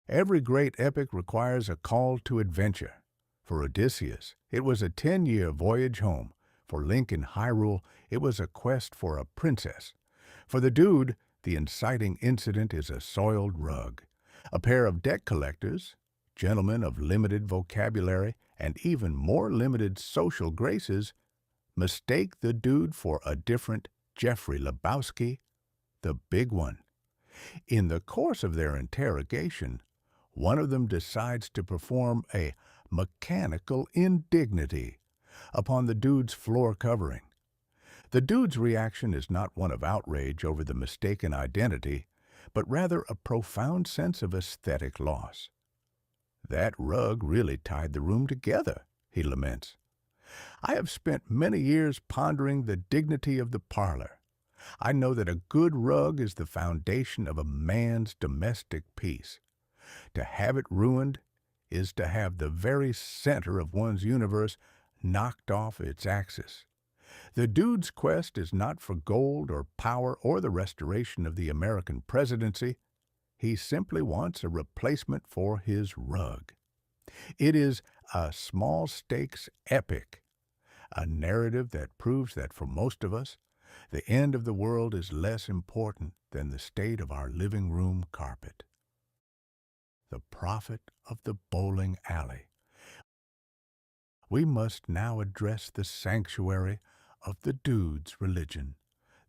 Every great epic requires a call to adventure. For Odysseus, it was a 10-year voyage home. For Link in Hyrule, it was a quest for a princess. For the dude, the inciting incident is a soiled rug. A pair of deck collectors, gentlemen of limited vocabulary and even more limited social graces, mistake the dude for a different Jeffrey Lebowski, the big one. In the course of their interrogation, one of them decides to perform a mechanical indignity upon the dude's floor covering. The dude's reaction is not one of outrage over the mistaken identity, but rather a profound sense of aesthetic loss. "That rug really tied the room together," he laments. "I have spent many years pondering the dignity of the parlor. I know that a good rug is the foundation of a man's domestic peace. To have it ruined is to have the very center of one's universe knocked off its axis. The dude's quest is not for gold or power or the restoration of the American presidency. He simply wants a replacement for his rug. It is a small-stakes epic, a narrative that proves that for most of us, the end of the world is less important than the state of our living room carpet." The prophet of the bowling alley. We must now address the sanctuary of the dude's religion,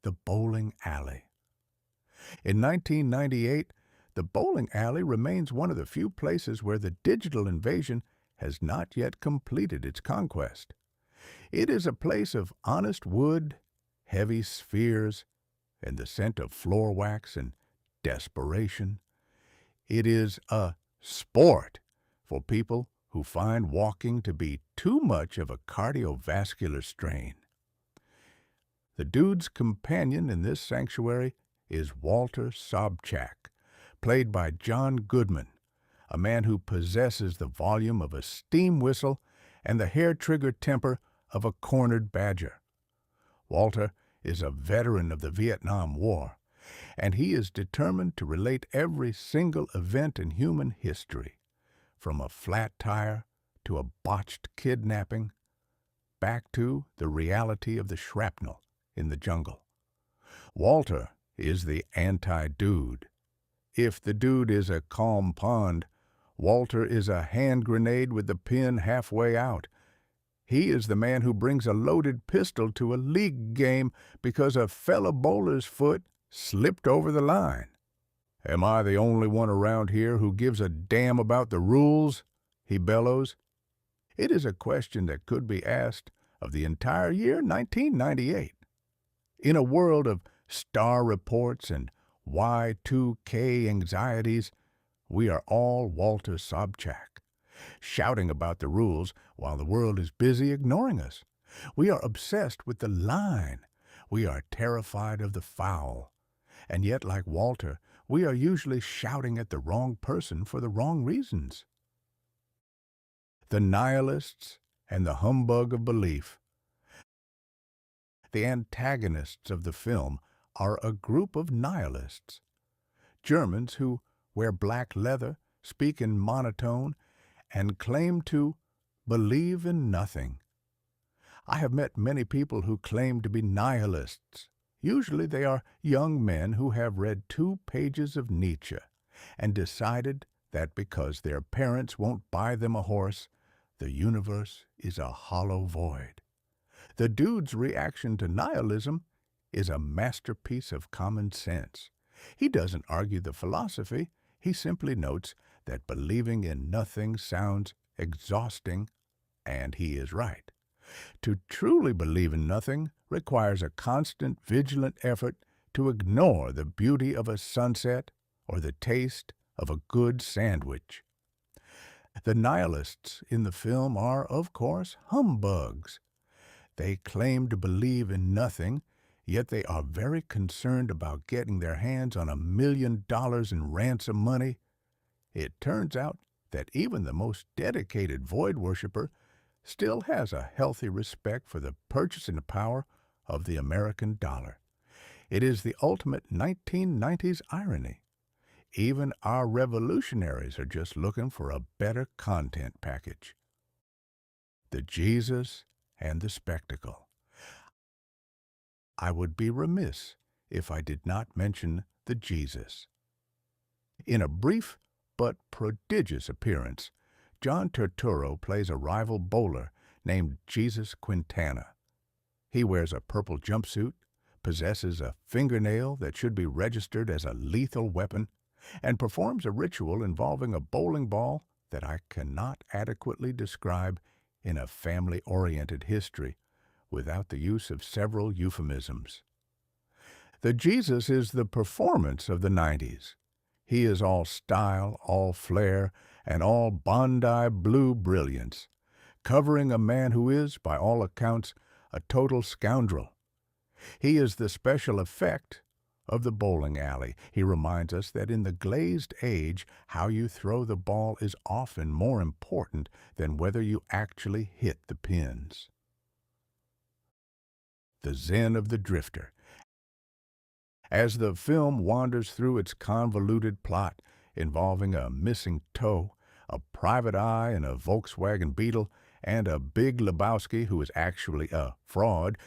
the bowling alley. In 1998, the bowling alley remains one of the few places where the digital invasion has not yet completed its conquest. It is a place of honest wood, heavy spheres, and the scent of floor wax and desperation. It is a sport for people who find walking to be too much of a cardiovascular strain. The dude's companion in this sanctuary is Walter Sobchak, played by John Goodman, a man who possesses the volume of a steam whistle and the hair-trigger temper of a cornered badger. Walter is a veteran of the Vietnam War, and he is determined to relate every single event in human history, from a flat tire to a botched kidnapping, back to the reality of the shrapnel in the jungle. Walter is the anti-dude. If the dude is a calm pond, Walter is a hand grenade with the pin halfway out. He is the man who brings a loaded pistol to a league game because a fellow bowler's foot slipped over the line. "Am I the only one around here who gives a damn about the rules?" he bellows. It is a question that could be asked of the entire year 1998. In a world of star reports and Y2K anxieties, we are all Walter Sobchak, shouting about the rules while the world is busy ignoring us. We are obsessed with the line. We are terrified of the foul. And yet, like Walter, we are usually shouting at the wrong person for the wrong reasons. The nihilists and the humbug of belief. The antagonists of the film are a group of nihilists. Germans who wear black leather, speak in monotone, and claim to believe in nothing. I have met many people who claim to be nihilists. Usually they are young men who have read 2 pages of Nietzsche and decided that because their parents won't buy them a horse, the universe is a hollow void. The dude's reaction to nihilism is a masterpiece of common sense. He doesn't argue the philosophy, he simply notes that believing in nothing sounds exhausting, and he is right. To truly believe in nothing requires a constant, vigilant effort to ignore the beauty of a sunset or the taste of a good sandwich. The nihilists in the film are, of course, humbugs. They claim to believe in nothing, yet they are very concerned about getting their hands on $1 million in ransom money. It turns out that even the most dedicated void worshipper still has a healthy respect for the purchasing power of the American dollar. It is the ultimate 1990s irony. Even our revolutionaries are just looking for a better content package. The Jesus and the spectacle. I would be remiss if I did not mention the Jesus. In a brief but prodigious appearance, John Turturro plays a rival bowler named Jesus Quintana. He wears a purple jumpsuit, possesses a fingernail that should be registered as a lethal weapon, and performs a ritual involving a bowling ball that I cannot adequately describe in a family-oriented history without the use of several euphemisms. The Jesus is the performance of the 90s. He is all style, all flair, and all Bondi blue brilliance, covering a man who is, by all accounts, a total scoundrel. He is the special effect of the bowling alley. He reminds us that in the glazed age, how you throw the ball is often more important than whether you actually hit the pins. The Zen of the Drifter. As the film wanders through its convoluted plot involving a missing toe, a private eye in a Volkswagen Beetle, and a Big Lebowski who is actually a fraud,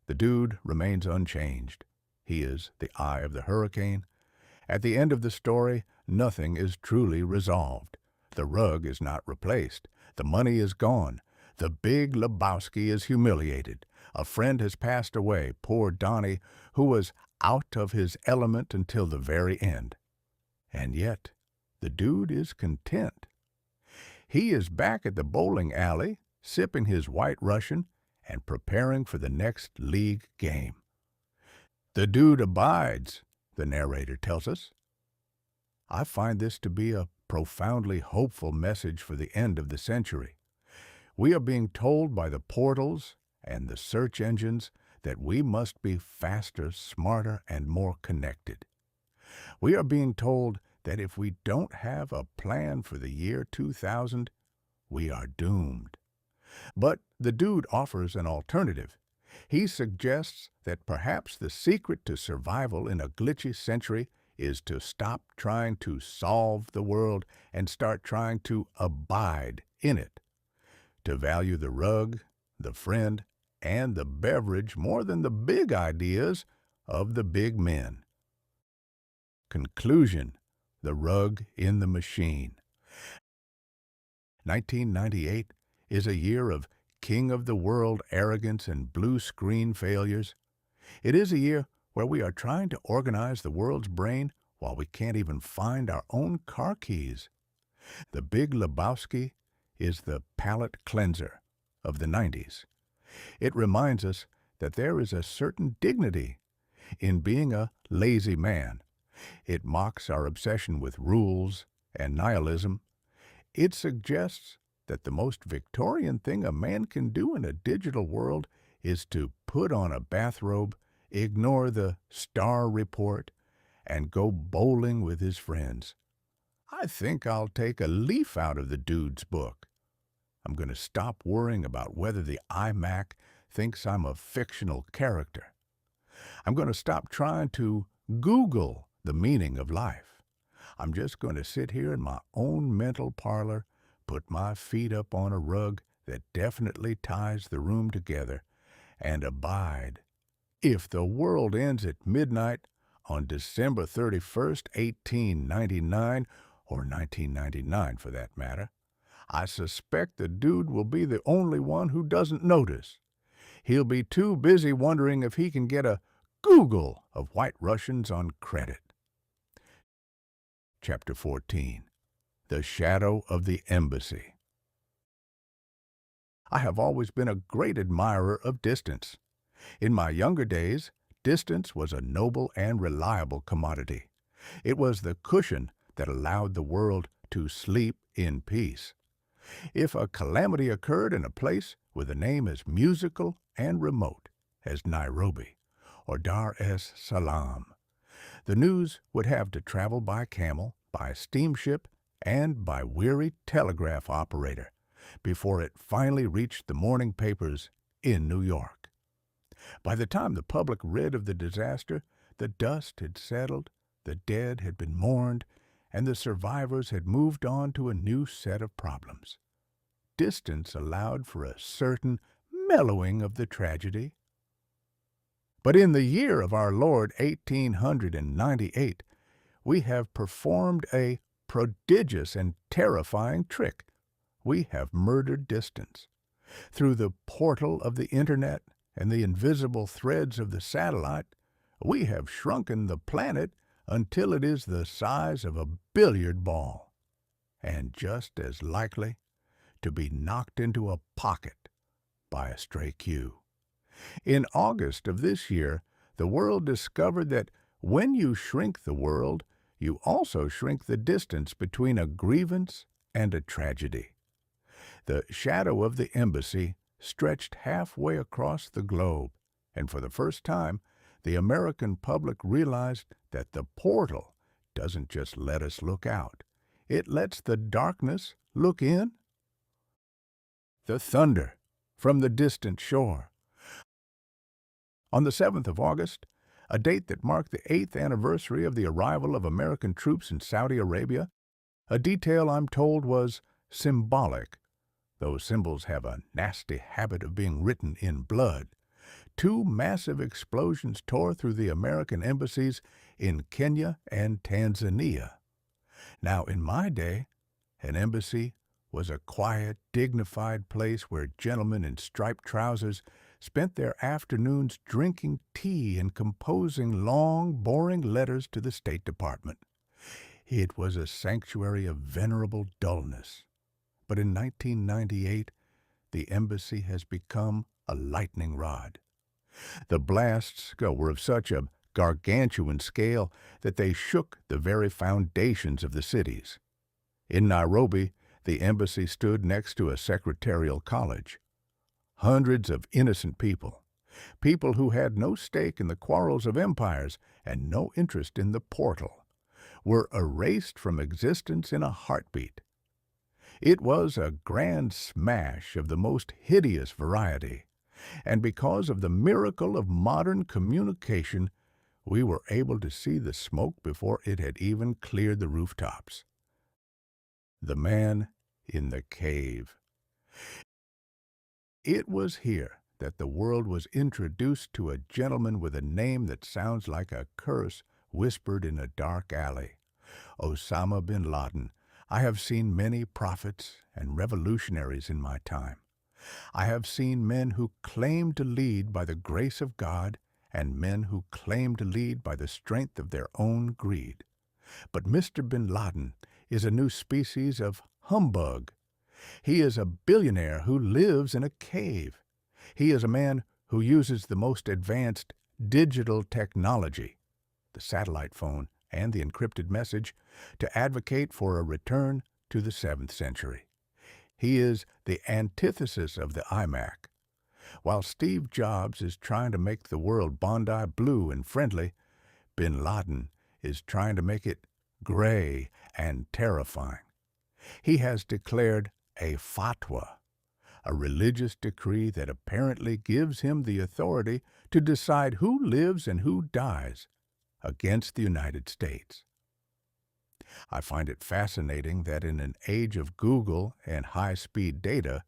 the dude remains unchanged. He is the eye of the hurricane. At the end of the story, nothing is truly resolved. The rug is not replaced. The money is gone. The Big Lebowski is humiliated. A friend has passed away, poor Donnie, who was out of his element until the very end. And yet, the dude is content. He is back at the bowling alley, sipping his White Russian and preparing for the next league game. The dude abides, the narrator tells us. I find this to be a profoundly hopeful message for the end of the century. We are being told by the portals and the search engines that we must be faster, smarter, and more connected. We are being told that if we don't have a plan for the year 2000, we are doomed. But the dude offers an alternative. He suggests that perhaps the secret to survival in a glitchy century is to stop trying to solve the world and start trying to abide in it. To value the rug, the friend, and the beverage more than the big ideas of the big men. Conclusion: the rug in the machine. 1998 is a year of king of the world arrogance and blue screen failures. It is a year where we are trying to organize the world's brain while we can't even find our own car keys. The Big Lebowski is the palate cleanser of the 90s. It reminds us that there is a certain dignity in being a lazy man. It mocks our obsession with rules and nihilism. It suggests that the most Victorian thing a man can do in a digital world is to put on a bathrobe, ignore the star report, and go bowling with his friends. I think I'll take a leaf out of the dude's book. I'm going to stop worrying about whether the iMac thinks I'm a fictional character. I'm going to stop trying to Google the meaning of life. I'm just going to sit here in my own mental parlor, put my feet up on a rug that definitely ties the room together, and abide. If the world ends at midnight on December 31st, 1899, or 1999 for that matter, I suspect the dude will be the only one who doesn't notice. He'll be too busy wondering if he can get a Google of White Russians on credit. Chapter 14. The Shadow of the Embassy. I have always been a great admirer of distance. In my younger days, distance was a noble and reliable commodity. It was the cushion that allowed the world to sleep in peace. If a calamity occurred in a place with a name as musical and remote as Nairobi or Dar es Salaam, the news would have to travel by camel, by steamship, and by weary telegraph operator before it finally reached the morning papers in New York. By the time the public read of the disaster, The dust had settled, the dead had been mourned, and the survivors had moved on to a new set of problems. Distance allowed for a certain mellowing of the tragedy. But in the year of our Lord 1898, we have performed a prodigious and terrifying trick. We have murdered distance. Through the portal of the Internet and the invisible threads of the satellite, we have shrunken the planet until it is the size of a billiard ball, and just as likely to be knocked into a pocket by a stray cue. In August of this year, the world discovered that when you shrink the world, you also shrink the distance between a grievance and a tragedy. The shadow of the embassy stretched halfway across the globe, and for the first time, the American public realized that the portal doesn't just let us look out. It lets the darkness look in. The thunder from the distant shore. On the 7th of August, a date that marked the 8th anniversary of the arrival of American troops in Saudi Arabia, a detail I'm told was symbolic. Those symbols have a nasty habit of being written in blood. 2 massive explosions tore through the American embassies in Kenya and Tanzania. Now, in my day, an embassy was a quiet, dignified place where gentlemen in striped trousers spent their afternoons drinking tea and composing long, boring letters to the State Department. It was a sanctuary of venerable dullness. But in 1998, the embassy has become a lightning rod. The blasts were of such a gargantuan scale that they shook the very foundations of the cities. In Nairobi, the embassy stood next to a secretarial college. Hundreds of innocent people, people who had no stake in the quarrels of empires and no interest in the portal, were erased from existence in a heartbeat. It was a grand smash of the most hideous variety, and because of the miracle of modern communication, we were able to see the smoke before it had even cleared the rooftops. The man in the cave. It was here that the world was introduced to a gentleman with a name that sounds like a curse whispered in a dark alley. Osama bin Laden. I have seen many prophets and revolutionaries in my time. I have seen men who claimed to lead by the grace of God and men who claimed to lead by the strength of their own greed. But Mr. bin Laden is a new species of humbug. He is a billionaire who lives in a cave. He is a man who uses the most advanced digital technology, the satellite phone and the encrypted message, to advocate for a return to the 7th century. He is the antithesis of the iMac. While Steve Jobs is trying to make the world Bondi blue and friendly, bin Laden is trying to make it gray and terrifying. He has declared a fatwa, a religious decree that apparently gives him the authority to decide who lives and who dies against the United States. I find it fascinating that in an age of Google and high-speed data,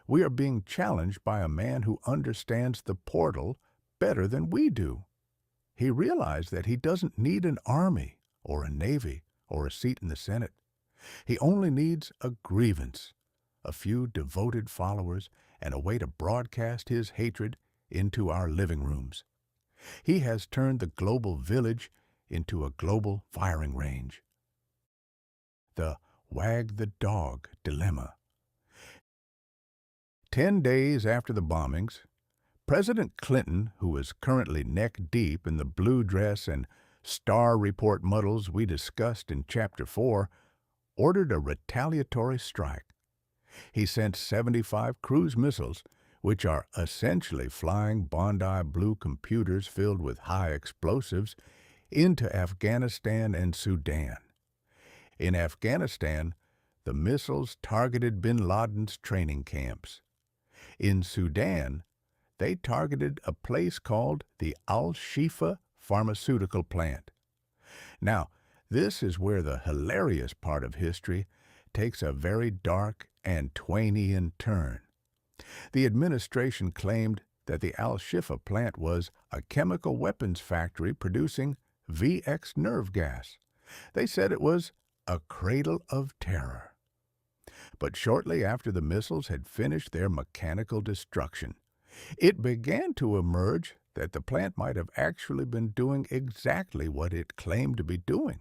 we are being challenged by a man who understands the portal better than we do. He realized that he doesn't need an army or a navy or a seat in the Senate. He only needs a grievance, a few devoted followers, and a way to broadcast his hatred into our living rooms. He has turned the global village into a global firing range. The wag the dog dilemma. 10 days after the bombings, President Clinton, who is currently neck-deep in the blue dress and Star Report muddles we discussed in Chapter 4, ordered a retaliatory strike. He sent 75 cruise missiles, which are essentially flying Bondi blue computers filled with high explosives, into Afghanistan and Sudan. In Afghanistan, the missiles targeted bin Laden's training camps. In Sudan, they targeted a place called the Al-Shifa pharmaceutical plant. Now, this is where the hilarious part of history takes a very dark and Twainian turn. The administration claimed that the Al-Shifa plant was a chemical weapons factory producing VX nerve gas. They said it was a cradle of terror. But shortly after the missiles had finished their mechanical destruction, it began to emerge that the plant might have actually been doing exactly what it claimed to be doing,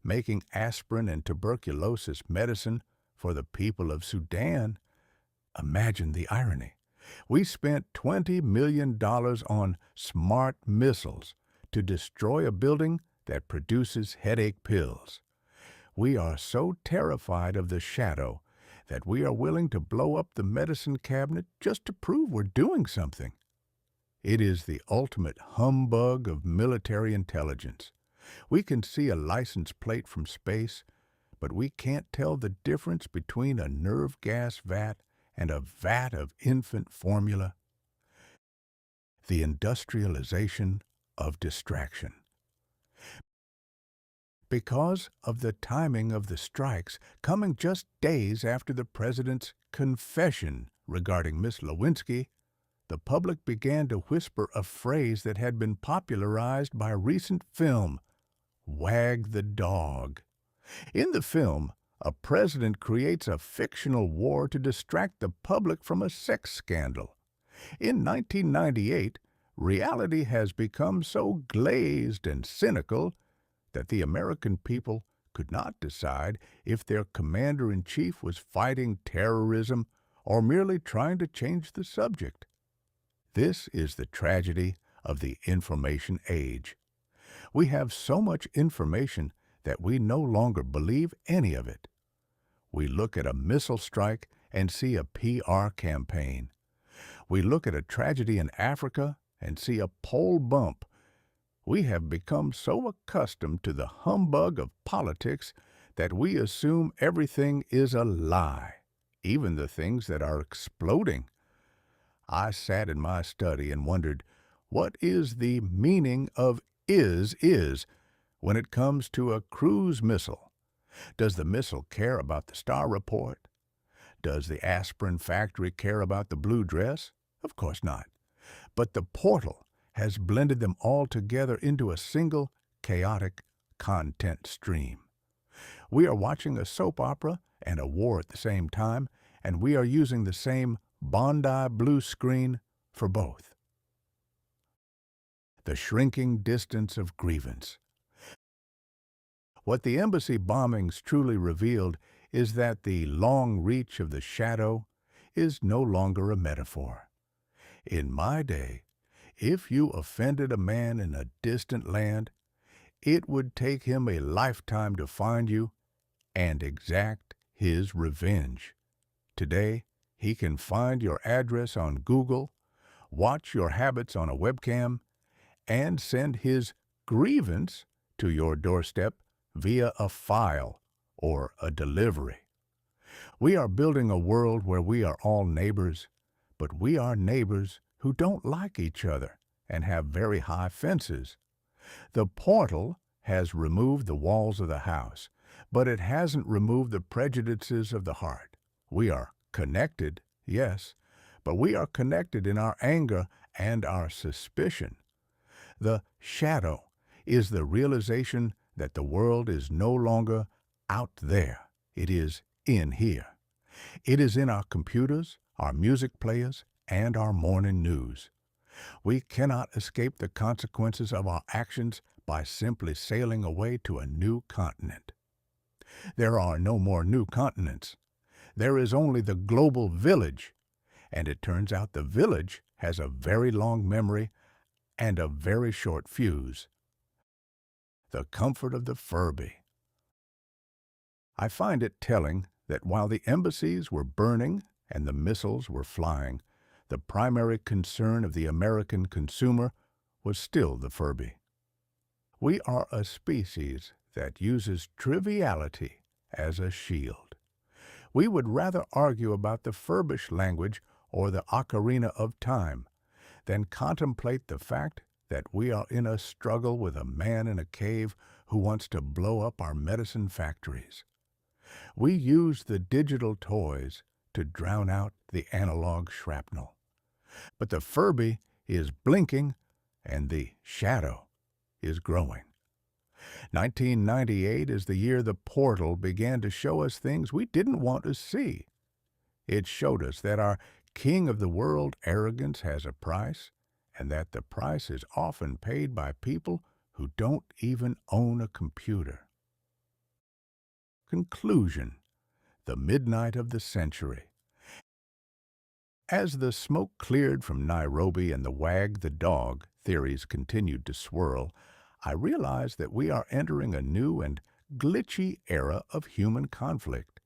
making aspirin and tuberculosis medicine for the people of Sudan. Imagine the irony. We spent $20 million on smart missiles to destroy a building that produces headache pills. We are so terrified of the shadow that we are willing to blow up the medicine cabinet just to prove we're doing something. It is the ultimate humbug of military intelligence. We can see a license plate from space, but we can't tell the difference between a nerve gas vat and a vat of infant formula. The industrialization of distraction. Because of the timing of the strikes coming just days after the president's confession regarding Miss Lewinsky, the public began to whisper a phrase that had been popularized by a recent film, "Wag the dog." In the film, a president creates a fictional war to distract the public from a sex scandal. In 1998, reality has become so glazed and cynical that the American people could not decide if their commander-in-chief was fighting terrorism or merely trying to change the subject. This is the tragedy of the information age. We have so much information that we no longer believe any of it. We look at a missile strike and see a PR campaign. We look at a tragedy in Africa and see a pole bump. We have become so accustomed to the humbug of politics that we assume everything is a lie, even the things that are exploding. I sat in my study and wondered, what is the meaning of is when it comes to a cruise missile? Does the missile care about the star report? Does the aspirin factory care about the blue dress? Of course not. But the portal has blended them all together into a single, chaotic content stream. We are watching a soap opera and a war at the same time, and we are using the same Bondi blue screen for both. The shrinking distance of grievance. What the embassy bombings truly revealed is that the long reach of the shadow is no longer a metaphor. In my day, if you offended a man in a distant land, it would take him a lifetime to find you and exact his revenge. Today, he can find your address on Google, watch your habits on a webcam, and send his grievance to your doorstep via a file or a delivery. We are building a world where we are all neighbors, but we are neighbors who don't like each other and have very high fences. The portal has removed the walls of the house, but it hasn't removed the prejudices of the heart. We are connected, yes, but we are connected in our anger and our suspicion. The shadow is the realization that the world is no longer out there. It is in here. It is in our computers, our music players, and our morning news. We cannot escape the consequences of our actions by simply sailing away to a new continent. There are no more new continents. There is only the global village, and it turns out the village has a very long memory and a very short fuse. The comfort of the Furby. I find it telling that while the embassies were burning and the missiles were flying, the primary concern of the American consumer was still the Furby. We are a species that uses triviality as a shield. We would rather argue about the Furbish language or the ocarina of time than contemplate the fact that we are in a struggle with a man in a cave who wants to blow up our medicine factories. We use the digital toys to drown out the analog shrapnel. But the Furby is blinking and the shadow is growing. 1998 is the year the portal began to show us things we didn't want to see. It showed us that our king of the world arrogance has a price, and that the price is often paid by people who don't even own a computer. Conclusion: the midnight of the century. As the smoke cleared from Nairobi and the wag the dog theories continued to swirl, I realized that we are entering a new and glitchy era of human conflict.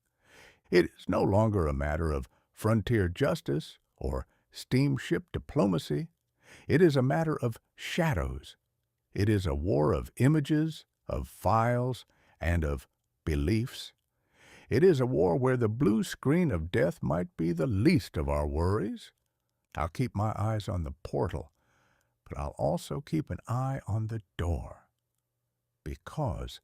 It is no longer a matter of frontier justice or steamship diplomacy. It is a matter of shadows. It is a war of images, of files, and of beliefs. It is a war where the blue screen of death might be the least of our worries. I'll keep my eyes on the portal, but I'll also keep an eye on the door. Because,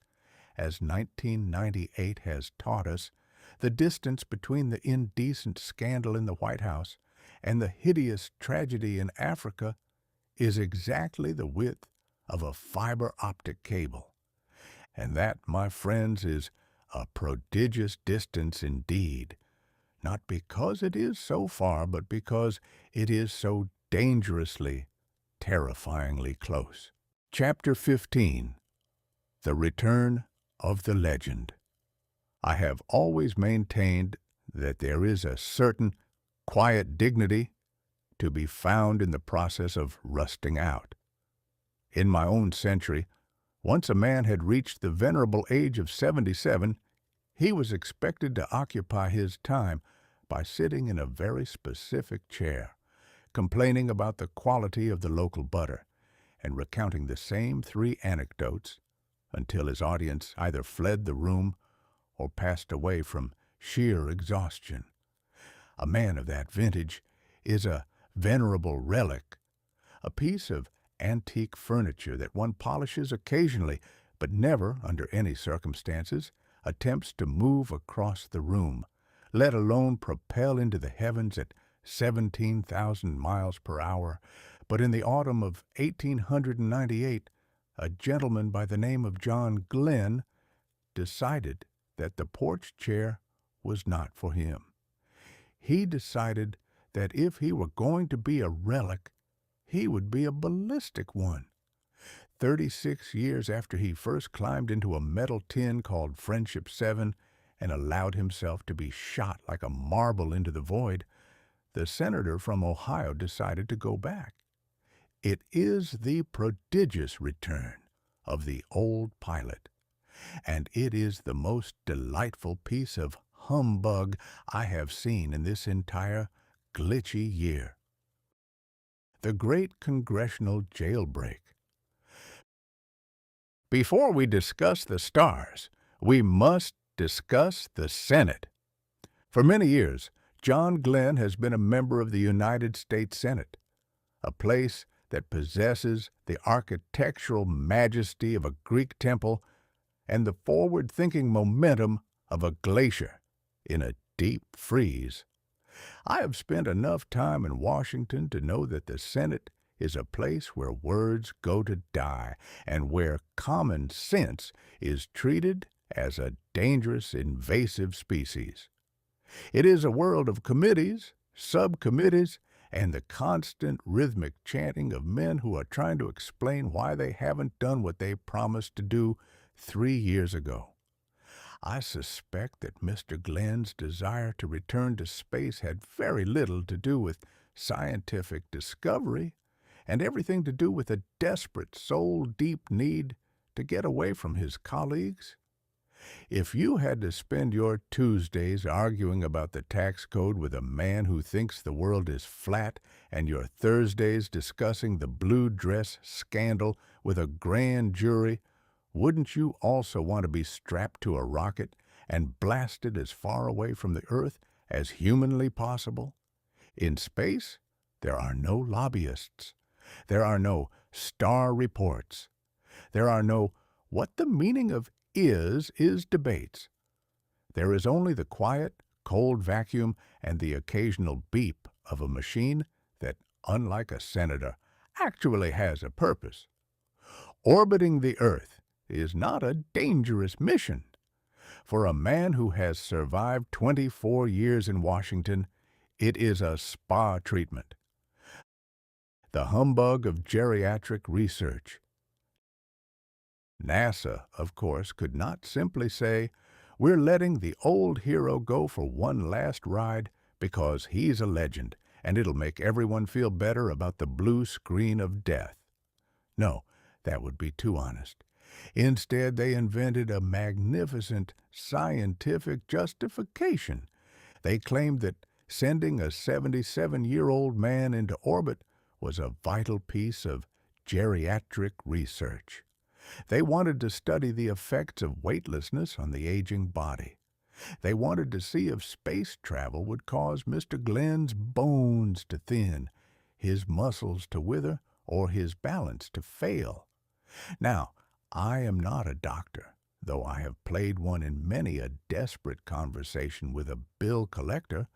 as 1998 has taught us, the distance between the indecent scandal in the White House and the hideous tragedy in Africa is exactly the width of a fiber optic cable. And that, my friends, is a prodigious distance indeed, not because it is so far, but because it is so dangerously, terrifyingly close. Chapter 15. The Return of the Legend. I have always maintained that there is a certain quiet dignity to be found in the process of rusting out. In my own century, once a man had reached the venerable age of 77, he was expected to occupy his time by sitting in a very specific chair, complaining about the quality of the local butter, and recounting the same 3 anecdotes until his audience either fled the room or passed away from sheer exhaustion. A man of that vintage is a venerable relic, a piece of antique furniture that one polishes occasionally, but never, under any circumstances, attempts to move across the room, let alone propel into the heavens at 17,000 miles per hour. But in the autumn of 1898, a gentleman by the name of John Glenn decided that the porch chair was not for him. He decided that if he were going to be a relic, he would be a ballistic one. 36 years after he first climbed into a metal tin called Friendship 7 and allowed himself to be shot like a marble into the void, the senator from Ohio decided to go back. It is the prodigious return of the old pilot, and it is the most delightful piece of humbug I have seen in this entire glitchy year. The Great Congressional Jailbreak. Before we discuss the stars, we must discuss the Senate. For many years, John Glenn has been a member of the United States Senate, a place that possesses the architectural majesty of a Greek temple and the forward-thinking momentum of a glacier in a deep freeze. I have spent enough time in Washington to know that the Senate is a place where words go to die and where common sense is treated as a dangerous, invasive species. It is a world of committees, subcommittees, and the constant rhythmic chanting of men who are trying to explain why they haven't done what they promised to do 3 years ago. I suspect that Mr. Glenn's desire to return to space had very little to do with scientific discovery and everything to do with a desperate, soul-deep need to get away from his colleagues. If you had to spend your Tuesdays arguing about the tax code with a man who thinks the world is flat and your Thursdays discussing the blue dress scandal with a grand jury, wouldn't you also want to be strapped to a rocket and blasted as far away from the Earth as humanly possible? In space, there are no lobbyists. There are no star reports. There are no what the meaning of is debates. There is only the quiet, cold vacuum and the occasional beep of a machine that, unlike a senator, actually has a purpose. Orbiting the Earth is not a dangerous mission. For a man who has survived 24 years in Washington, it is a spa treatment. The humbug of geriatric research. NASA, of course, could not simply say, "We're letting the old hero go for one last ride because he's a legend, and it'll make everyone feel better about the blue screen of death." No, that would be too honest. Instead, they invented a magnificent scientific justification. They claimed that sending a 77-year-old man into orbit was a vital piece of geriatric research. They wanted to study the effects of weightlessness on the aging body. They wanted to see if space travel would cause Mr. Glenn's bones to thin, his muscles to wither, or his balance to fail. Now, I am not a doctor, though I have played one in many a desperate conversation with a bill collector,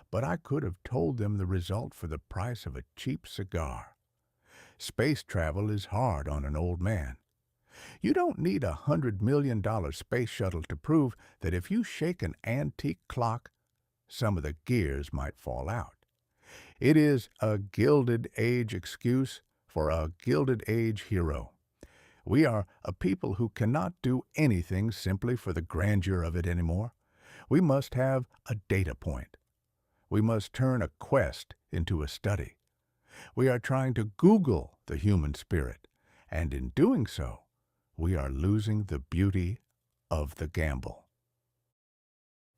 but I could have told them the result for the price of a cheap cigar. Space travel is hard on an old man. You don't need a $100 million space shuttle to prove that if you shake an antique clock, some of the gears might fall out. It is a Gilded Age excuse for a Gilded Age hero. We are a people who cannot do anything simply for the grandeur of it anymore. We must have a data point. We must turn a quest into a study. We are trying to Google the human spirit, and in doing so, we are losing the beauty of the gamble.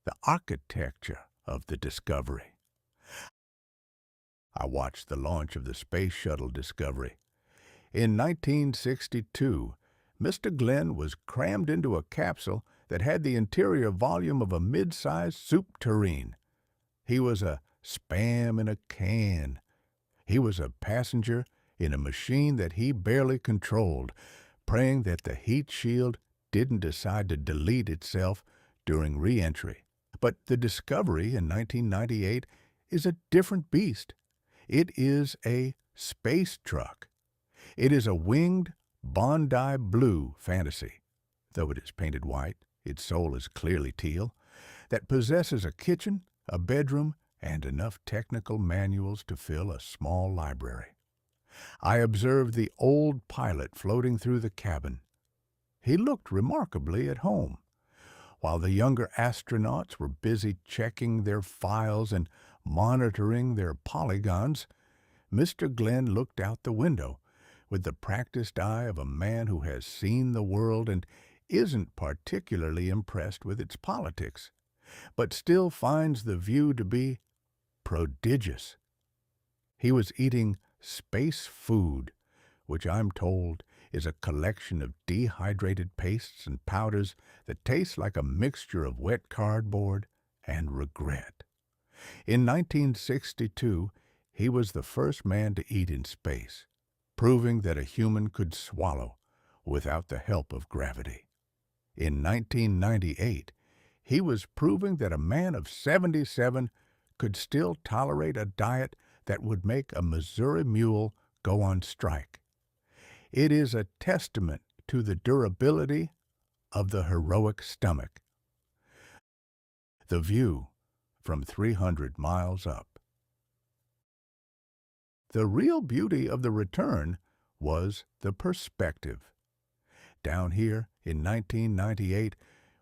The architecture of the discovery. I watched the launch of the Space Shuttle Discovery. In 1962, Mr. Glenn was crammed into a capsule that had the interior volume of a mid-sized soup tureen. He was a spam in a can. He was a passenger in a machine that he barely controlled, praying that the heat shield didn't decide to delete itself during re-entry. But the Discovery in 1998 is a different beast. It is a space truck. It is a winged Bondi blue fantasy, though it is painted white, its soul is clearly teal, that possesses a kitchen, a bedroom, and enough technical manuals to fill a small library. I observed the old pilot floating through the cabin. He looked remarkably at home. While the younger astronauts were busy checking their files and monitoring their polygons, Mr. Glenn looked out the window with the practiced eye of a man who has seen the world and isn't particularly impressed with its politics, but still finds the view to be prodigious. He was eating space food, which I'm told is a collection of dehydrated pastes and powders that taste like a mixture of wet cardboard and regret. In 1962, he was the first man to eat in space, proving that a human could swallow without the help of gravity. In 1998, he was proving that a man of 77 could still tolerate a diet that would make a Missouri mule go on strike. It is a testament to the durability of the heroic stomach. The view from 300 miles up. The real beauty of the return was the perspective. Down here in 1998,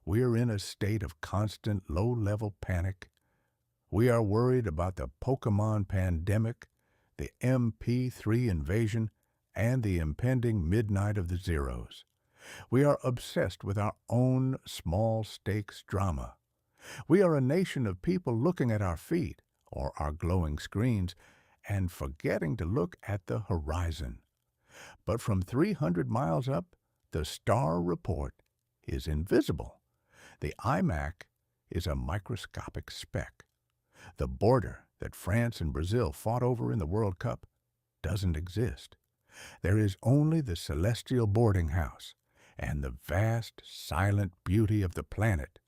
we are in a state of constant low-level panic. We are worried about the Pokemon pandemic, the MP3 invasion, and the impending midnight of the zeros. We are obsessed with our own small-stakes drama. We are a nation of people looking at our feet, or our glowing screens, and forgetting to look at the horizon. But from 300 miles up, the star report is invisible. The iMac is a microscopic speck. The border that France and Brazil fought over in the World Cup doesn't exist. There is only the celestial boarding house and the vast, silent beauty of the planet.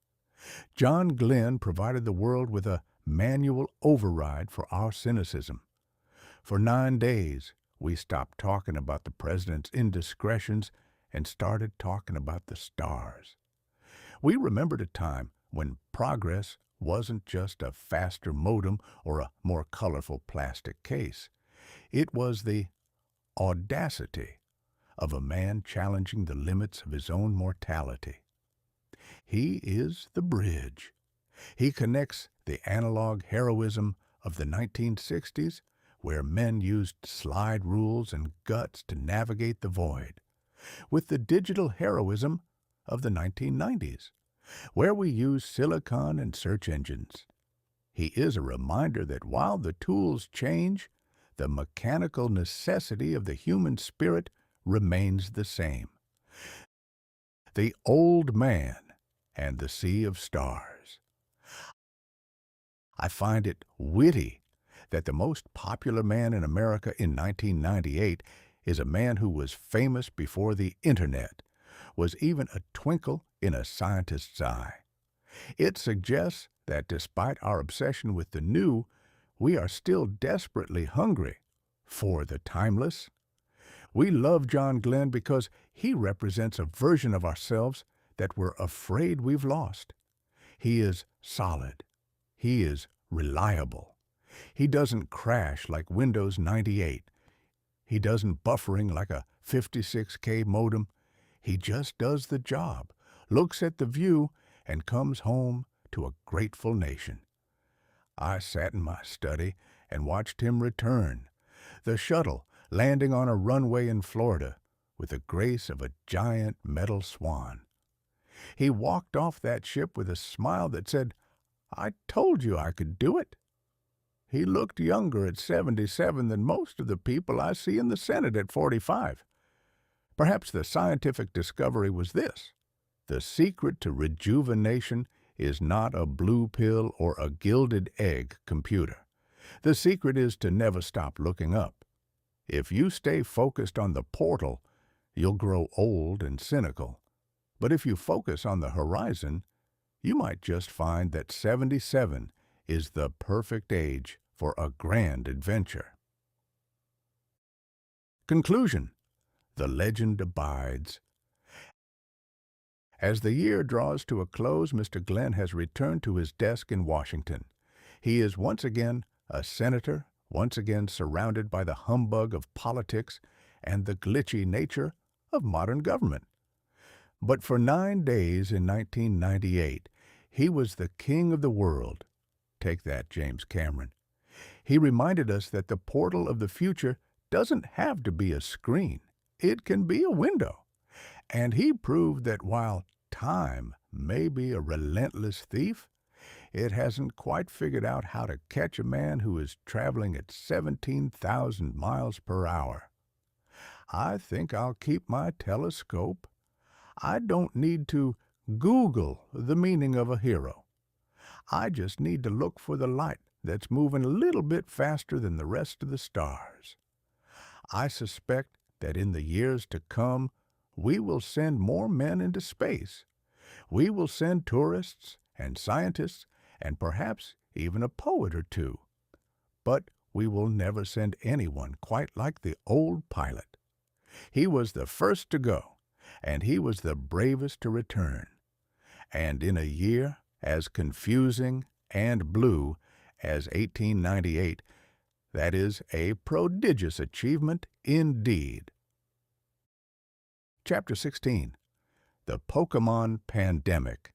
John Glenn provided the world with a manual override for our cynicism. For 9 days, we stopped talking about the president's indiscretions and started talking about the stars. We remembered a time when progress wasn't just a faster modem or a more colorful plastic case. It was the audacity of a man challenging the limits of his own mortality. He is the bridge. He connects the analog heroism of the 1960s, where men used slide rules and guts to navigate the void, with the digital heroism of the 1990s, where we use silicon and search engines. He is a reminder that while the tools change, the mechanical necessity of the human spirit remains the same. The old man and the sea of stars. I find it witty that the most popular man in America in 1998 is a man who was famous before the Internet, was even a twinkle in a scientist's eye. It suggests that despite our obsession with the new, we are still desperately hungry for the timeless. We love John Glenn because he represents a version of ourselves that we're afraid we've lost. He is solid. He is reliable. He doesn't crash like Windows 98. He doesn't buffering like a 56K modem. He just does the job, looks at the view, and comes home to a grateful nation. I sat in my study and watched him return, the shuttle landing on a runway in Florida with the grace of a giant metal swan. He walked off that ship with a smile that said, "I told you I could do it." He looked younger at 77 than most of the people I see in the Senate at 45. Perhaps the scientific discovery was this: the secret to rejuvenation is not a blue pill or a gilded egg computer. The secret is to never stop looking up. If you stay focused on the portal, you'll grow old and cynical. But if you focus on the horizon, you might just find that 77 is the perfect age for a grand adventure. Conclusion. The legend abides. As the year draws to a close, Mr. Glenn has returned to his desk in Washington. He is once again a senator, once again surrounded by the humbug of politics and the glitchy nature of modern government. But for 9 days in 1998, he was the king of the world. Take that, James Cameron. He reminded us that the portal of the future doesn't have to be a screen. It can be a window. And he proved that while time may be a relentless thief, it hasn't quite figured out how to catch a man who is traveling at 17,000 miles per hour. I think I'll keep my telescope. I don't need to Google the meaning of a hero. I just need to look for the light that's moving a little bit faster than the rest of the stars. I suspect that in the years to come, we will send more men into space. We will send tourists and scientists and perhaps even a poet or two. But we will never send anyone quite like the old pilot. He was the first to go, and he was the bravest to return. And in a year as confusing and blue as 1898, that is a prodigious achievement indeed. Chapter 16. The Pokemon Pandemic.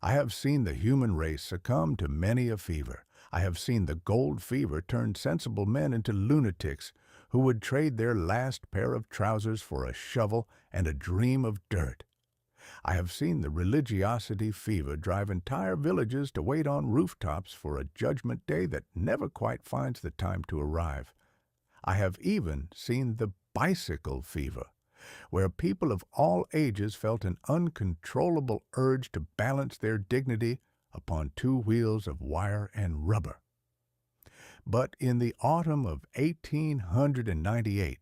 I have seen the human race succumb to many a fever. I have seen the gold fever turn sensible men into lunatics who would trade their last pair of trousers for a shovel and a dream of dirt. I have seen the religiosity fever drive entire villages to wait on rooftops for a judgment day that never quite finds the time to arrive. I have even seen the bicycle fever, where people of all ages felt an uncontrollable urge to balance their dignity upon 2 wheels of wire and rubber. But in the autumn of 1898,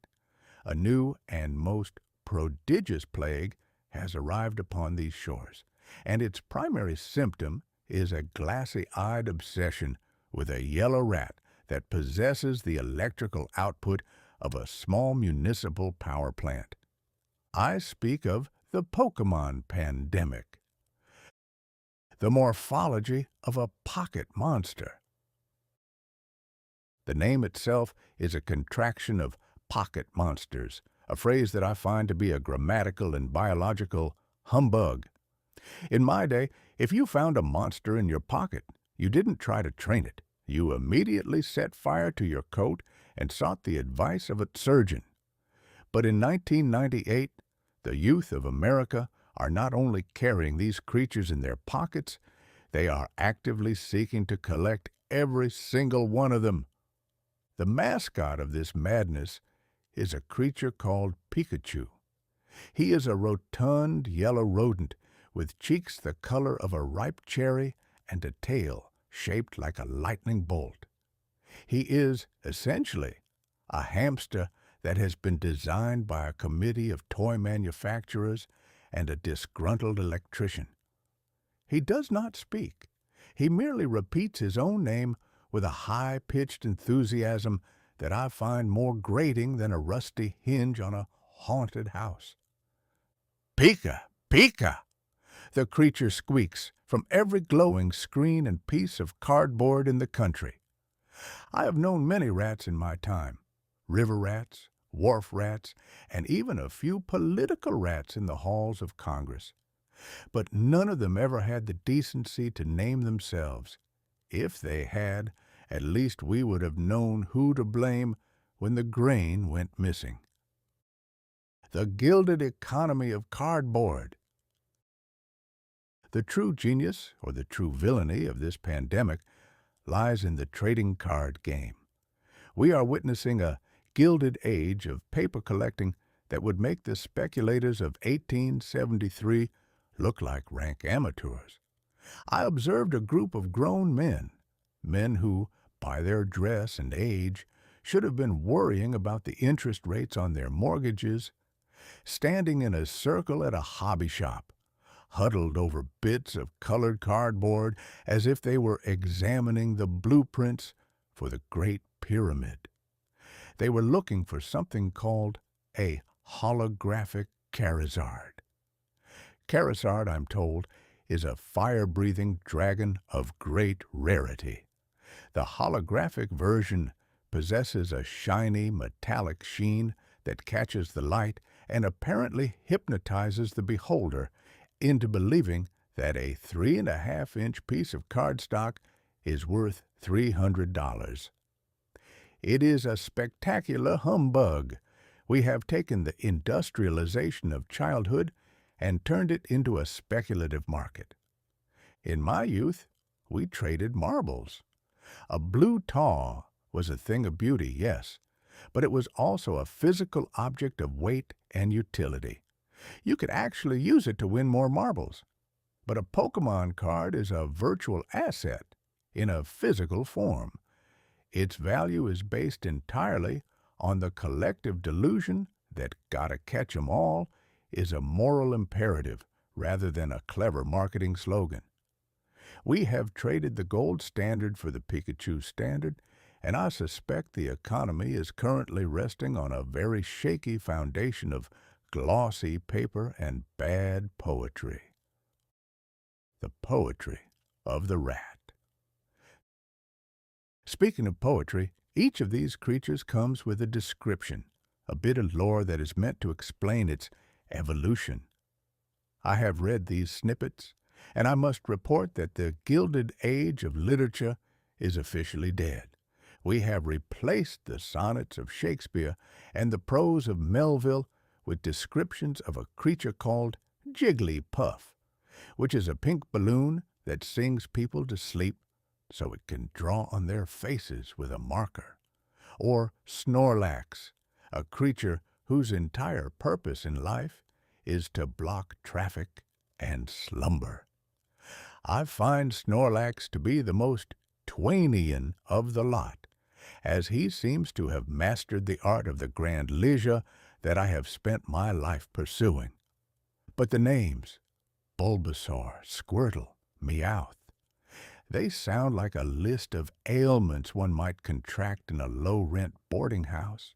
a new and most prodigious plague has arrived upon these shores, and its primary symptom is a glassy-eyed obsession with a yellow rat that possesses the electrical output of a small municipal power plant. I speak of the Pokemon pandemic, the morphology of a pocket monster. The name itself is a contraction of pocket monsters, a phrase that I find to be a grammatical and biological humbug. In my day, if you found a monster in your pocket, you didn't try to train it. You immediately set fire to your coat and sought the advice of a surgeon. But in 1998, the youth of America are not only carrying these creatures in their pockets, they are actively seeking to collect every single one of them. The mascot of this madness is a creature called Pikachu. He is a rotund yellow rodent with cheeks the color of a ripe cherry and a tail shaped like a lightning bolt. He is, essentially, a hamster that has been designed by a committee of toy manufacturers and a disgruntled electrician. He does not speak. He merely repeats his own name with a high-pitched enthusiasm that I find more grating than a rusty hinge on a haunted house. Pika! Pika! The creature squeaks from every glowing screen and piece of cardboard in the country. I have known many rats in my time, river rats, wharf rats, and even a few political rats in the halls of Congress. But none of them ever had the decency to name themselves. If they had, at least we would have known who to blame when the grain went missing. The gilded economy of cardboard. The true genius, or the true villainy, of this pandemic lies in the trading card game. We are witnessing a gilded age of paper collecting that would make the speculators of 1873 look like rank amateurs. I observed a group of grown men who, by their dress and age, should have been worrying about the interest rates on their mortgages, standing in a circle at a hobby shop, huddled over bits of colored cardboard as if they were examining the blueprints for the Great Pyramid. They were looking for something called a holographic Charizard. Charizard, I'm told, is a fire-breathing dragon of great rarity. The holographic version possesses a shiny, metallic sheen that catches the light and apparently hypnotizes the beholder into believing that a 3.5-inch piece of cardstock is worth $300. It is a spectacular humbug. We have taken the industrialization of childhood and turned it into a speculative market. In my youth, we traded marbles. A blue taw was a thing of beauty, yes, but it was also a physical object of weight and utility. You could actually use it to win more marbles. But a Pokemon card is a virtual asset in a physical form. Its value is based entirely on the collective delusion that "gotta catch 'em all" is a moral imperative rather than a clever marketing slogan. We have traded the gold standard for the Pikachu standard, and I suspect the economy is currently resting on a very shaky foundation of glossy paper and bad poetry. The poetry of the rat. Speaking of poetry, each of these creatures comes with a description, a bit of lore that is meant to explain its evolution. I have read these snippets, and I must report that the Gilded Age of literature is officially dead. We have replaced the sonnets of Shakespeare and the prose of Melville with descriptions of a creature called Jigglypuff, which is a pink balloon that sings people to sleep so it can draw on their faces with a marker. Or Snorlax, a creature whose entire purpose in life is to block traffic and slumber. I find Snorlax to be the most Twainian of the lot, as he seems to have mastered the art of the grand leisure that I have spent my life pursuing. But the names, Bulbasaur, Squirtle, Meowth, they sound like a list of ailments one might contract in a low-rent boarding house.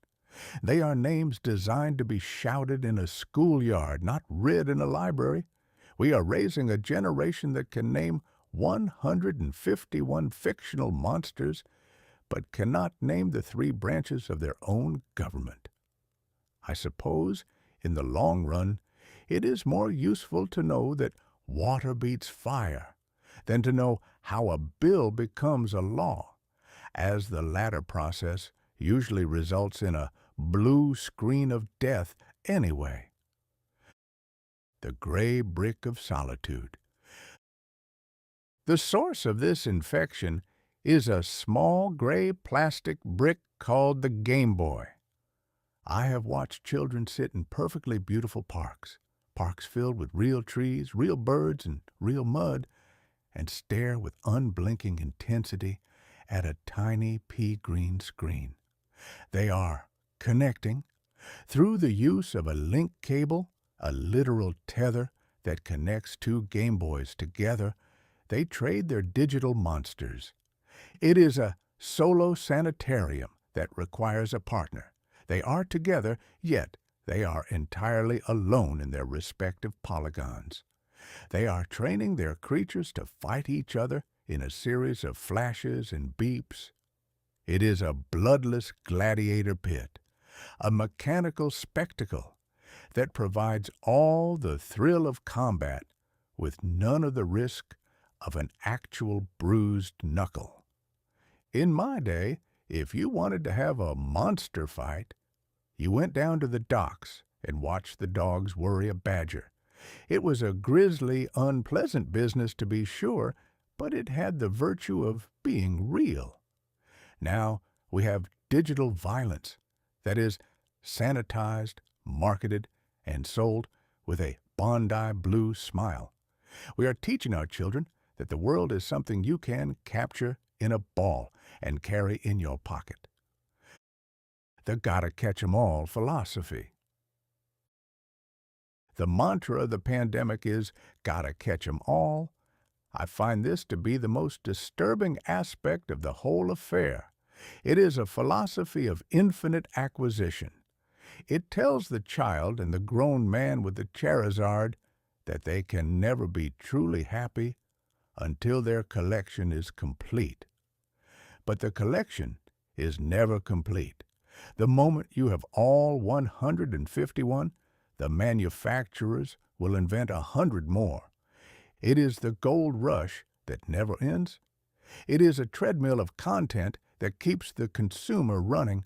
They are names designed to be shouted in a schoolyard, not read in a library. We are raising a generation that can name 151 fictional monsters, but cannot name the 3 branches of their own government. I suppose, in the long run, it is more useful to know that water beats fire than to know how a bill becomes a law, as the latter process usually results in a blue screen of death anyway. The gray brick of solitude. The source of this infection is a small gray plastic brick called the Game Boy. I have watched children sit in perfectly beautiful parks filled with real trees, real birds, and real mud, and stare with unblinking intensity at a tiny pea-green screen. They are connecting through the use of a link cable, a literal tether that connects 2 Game Boys together. They trade their digital monsters. It is a solo sanitarium that requires a partner. They are together, yet they are entirely alone in their respective polygons. They are training their creatures to fight each other in a series of flashes and beeps. It is a bloodless gladiator pit, a mechanical spectacle that provides all the thrill of combat with none of the risk of an actual bruised knuckle. In my day, if you wanted to have a monster fight, you went down to the docks and watched the dogs worry a badger. It was a grisly, unpleasant business to be sure, but it had the virtue of being real. Now we have digital violence, that is, sanitized, marketed, and sold with a Bondi blue smile. We are teaching our children that the world is something you can capture in a ball and carry in your pocket. The gotta catch 'em all philosophy. The mantra of the pandemic is gotta catch 'em all. I find this to be the most disturbing aspect of the whole affair. It is a philosophy of infinite acquisition. It tells the child and the grown man with the Charizard that they can never be truly happy until their collection is complete. But the collection is never complete. The moment you have all 151, the manufacturers will invent 100 more. It is the gold rush that never ends. It is a treadmill of content that keeps the consumer running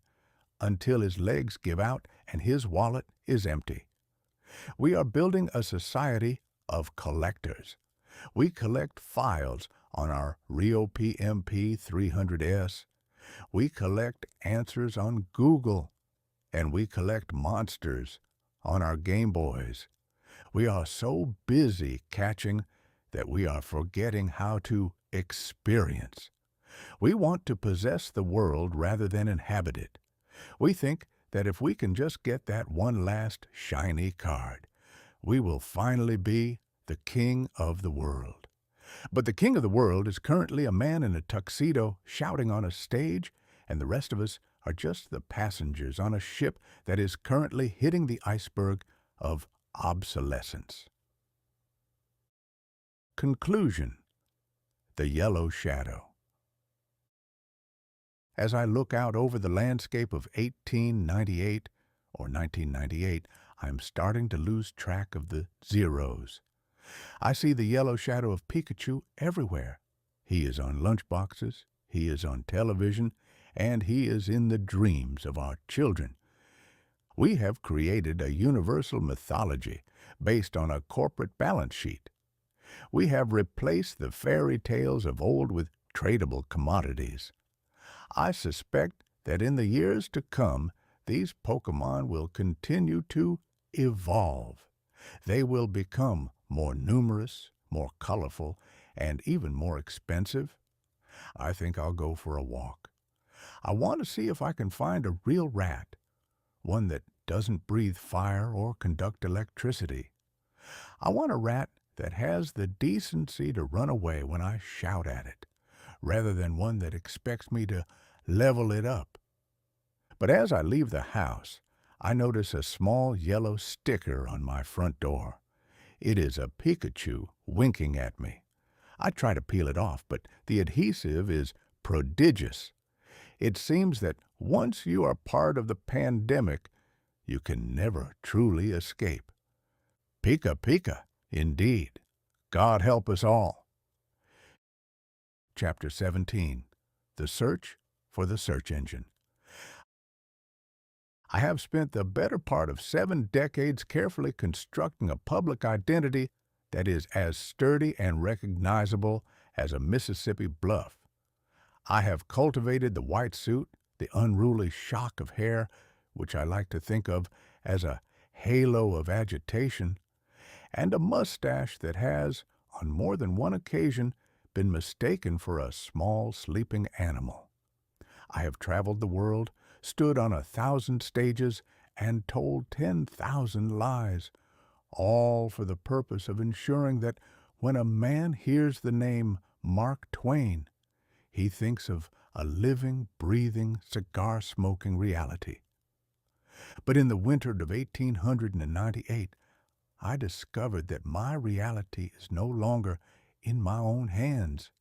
until his legs give out and his wallet is empty. We are building a society of collectors. We collect files on our Rio PMP 300S. We collect answers on Google, and we collect monsters on our Game Boys. We are so busy catching that we are forgetting how to experience. We want to possess the world rather than inhabit it. We think that if we can just get that one last shiny card, we will finally be the king of the world. But the king of the world is currently a man in a tuxedo shouting on a stage, and the rest of us are just the passengers on a ship that is currently hitting the iceberg of obsolescence. Conclusion. The Yellow Shadow. As I look out over the landscape of 1898 or 1998, I am starting to lose track of the zeros. I see the yellow shadow of Pikachu everywhere. He is on lunchboxes, he is on television, and he is in the dreams of our children. We have created a universal mythology based on a corporate balance sheet. We have replaced the fairy tales of old with tradable commodities. I suspect that in the years to come, these Pokemon will continue to evolve. They will become more numerous, more colorful, and even more expensive. I think I'll go for a walk. I want to see if I can find a real rat, one that doesn't breathe fire or conduct electricity. I want a rat that has the decency to run away when I shout at it, rather than one that expects me to level it up. But as I leave the house, I notice a small yellow sticker on my front door. It is a Pikachu winking at me. I try to peel it off, but the adhesive is prodigious. It seems that once you are part of the pandemic, you can never truly escape. Pika Pika, indeed. God help us all. Chapter 17. The Search for the Search Engine. I have spent the better part of 7 decades carefully constructing a public identity that is as sturdy and recognizable as a Mississippi bluff. I have cultivated the white suit, the unruly shock of hair, which I like to think of as a halo of agitation, and a mustache that has, on more than one occasion, been mistaken for a small sleeping animal. I have traveled the world, stood on 1,000 stages, and told 10,000 lies, all for the purpose of ensuring that when a man hears the name Mark Twain, he thinks of a living, breathing, cigar-smoking reality. But in the winter of 1898, I discovered that my reality is no longer in my own hands.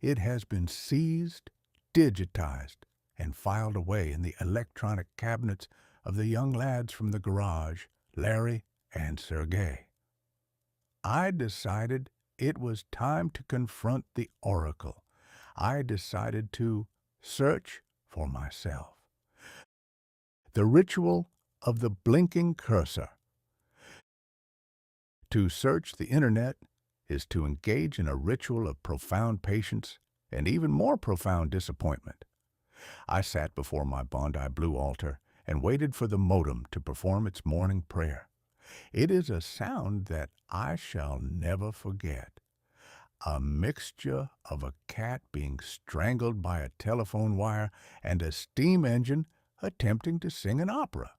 It has been seized, digitized, and filed away in the electronic cabinets of the young lads from the garage, Larry and Sergei. I decided it was time to confront the oracle. I decided to search for myself. The ritual of the blinking cursor. To search the internet is to engage in a ritual of profound patience and even more profound disappointment. I sat before my Bondi Blue altar and waited for the modem to perform its morning prayer. It is a sound that I shall never forget. A mixture of a cat being strangled by a telephone wire and a steam engine attempting to sing an opera.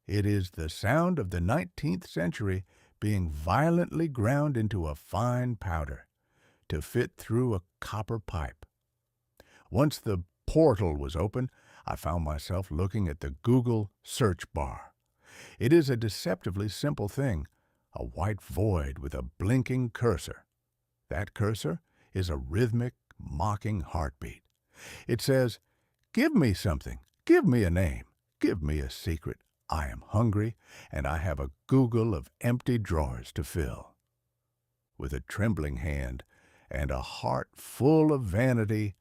It is the sound of the 19th century being violently ground into a fine powder to fit through a copper pipe. Once the portal was open, I found myself looking at the Google search bar. It is a deceptively simple thing, a white void with a blinking cursor. That cursor is a rhythmic, mocking heartbeat. It says, "Give me something, give me a name, give me a secret. I am hungry, and I have a Google of empty drawers to fill." With a trembling hand and a heart full of vanity,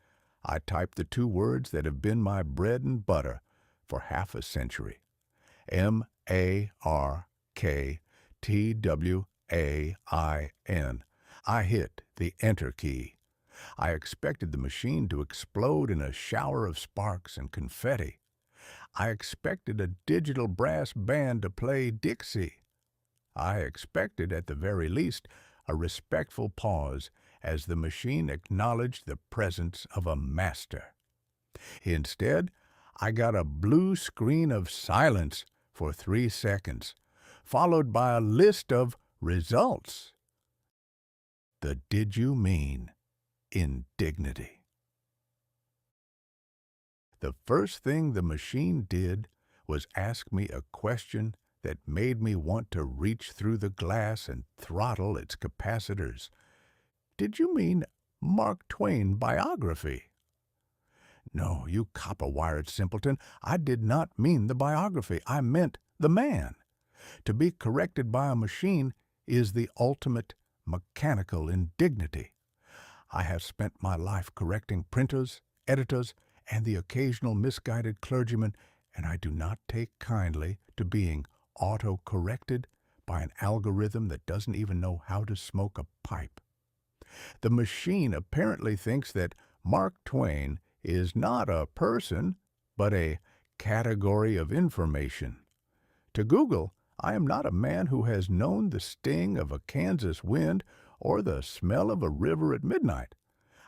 I typed the 2 words that have been my bread and butter for half a century. MARKTWAIN. I hit the Enter key. I expected the machine to explode in a shower of sparks and confetti. I expected a digital brass band to play Dixie. I expected, at the very least, a respectful pause as the machine acknowledged the presence of a master. Instead, I got a blue screen of silence for 3 seconds, followed by a list of results. The "Did you mean" indignity. The first thing the machine did was ask me a question that made me want to reach through the glass and throttle its capacitors. "Did you mean Mark Twain biography?" "No, you copper-wired simpleton, I did not mean the biography. I meant the man." To be corrected by a machine is the ultimate mechanical indignity. I have spent my life correcting printers, editors, and the occasional misguided clergyman, and I do not take kindly to being auto-corrected by an algorithm that doesn't even know how to smoke a pipe. The machine apparently thinks that Mark Twain is not a person, but a category of information. To Google, I am not a man who has known the sting of a Kansas wind or the smell of a river at midnight.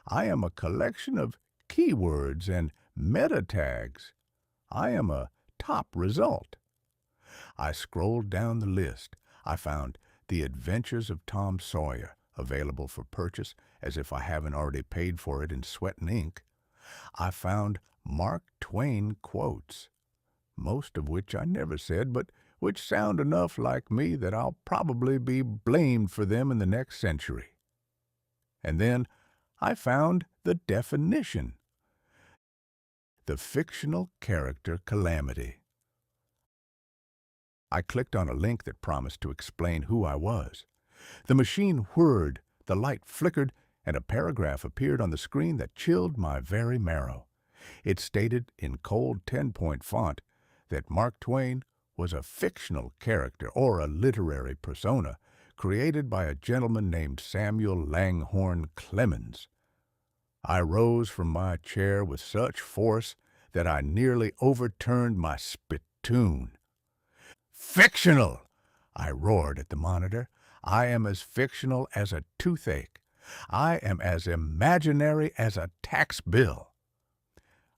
I am a collection of keywords and meta tags. I am a top result. I scrolled down the list. I found The Adventures of Tom Sawyer, available for purchase, as if I haven't already paid for it in sweat and ink. I found Mark Twain quotes, most of which I never said, but which sound enough like me that I'll probably be blamed for them in the next century. And then I found the definition: the fictional character Calamity. I clicked on a link that promised to explain who I was. The machine whirred, the light flickered, and a paragraph appeared on the screen that chilled my very marrow. It stated in cold 10-point font that Mark Twain was a fictional character or a literary persona created by a gentleman named Samuel Langhorne Clemens. I rose from my chair with such force that I nearly overturned my spittoon. "Fictional!" I roared at the monitor. "I am as fictional as a toothache. I am as imaginary as a tax bill."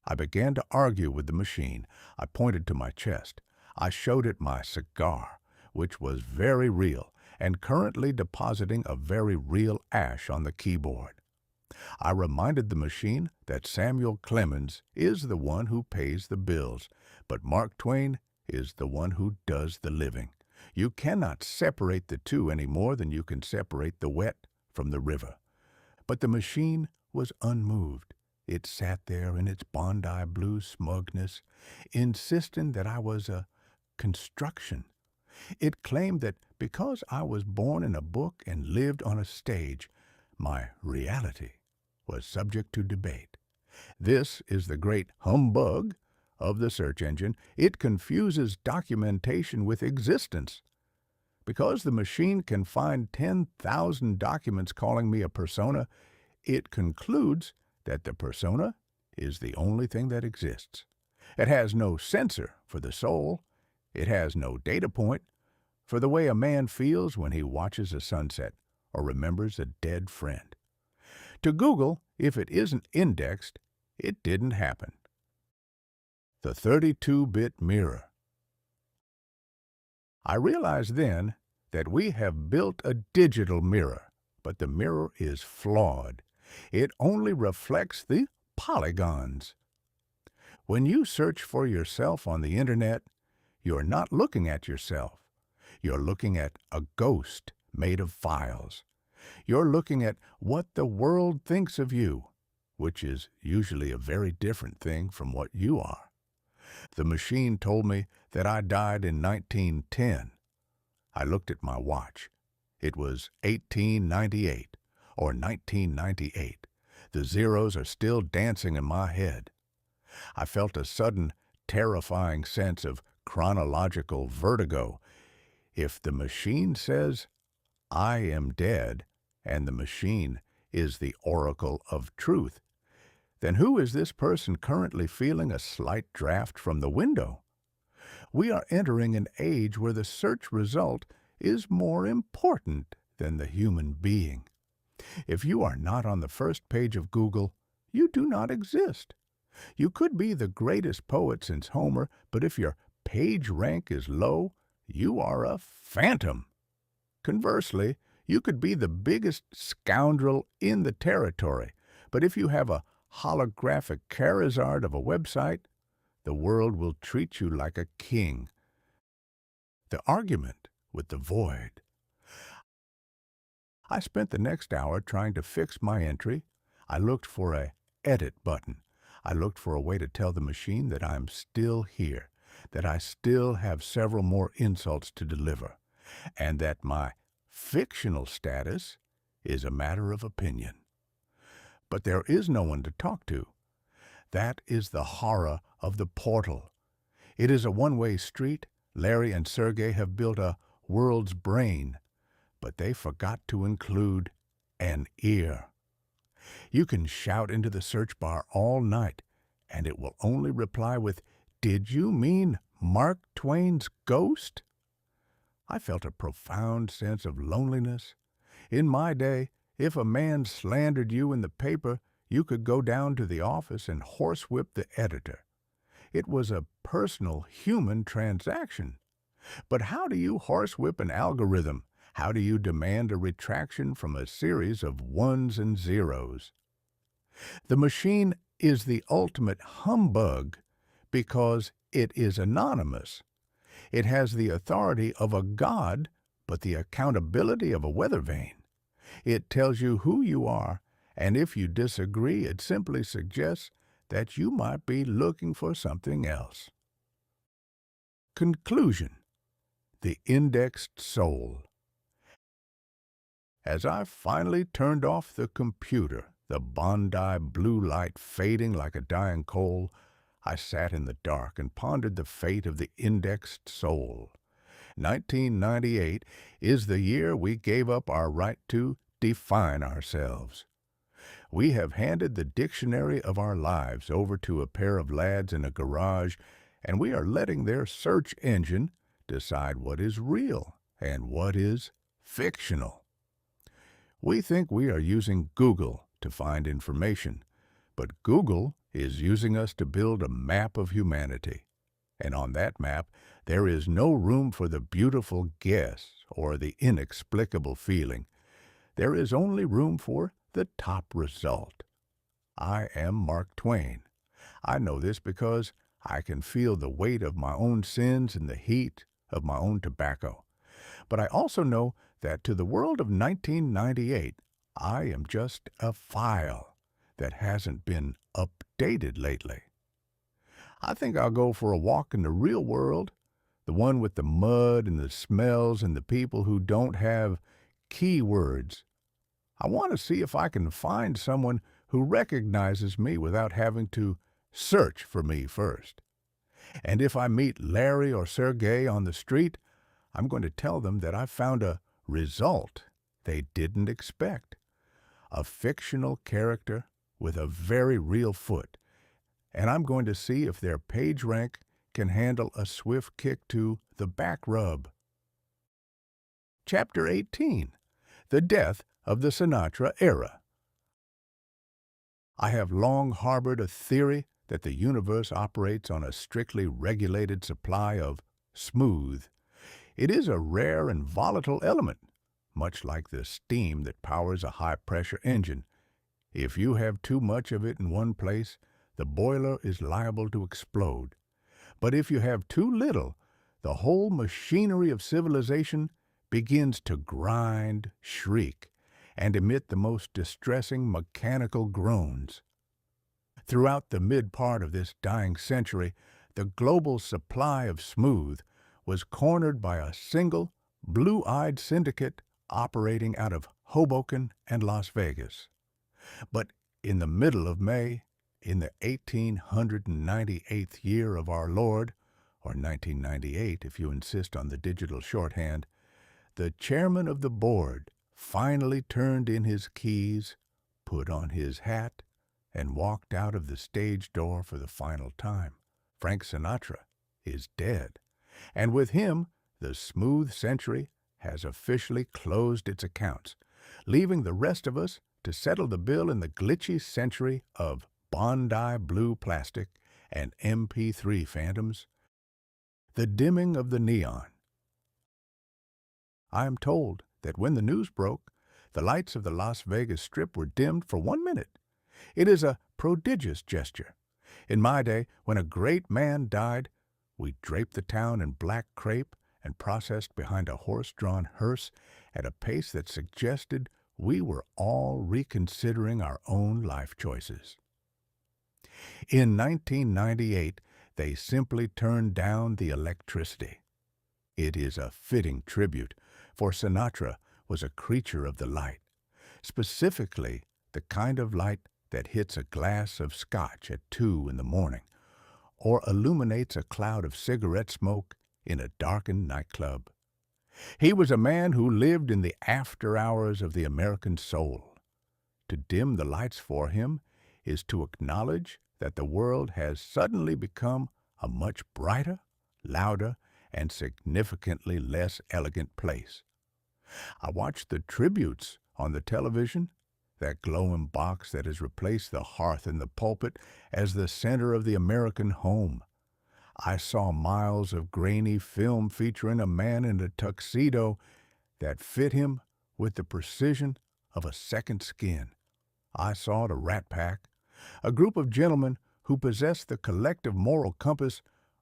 I began to argue with the machine. I pointed to my chest. I showed it my cigar, which was very real and currently depositing a very real ash on the keyboard. I reminded the machine that Samuel Clemens is the one who pays the bills, but Mark Twain is the one who does the living. You cannot separate the two any more than you can separate the wet from the river. But the machine was unmoved. It sat there in its Bondi blue smugness, insisting that I was a construction. It claimed that because I was born in a book and lived on a stage, my reality was subject to debate. This is the great humbug of the search engine. It confuses documentation with existence. Because the machine can find 10,000 documents calling me a persona, it concludes that the persona is the only thing that exists. It has no sensor for the soul. It has no data point for the way a man feels when he watches a sunset or remembers a dead friend. To Google, if it isn't indexed, it didn't happen. The 32-bit mirror. I realized then that we have built a digital mirror, but the mirror is flawed. It only reflects the polygons. When you search for yourself on the internet, you're not looking at yourself. You're looking at a ghost made of files. You're looking at what the world thinks of you, which is usually a very different thing from what you are. The machine told me that I died in 1910. I looked at my watch. It was 1898 or 1998. The zeros are still dancing in my head. I felt a sudden, terrifying sense of chronological vertigo. If the machine says, "I am dead," and the machine is the oracle of truth, then who is this person currently feeling a slight draft from the window? We are entering an age where the search result is more important than the human being. If you are not on the first page of Google, you do not exist. You could be the greatest poet since Homer, but if your page rank is low, you are a phantom. Conversely, you could be the biggest scoundrel in the territory, but if you have a holographic Charizard of a website, the world will treat you like a king. The argument with the void. I spent the next hour trying to fix my entry. I looked for a edit button. I looked for a way to tell the machine that I'm still here, that I still have several more insults to deliver, and that my fictional status is a matter of opinion. But there is no one to talk to. That is the horror of the portal. It is a one-way street. Larry and Sergey have built a world's brain, but they forgot to include an ear. You can shout into the search bar all night, and it will only reply with, "Did you mean Mark Twain's ghost?" I felt a profound sense of loneliness. In my day, if a man slandered you in the paper, You could go down to the office and horsewhip the editor. It was a personal human transaction. But how do you horsewhip an algorithm? How do you demand a retraction from a series of ones and zeros? The machine is the ultimate humbug because it is anonymous. It has the authority of a god, but the accountability of a weather vane. It tells you who you are, and if you disagree, it simply suggests that you might be looking for something else. Conclusion: the indexed soul. As I finally turned off the computer, the Bondi blue light fading like a dying coal, I sat in the dark and pondered the fate of the indexed soul. 1998 is the year we gave up our right to define ourselves. We have handed the dictionary of our lives over to a pair of lads in a garage, and we are letting their search engine decide what is real and what is fictional. We think we are using Google to find information, but Google is using us to build a map of humanity. And on that map, there is no room for the beautiful guess or the inexplicable feeling. There is only room for the top result. I am Mark Twain. I know this because I can feel the weight of my own sins and the heat of my own tobacco. But I also know that to the world of 1998, I am just a file that hasn't been updated lately. I think I'll go for a walk in the real world, the one with the mud and the smells and the people who don't have keywords. I want to see if I can find someone who recognizes me without having to search for me first. And if I meet Larry or Sergey on the street, I'm going to tell them that I found a result they didn't expect. A fictional character with a very real foot. And I'm going to see if their page rank can handle a swift kick to the BackRub. Chapter 18. The Death of the Sinatra Era. I have long harbored a theory that the universe operates on a strictly regulated supply of smooth. It is a rare and volatile element, much like the steam that powers a high-pressure engine. If you have too much of it in one place, the boiler is liable to explode. But if you have too little, the whole machinery of civilization begins to grind, shriek, and emit the most distressing mechanical groans. Throughout the mid-part of this dying century, the global supply of smooth was cornered by a single, blue-eyed syndicate operating out of Hoboken and Las Vegas. But in the middle of May, in the 1898th year of our Lord, or 1998 if you insist on the digital shorthand, the chairman of the board finally turned in his keys, put on his hat, and walked out of the stage door for the final time. Frank Sinatra is dead, and with him, the smooth century has officially closed its accounts, leaving the rest of us to settle the bill in the glitchy century of Bondi blue plastic and MP3 phantoms. The dimming of the neon. I am told that when the news broke, the lights of the Las Vegas Strip were dimmed for 1 minute. It is a prodigious gesture. In my day, when a great man died, we draped the town in black crepe and processed behind a horse-drawn hearse at a pace that suggested we were all reconsidering our own life choices. In 1998, they simply turned down the electricity. It is a fitting tribute, for Sinatra was a creature of the light, specifically the kind of light that hits a glass of scotch at 2 in the morning, or illuminates a cloud of cigarette smoke in a darkened nightclub. He was a man who lived in the after hours of the American soul. To dim the lights for him is to acknowledge that the world has suddenly become a much brighter, louder, and significantly less elegant place. I watched the tributes on the television, that glowing box that has replaced the hearth in the pulpit as the center of the American home. I saw miles of grainy film featuring a man in a tuxedo that fit him with the precision of a second skin. I saw the Rat Pack, a group of gentlemen who possessed the collective moral compass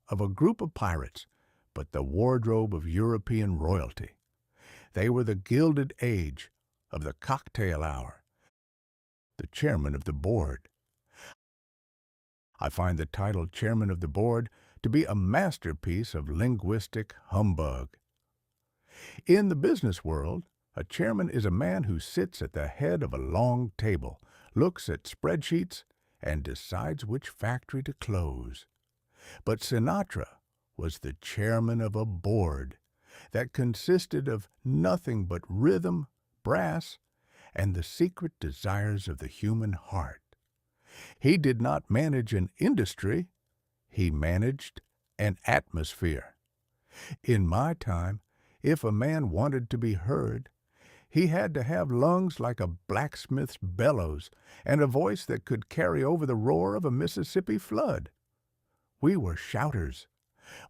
of a group of pirates, but the wardrobe of European royalty. They were the Gilded Age of the cocktail hour, the chairman of the board. I find the title chairman of the board to be a masterpiece of linguistic humbug. In the business world, a chairman is a man who sits at the head of a long table, looks at spreadsheets, and decides which factory to close. But Sinatra was the chairman of a board that consisted of nothing but rhythm, brass, and the secret desires of the human heart. He did not manage an industry, he managed an atmosphere. In my time, if a man wanted to be heard, he had to have lungs like a blacksmith's bellows and a voice that could carry over the roar of a Mississippi flood. We were shouters.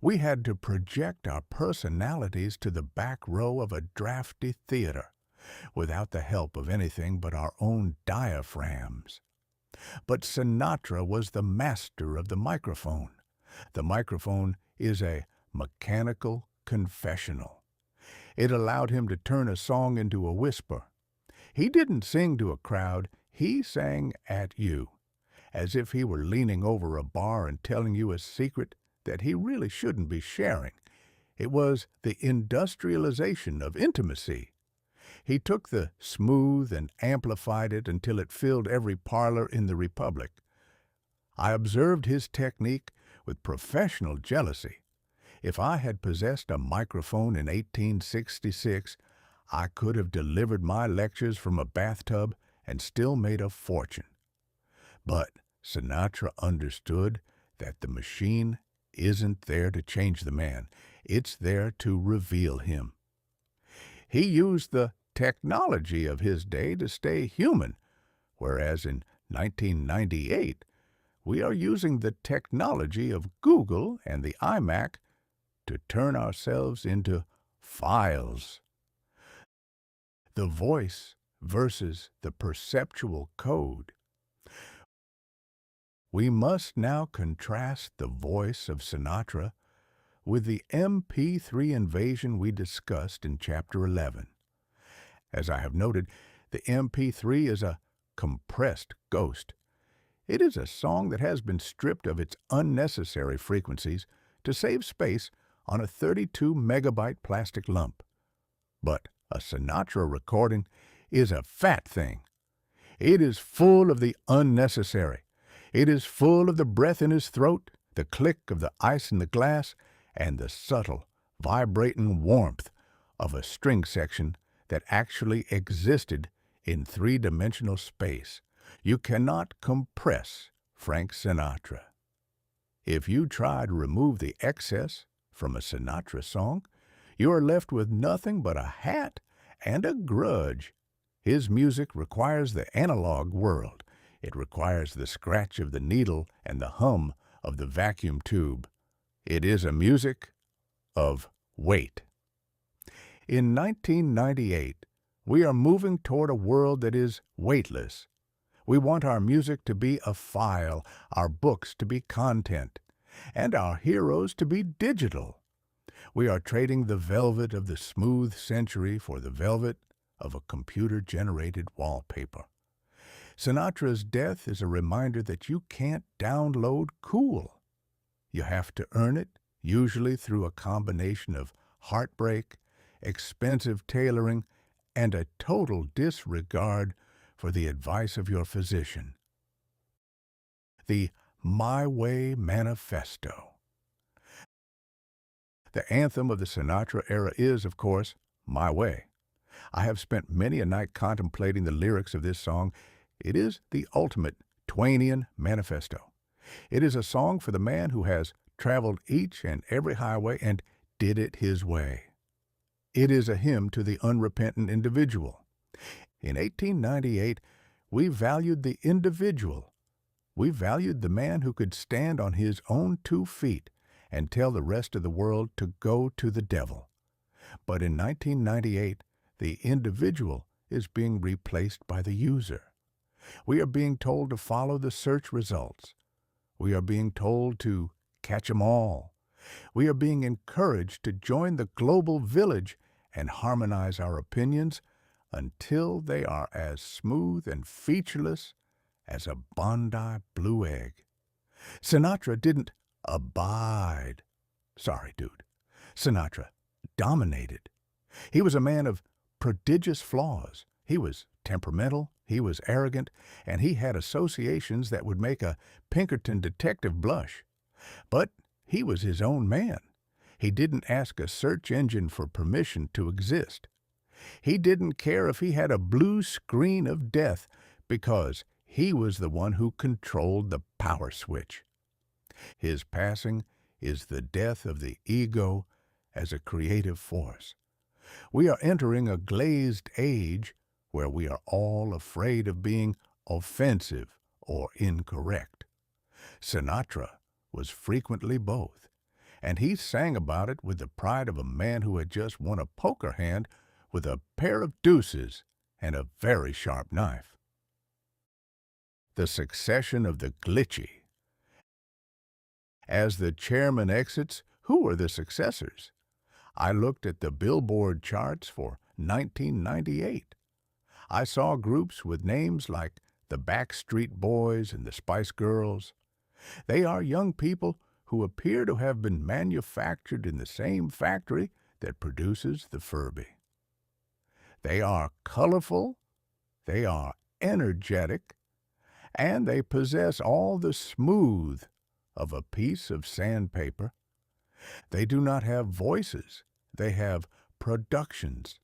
We had to project our personalities to the back row of a drafty theater, without the help of anything but our own diaphragms. But Sinatra was the master of the microphone. The microphone is a mechanical confessional. It allowed him to turn a song into a whisper. He didn't sing to a crowd, he sang at you, as if he were leaning over a bar and telling you a secret that he really shouldn't be sharing. It was the industrialization of intimacy. He took the smooth and amplified it until it filled every parlor in the Republic. I observed his technique with professional jealousy. If I had possessed a microphone in 1866, I could have delivered my lectures from a bathtub and still made a fortune. But Sinatra understood that the machine isn't there to change the man. It's there to reveal him. He used the technology of his day to stay human, whereas in 1998, we are using the technology of Google and the iMac to turn ourselves into files. The voice versus the perceptual code. We must now contrast the voice of Sinatra with the MP3 invasion we discussed in Chapter 11. As I have noted, the MP3 is a compressed ghost. It is a song that has been stripped of its unnecessary frequencies to save space on a 32-megabyte plastic lump. But a Sinatra recording is a fat thing. It is full of the unnecessary. It is full of the breath in his throat, the click of the ice in the glass, and the subtle, vibrating warmth of a string section that actually existed in three-dimensional space. You cannot compress Frank Sinatra. If you try to remove the excess from a Sinatra song, you are left with nothing but a hat and a grudge. His music requires the analog world. It requires the scratch of the needle and the hum of the vacuum tube. It is a music of weight. In 1998, we are moving toward a world that is weightless. We want our music to be a file, our books to be content, and our heroes to be digital. We are trading the velvet of the smooth century for the velvet of a computer-generated wallpaper. Sinatra's death is a reminder that you can't download cool. You have to earn it, usually through a combination of heartbreak, expensive tailoring, and a total disregard for the advice of your physician. The My Way Manifesto. The anthem of the Sinatra era is, of course, My Way. I have spent many a night contemplating the lyrics of this song. It is the ultimate Twainian manifesto. It is a song for the man who has traveled each and every highway and did it his way. It is a hymn to the unrepentant individual. In 1898, We valued the individual. We valued the man who could stand on his own 2 feet and tell the rest of the world to go to the devil. But in 1998, the individual is being replaced by the user. We are being told to follow the search results. We are being told to catch 'em all. We are being encouraged to join the global village and harmonize our opinions until they are as smooth and featureless as a Bondi blue egg. Sinatra didn't abide. Sorry, dude. Sinatra dominated. He was a man of prodigious flaws. He was temperamental, he was arrogant, and he had associations that would make a Pinkerton detective blush. But he was his own man. He didn't ask a search engine for permission to exist. He didn't care if he had a blue screen of death because he was the one who controlled the power switch. His passing is the death of the ego as a creative force. We are entering a glazed age where we are all afraid of being offensive or incorrect. Sinatra was frequently both, and he sang about it with the pride of a man who had just won a poker hand with a pair of deuces and a very sharp knife. The succession of the glitchy. As the chairman exits, who are the successors? I looked at the Billboard charts for 1998. I saw groups with names like the Backstreet Boys and the Spice Girls. They are young people who appear to have been manufactured in the same factory that produces the Furby. They are colorful, they are energetic, and they possess all the smooth of a piece of sandpaper. They do not have voices, they have productions.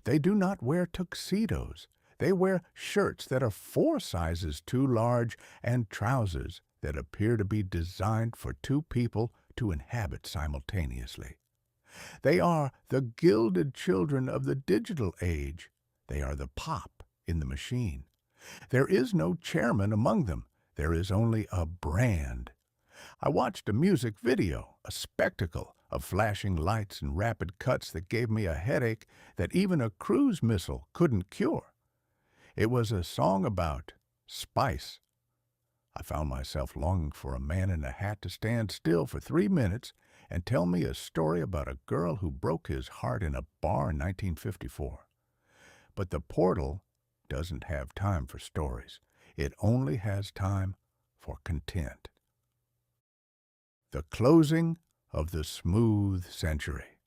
They do not wear tuxedos. They wear shirts that are 4 sizes too large and trousers that appear to be designed for 2 people to inhabit simultaneously. They are the gilded children of the digital age. They are the pop in the machine. There is no chairman among them. There is only a brand. I watched a music video, a spectacle of flashing lights and rapid cuts that gave me a headache that even a cruise missile couldn't cure. It was a song about spice. I found myself longing for a man in a hat to stand still for 3 minutes and tell me a story about a girl who broke his heart in a bar in 1954. But the portal doesn't have time for stories. It only has time for content. The closing of the smooth century.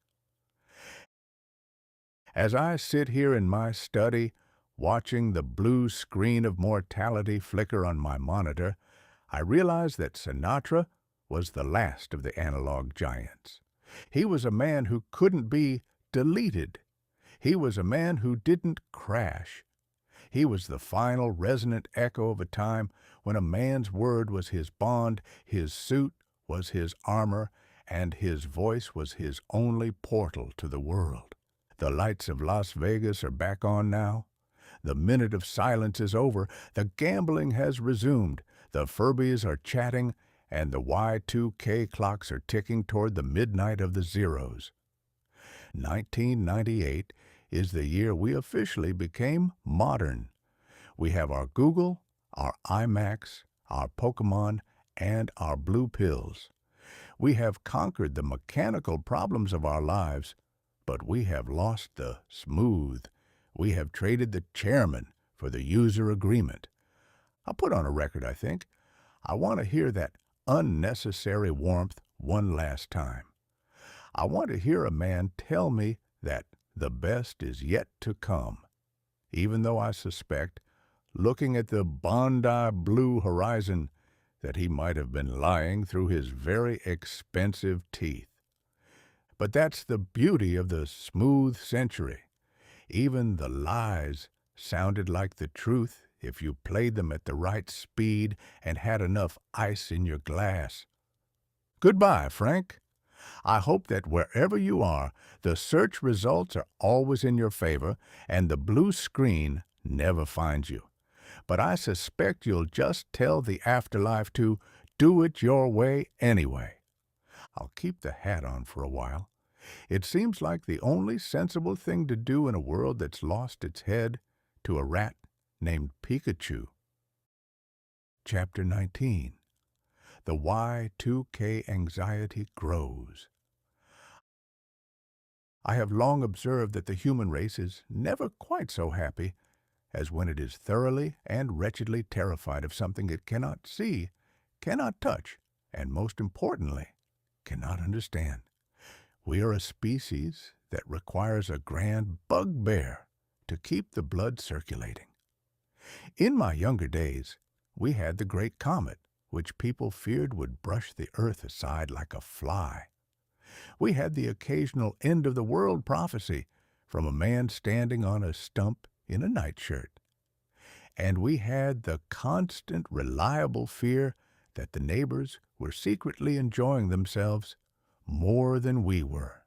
As I sit here in my study, watching the blue screen of mortality flicker on my monitor, I realize that Sinatra was the last of the analog giants. He was a man who couldn't be deleted. He was a man who didn't crash. He was the final resonant echo of a time when a man's word was his bond, his suit was his armor, and his voice was his only portal to the world. The lights of Las Vegas are back on now. The minute of silence is over. The gambling has resumed. The Furbies are chatting, and the Y2K clocks are ticking toward the midnight of the zeros. 1998 is the year we officially became modern. We have our Google, our iMacs, our Pokemon, and our blue pills. We have conquered the mechanical problems of our lives, but we have lost the smooth. We have traded the chairman for the user agreement. I'll put on a record, I think. I want to hear that unnecessary warmth one last time. I want to hear a man tell me that the best is yet to come, even though I suspect, looking at the Bondi blue horizon, that he might have been lying through his very expensive teeth. But that's the beauty of the smooth century. Even the lies sounded like the truth if you played them at the right speed and had enough ice in your glass. Goodbye, Frank. I hope that wherever you are, the search results are always in your favor and the blue screen never finds you. But I suspect you'll just tell the afterlife to do it your way anyway. I'll keep the hat on for a while. It seems like the only sensible thing to do in a world that's lost its head to a rat named Pikachu. Chapter 19. The Y2K Anxiety Grows. I have long observed that the human race is never quite so happy as when it is thoroughly and wretchedly terrified of something it cannot see, cannot touch, and most importantly, cannot understand. We are a species that requires a grand bugbear to keep the blood circulating. In my younger days, we had the great comet, which people feared would brush the earth aside like a fly. We had the occasional end-of-the-world prophecy from a man standing on a stump in a nightshirt. And we had the constant, reliable fear that the neighbors were secretly enjoying themselves more than we were.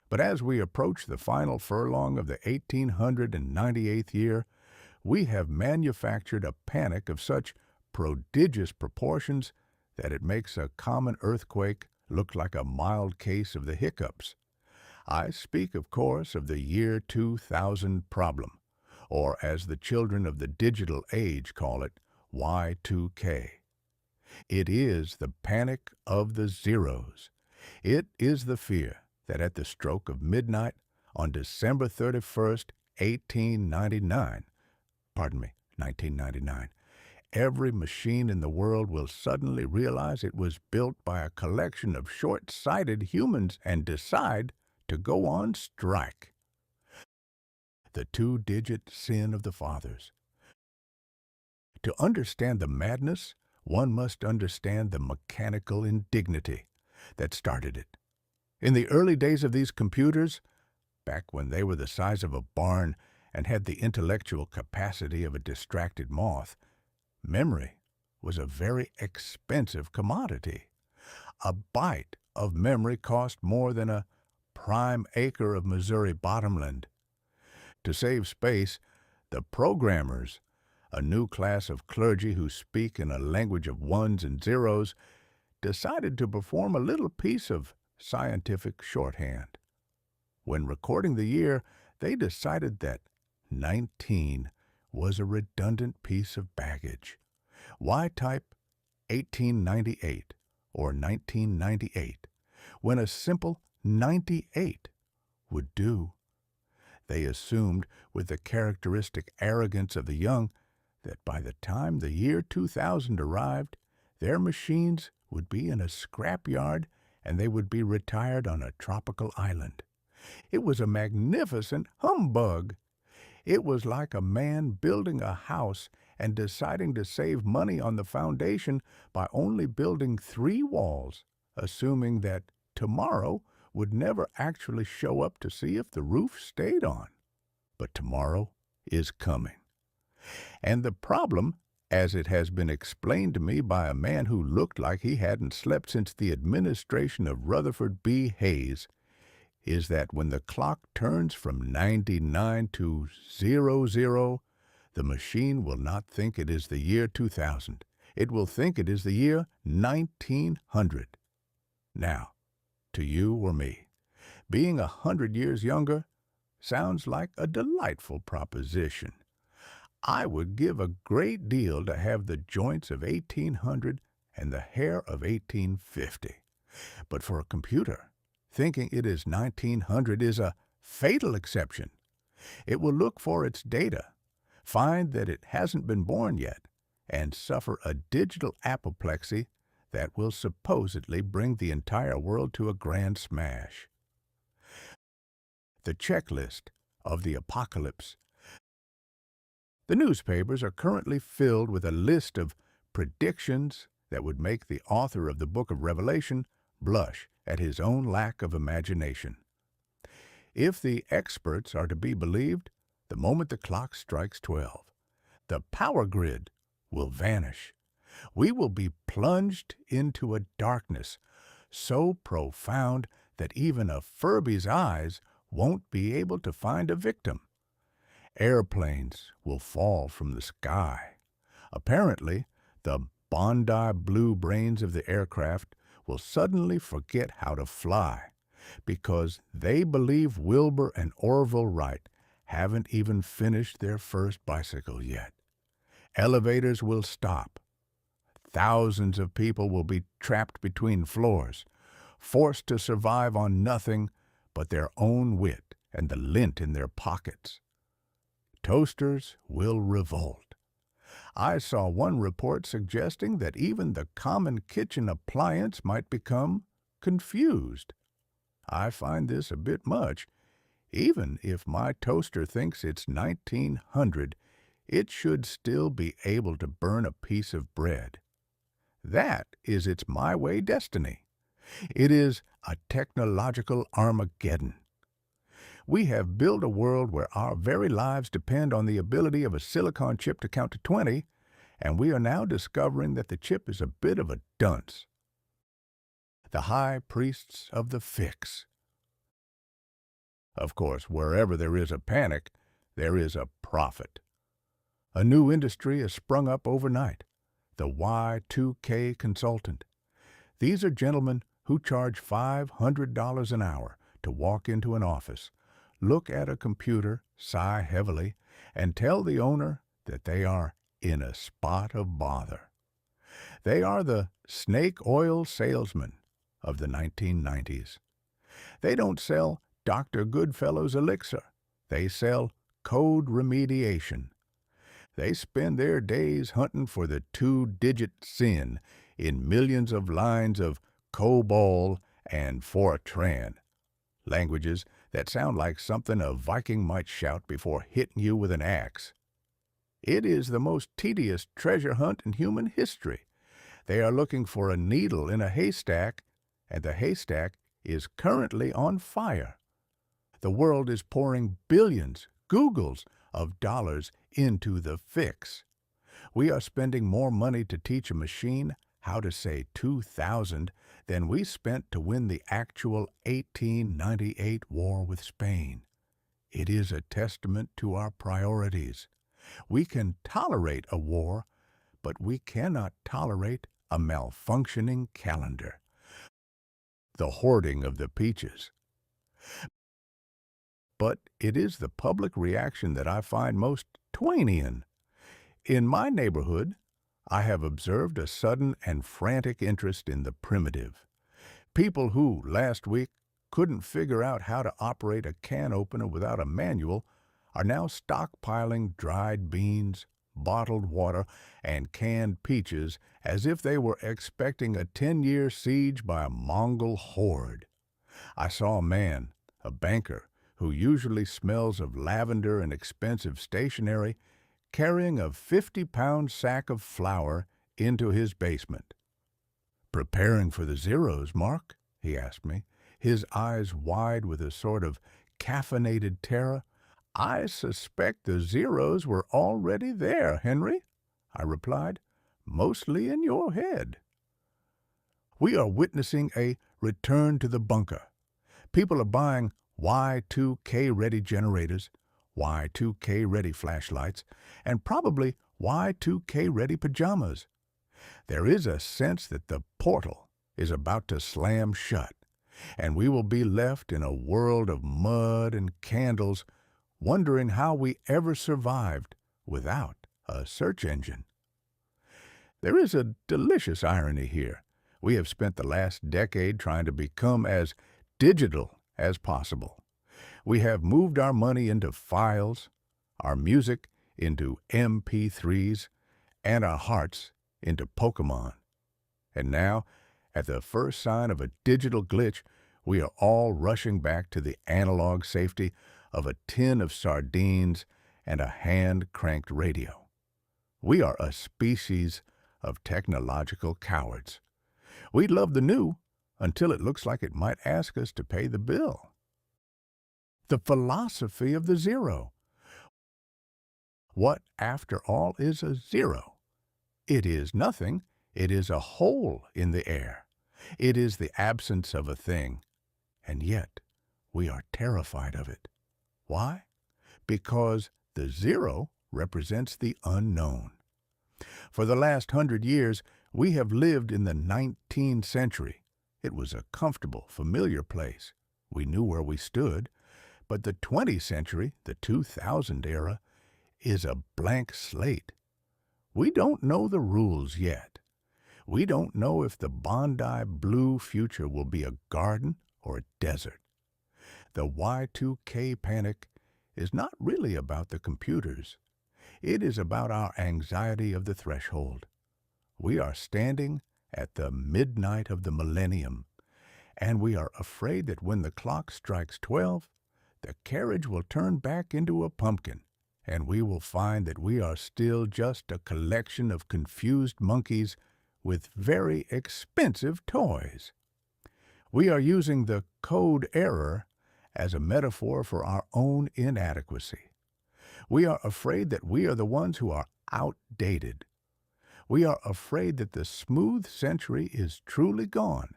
But as we approach the final furlong of the 1898th year, we have manufactured a panic of such prodigious proportions that it makes a common earthquake look like a mild case of the hiccups. I speak, of course, of the year 2000 problem, or as the children of the digital age call it, Y2K. It is the panic of the zeros. It is the fear that at the stroke of midnight on December 31st, 1999, every machine in the world will suddenly realize it was built by a collection of short-sighted humans and decide to go on strike. The two-digit sin of the fathers. To understand the madness, one must understand the mechanical indignity that started it. In the early days of these computers, back when they were the size of a barn and had the intellectual capacity of a distracted moth, memory was a very expensive commodity. A byte of memory cost more than a prime acre of Missouri bottomland. To save space, the programmers, a new class of clergy who speak in a language of ones and zeros, decided to perform a little piece of scientific shorthand. When recording the year, they decided that 19 was a redundant piece of baggage. Why type 1898 or 1998 when a simple 98 would do? They assumed, with the characteristic arrogance of the young, that by the time the year 2000 arrived, their machines would be in a scrapyard and they would be retired on a tropical island. It was a magnificent humbug. It was like a man building a house and deciding to save money on the foundation by only building 3 walls, assuming that tomorrow would never actually show up to see if the roof stayed on. But tomorrow is coming. And the problem, as it has been explained to me by a man who looked like he hadn't slept since the administration of Rutherford B. Hayes, is that when the clock turns from 99 to 00, the machine will not think it is the year 2000. It will think it is the year 1900. Now, to you or me, being 100 years younger sounds like a delightful proposition. I would give a great deal to have the joints of 1800 and the hair of 1850. But for a computer, thinking it is 1900 is a fatal exception. It will look for its data, find that it hasn't been born yet, and suffer a digital apoplexy that will supposedly bring the entire world to a grand smash. The checklist of the apocalypse. The newspapers are currently filled with a list of predictions that would make the author of the book of Revelation blush at his own lack of imagination. If the experts are to be believed, the moment the clock strikes 12, the power grid will vanish. We will be plunged into a darkness so profound that even a Furby's eyes won't be able to find a victim. Airplanes will fall from the sky. Apparently, the Bondi blue brains of the aircraft will suddenly forget how to fly because they believe Wilbur and Orville Wright haven't even finished their first bicycle yet. Elevators will stop. Thousands of people will be trapped between floors, forced to survive on nothing but their own wit and the lint in their pockets. Toasters will revolt. I saw one report suggesting that even the common kitchen appliance might become confused. I find this a bit much. Even if my toaster thinks it's 1900, it should still be able to burn a piece of bread. That is its my way destiny. It is a technological Armageddon. We have built a world where our very lives depend on the ability of a silicon chip to count to 20, and we are now discovering that the chip is a bit of a dunce. The high priests of the fix. Of course, wherever there is a panic, there is a profit. A new industry has sprung up overnight, the Y2K consultant. These are gentlemen who charge $500 an hour to walk into an office, look at a computer, sigh heavily, and tell the owner that they are in a spot of bother. They are the snake oil salesmen of the 1990s. They don't sell Dr. Goodfellow's elixir. They sell code remediation. They spend their days hunting for the two-digit sin in millions of lines of COBOL and Fortran, languages that sound like something a Viking might shout before hitting you with an axe. It is the most tedious treasure hunt in human history. They are looking for a needle in a haystack, and the haystack is currently on fire. The world is pouring billions, Googles, of dollars into the fix. We are spending more money to teach a machine how to say 2,000 than we spent to win the actual 1898 war with Spain. It is a testament to our priorities. We can tolerate a war, but we cannot tolerate a malfunctioning calendar. The hoarding of the peaches. But it is the public reaction that I find most Twainian. In my neighborhood, I have observed a sudden and frantic interest in the primitive. People who, last week, couldn't figure out how to operate a can opener without a manual are now stockpiling dried beans, bottled water, and canned peaches as if they were expecting a 10-year siege by a Mongol horde. I saw a man, a banker, who usually smells of lavender and expensive stationery, carrying a 50-pound sack of flour into his basement. "Preparing for the zeros, Mark?" he asked me, his eyes wide with a sort of caffeinated terror. "I suspect the zeros were already there, Henry," I replied, "mostly in your head." We are witnessing a return to the bunker. People are buying Y2K-ready generators, Y2K-ready flashlights, and probably Y2K-ready pajamas. There is a sense that the portal is about to slam shut, and we will be left in a world of mud and candles, wondering how we ever survived without a search engine. There is a delicious irony here. We have spent the last decade trying to become as digital as possible. We have moved our money into files, our music into MP3s, and our hearts into Pokemon. And now, at the first sign of a digital glitch, we are all rushing back to the analog safety of a tin of sardines and a hand-cranked radio. We are a species of technological cowards. We love the new until it looks like it might ask us to pay the bill. The philosophy of the zero. What, after all, is a zero? It is nothing. It is a hole in the air. It is the absence of a thing. And yet, we are terrified of it. Why? Because The 0 represents the unknown. For the last 100 years, we have lived in the 19th century. It was a comfortable, familiar place. We knew where we stood. But the 20th century, the 2000 era, is a blank slate. We don't know the rules yet. We don't know if the Bondi blue future will be a garden or a desert. The Y2K panic is not really about the computers. It is about our anxiety of the threshold. We are standing at the midnight of the millennium, and we are afraid that when the clock strikes 12, the carriage will turn back into a pumpkin, and we will find that we are still just a collection of confused monkeys with very expensive toys. We are using the code error as a metaphor for our own inadequacy. We are afraid that we are the ones who are outdated. We are afraid that the smooth century is truly gone,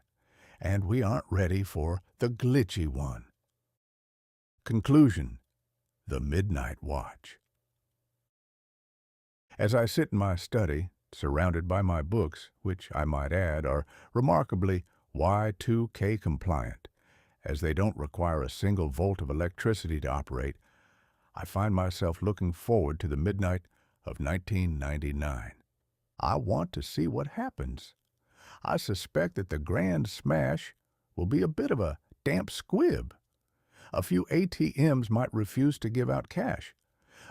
and we aren't ready for the glitchy one. Conclusion: The Midnight Watch. As I sit in my study, surrounded by my books, which I might add are remarkably Y2K compliant, as they don't require a single volt of electricity to operate, I find myself looking forward to the midnight of 1999. I want to see what happens. I suspect that the grand smash will be a bit of a damp squib. A few ATMs might refuse to give out cash.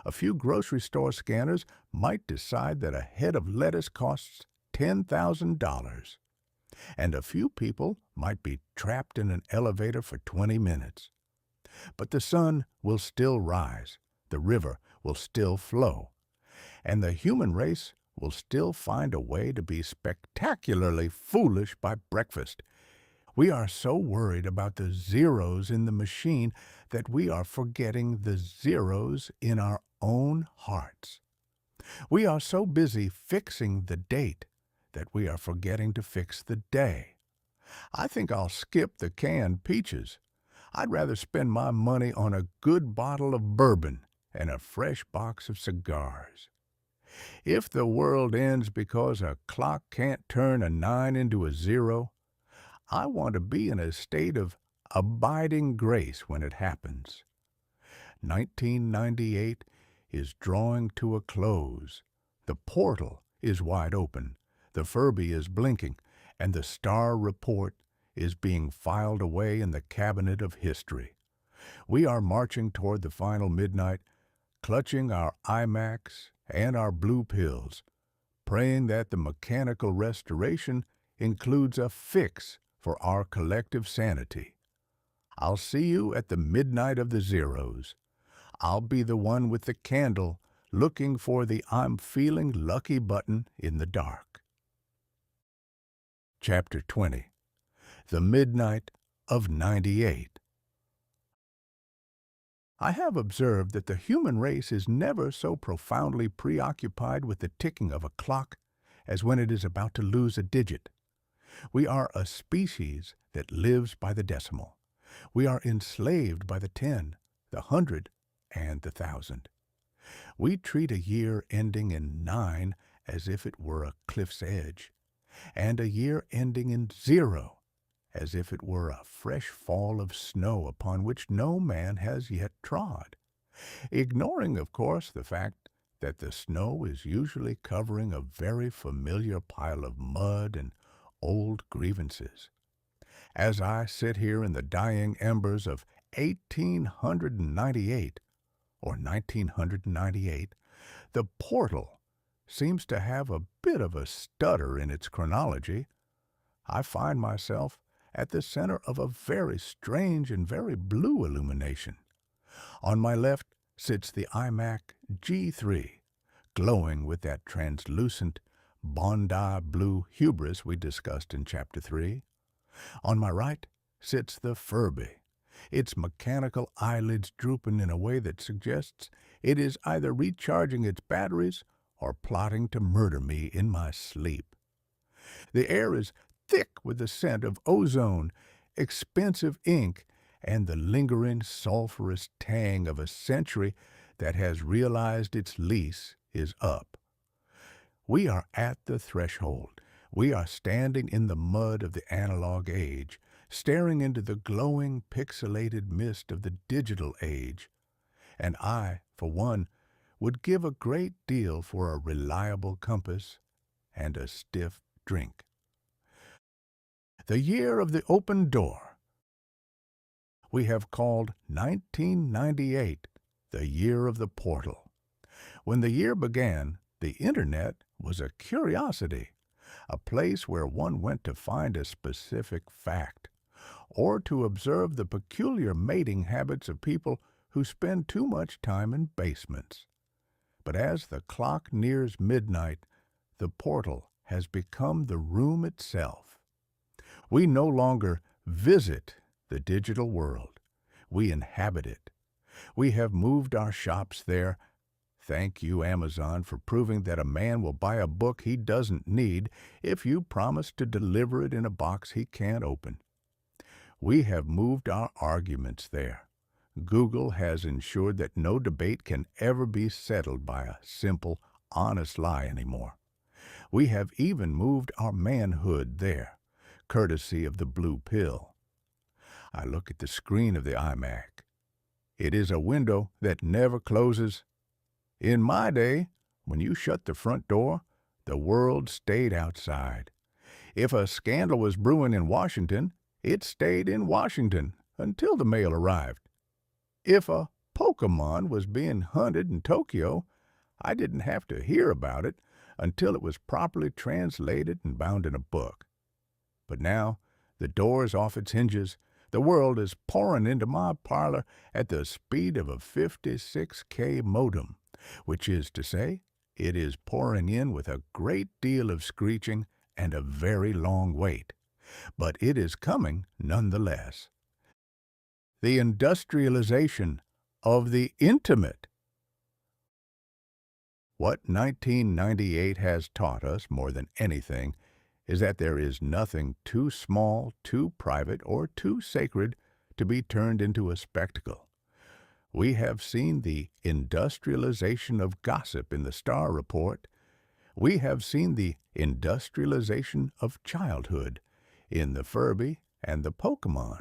A few grocery store scanners might decide that a head of lettuce costs $10,000. And a few people might be trapped in an elevator for 20 minutes. But the sun will still rise, the river will still flow, and the human race will still find a way to be spectacularly foolish by breakfast. We are so worried about the zeros in the machine that we are forgetting the zeros in our own hearts. We are so busy fixing the date that we are forgetting to fix the day. I think I'll skip the canned peaches. I'd rather spend my money on a good bottle of bourbon and a fresh box of cigars. If the world ends because a clock can't turn a 9 into a 0, I want to be in a state of abiding grace when it happens. 1998 is drawing to a close. The portal is wide open, the Furby is blinking, and the Star Report is being filed away in the cabinet of history. We are marching toward the final midnight, clutching our iMacs and our blue pills, praying that the mechanical restoration includes a fix for our collective sanity. I'll see you at the midnight of the zeros. I'll be the one with the candle looking for the I'm feeling lucky button in the dark. Chapter 20. The Midnight of 98. I have observed that the human race is never so profoundly preoccupied with the ticking of a clock as when it is about to lose a digit. We are a species that lives by the decimal. We are enslaved by the 10, the 100, and the 1,000. We treat a year ending in 9 as if it were a cliff's edge, and a year ending in 0 as if it were a fresh fall of snow upon which no man has yet trod, ignoring, of course, the fact that the snow is usually covering a very familiar pile of mud and old grievances. As I sit here in the dying embers of 1898, or 1998, the portal seems to have a bit of a stutter in its chronology. I find myself at the center of a very strange and very blue illumination. On my left sits the iMac G3, glowing with that translucent Bondi blue hubris we discussed in Chapter 3. On my right sits the Furby, its mechanical eyelids drooping in a way that suggests it is either recharging its batteries or plotting to murder me in my sleep. The air is thick with the scent of ozone, expensive ink, and the lingering sulphurous tang of a century that has realized its lease is up. We are at the threshold. We are standing in the mud of the analog age, staring into the glowing, pixelated mist of the digital age. And I, for one, would give a great deal for a reliable compass and a stiff drink. The year of the open door. We have called 1998 the year of the portal. When the year began, the Internet was a curiosity, a place where one went to find a specific fact, or to observe the peculiar mating habits of people who spend too much time in basements. But as the clock nears midnight, the portal has become the room itself. We no longer visit the digital world. We inhabit it. We have moved our shops there. Thank you, Amazon, for proving that a man will buy a book he doesn't need if you promise to deliver it in a box he can't open. We have moved our arguments there. Google has ensured that no debate can ever be settled by a simple, honest lie anymore. We have even moved our manhood there, courtesy of the blue pill. I look at the screen of the iMac. It is a window that never closes. In my day, when you shut the front door, the world stayed outside. If a scandal was brewing in Washington, it stayed in Washington until the mail arrived. If a Pokemon was being hunted in Tokyo, I didn't have to hear about it until it was properly translated and bound in a book. But now, the door is off its hinges. The world is pouring into my parlor at the speed of a 56K modem, which is to say, it is pouring in with a great deal of screeching and a very long wait. But it is coming nonetheless. The industrialization of the intimate. What 1998 has taught us more than anything is that there is nothing too small, too private, or too sacred to be turned into a spectacle. We have seen the industrialization of gossip in the Star Report. We have seen the industrialization of childhood in the Furby and the Pokemon.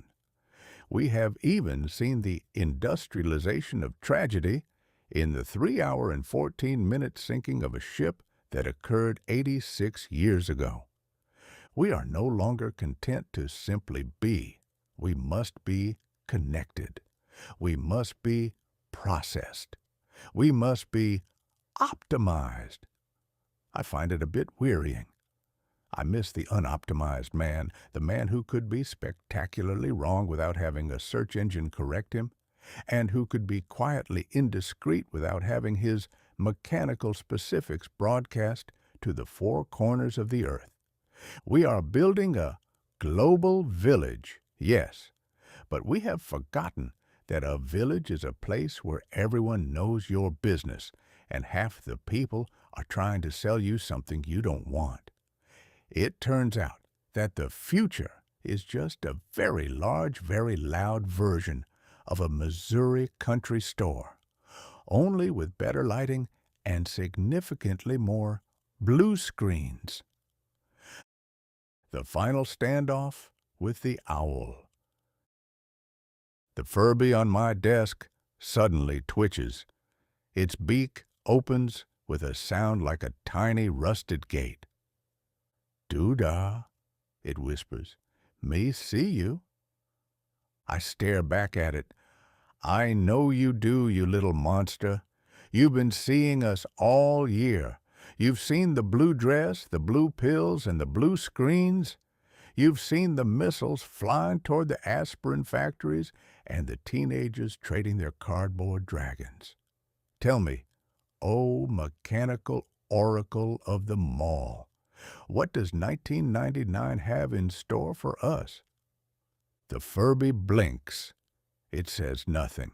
We have even seen the industrialization of tragedy in the 3-hour and 14-minute sinking of a ship that occurred 86 years ago. We are no longer content to simply be. We must be connected. We must be processed. We must be optimized. I find it a bit wearying. I miss the unoptimized man, the man who could be spectacularly wrong without having a search engine correct him, and who could be quietly indiscreet without having his mechanical specifics broadcast to the four corners of the earth. We are building a global village, yes, but we have forgotten that a village is a place where everyone knows your business, and half the people are trying to sell you something you don't want. It turns out that the future is just a very large, very loud version of a Missouri country store, only with better lighting and significantly more blue screens. The final standoff with the owl. The Furby on my desk suddenly twitches. Its beak opens with a sound like a tiny rusted gate. "Doo-dah," it whispers. "Me see you." I stare back at it. "I know you do, you little monster. You've been seeing us all year. You've seen the blue dress, the blue pills, and the blue screens. You've seen the missiles flying toward the aspirin factories and the teenagers trading their cardboard dragons. Tell me, oh mechanical oracle of the mall, what does 1999 have in store for us?" The Furby blinks. It says nothing.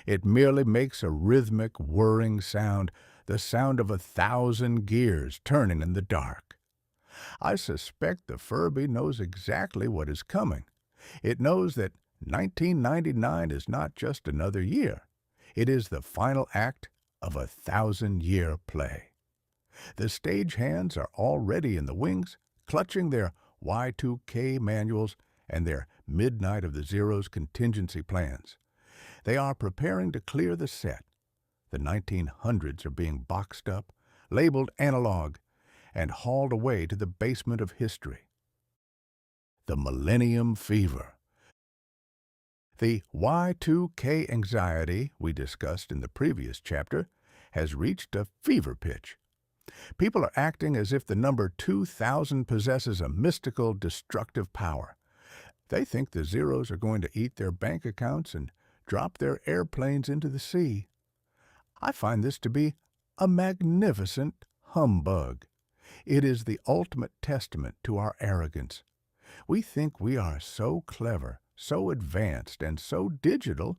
It merely makes a rhythmic, whirring sound, the sound of 1,000 gears turning in the dark. I suspect the Furby knows exactly what is coming. It knows that 1999 is not just another year. It is the final act of a 1,000-year play. The stagehands are already in the wings, clutching their Y2K manuals and their Midnight of the Zeros contingency plans. They are preparing to clear the set. The 1900s are being boxed up, labeled analog, and hauled away to the basement of history. The Millennium Fever. The Y2K anxiety we discussed in the previous chapter has reached a fever pitch. People are acting as if the number 2000 possesses a mystical, destructive power. They think the zeros are going to eat their bank accounts and drop their airplanes into the sea. I find this to be a magnificent humbug. It is the ultimate testament to our arrogance. We think we are so clever, so advanced, and so digital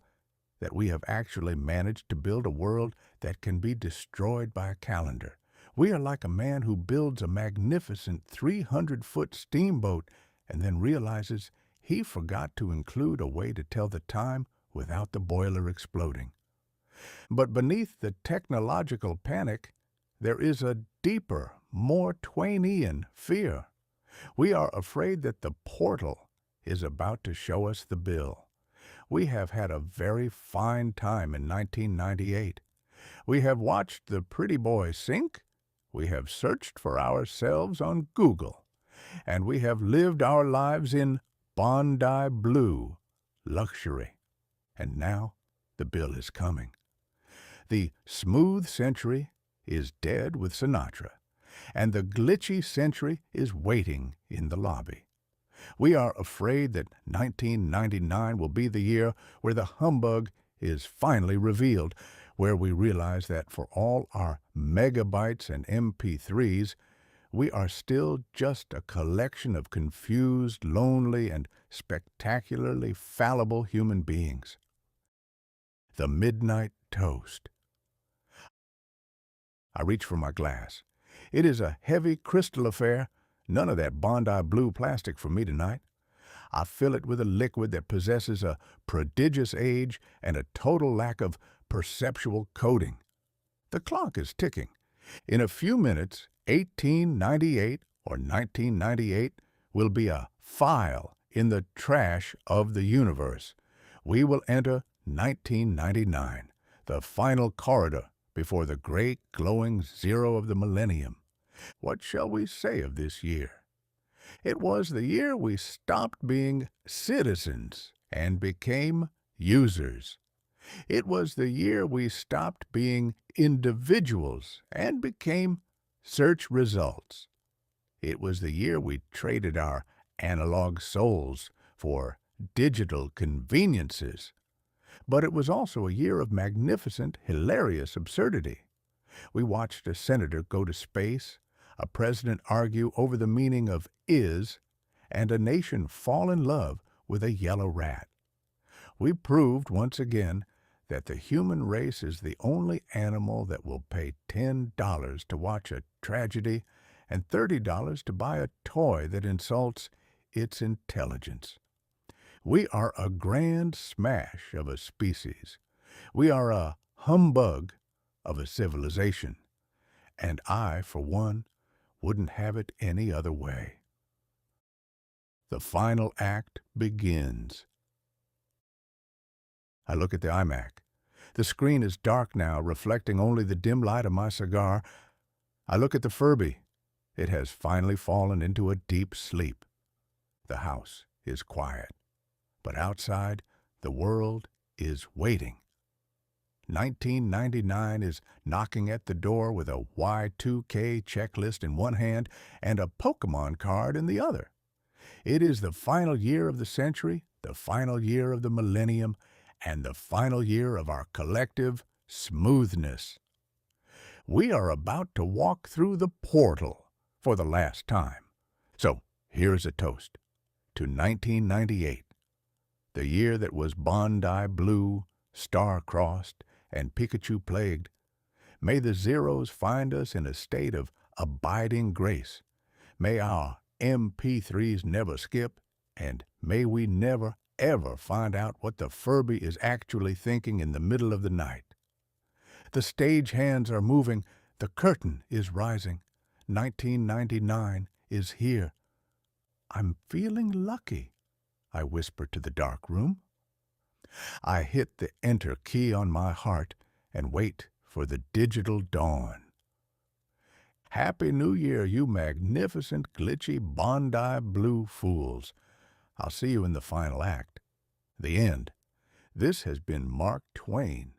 that we have actually managed to build a world that can be destroyed by a calendar. We are like a man who builds a magnificent 300-foot steamboat and then realizes he forgot to include a way to tell the time without the boiler exploding. But beneath the technological panic, there is a deeper, more Twainian fear. We are afraid that the portal is about to show us the bill. We have had a very fine time in 1998. We have watched the pretty boy sink. We have searched for ourselves on Google. And we have lived our lives in Bondi blue luxury. And now the bill is coming. The smooth century is dead with Sinatra, and the glitchy century is waiting in the lobby. We are afraid that 1999 will be the year where the humbug is finally revealed, where we realize that for all our megabytes and MP3s, we are still just a collection of confused, lonely, and spectacularly fallible human beings. The Midnight Toast. I reach for my glass. It is a heavy crystal affair, none of that Bondi blue plastic for me tonight. I fill it with a liquid that possesses a prodigious age and a total lack of perceptual coating. The clock is ticking. In a few minutes, 1898 or 1998 will be a file in the trash of the universe. We will enter 1999, the final corridor before the great glowing zero of the millennium. What shall we say of this year? It was the year we stopped being citizens and became users. It was the year we stopped being individuals and became search results. It was the year we traded our analog souls for digital conveniences. But it was also a year of magnificent, hilarious absurdity. We watched a senator go to space, a president argue over the meaning of is, and a nation fall in love with a yellow rat. We proved once again that the human race is the only animal that will pay $10 to watch a tragedy and $30 to buy a toy that insults its intelligence. We are a grand smash of a species. We are a humbug of a civilization. And I, for one, wouldn't have it any other way. The final act begins. I look at the iMac. The screen is dark now, reflecting only the dim light of my cigar. I look at the Furby. It has finally fallen into a deep sleep. The house is quiet. But outside, the world is waiting. 1999 is knocking at the door with a Y2K checklist in one hand and a Pokemon card in the other. It is the final year of the century, the final year of the millennium, and the final year of our collective smoothness. We are about to walk through the portal for the last time. So here's a toast to 1998. The year that was Bondi blue, star-crossed, and Pikachu-plagued. May the zeros find us in a state of abiding grace. May our MP3s never skip, and may we never, ever find out what the Furby is actually thinking in the middle of the night. The stage hands are moving. The curtain is rising. 1999 is here. I'm feeling lucky, I whisper to the dark room. I hit the enter key on my heart and wait for the digital dawn. Happy New Year, you magnificent, glitchy, Bondi blue fools. I'll see you in the final act. The end. This has been Mark Twain.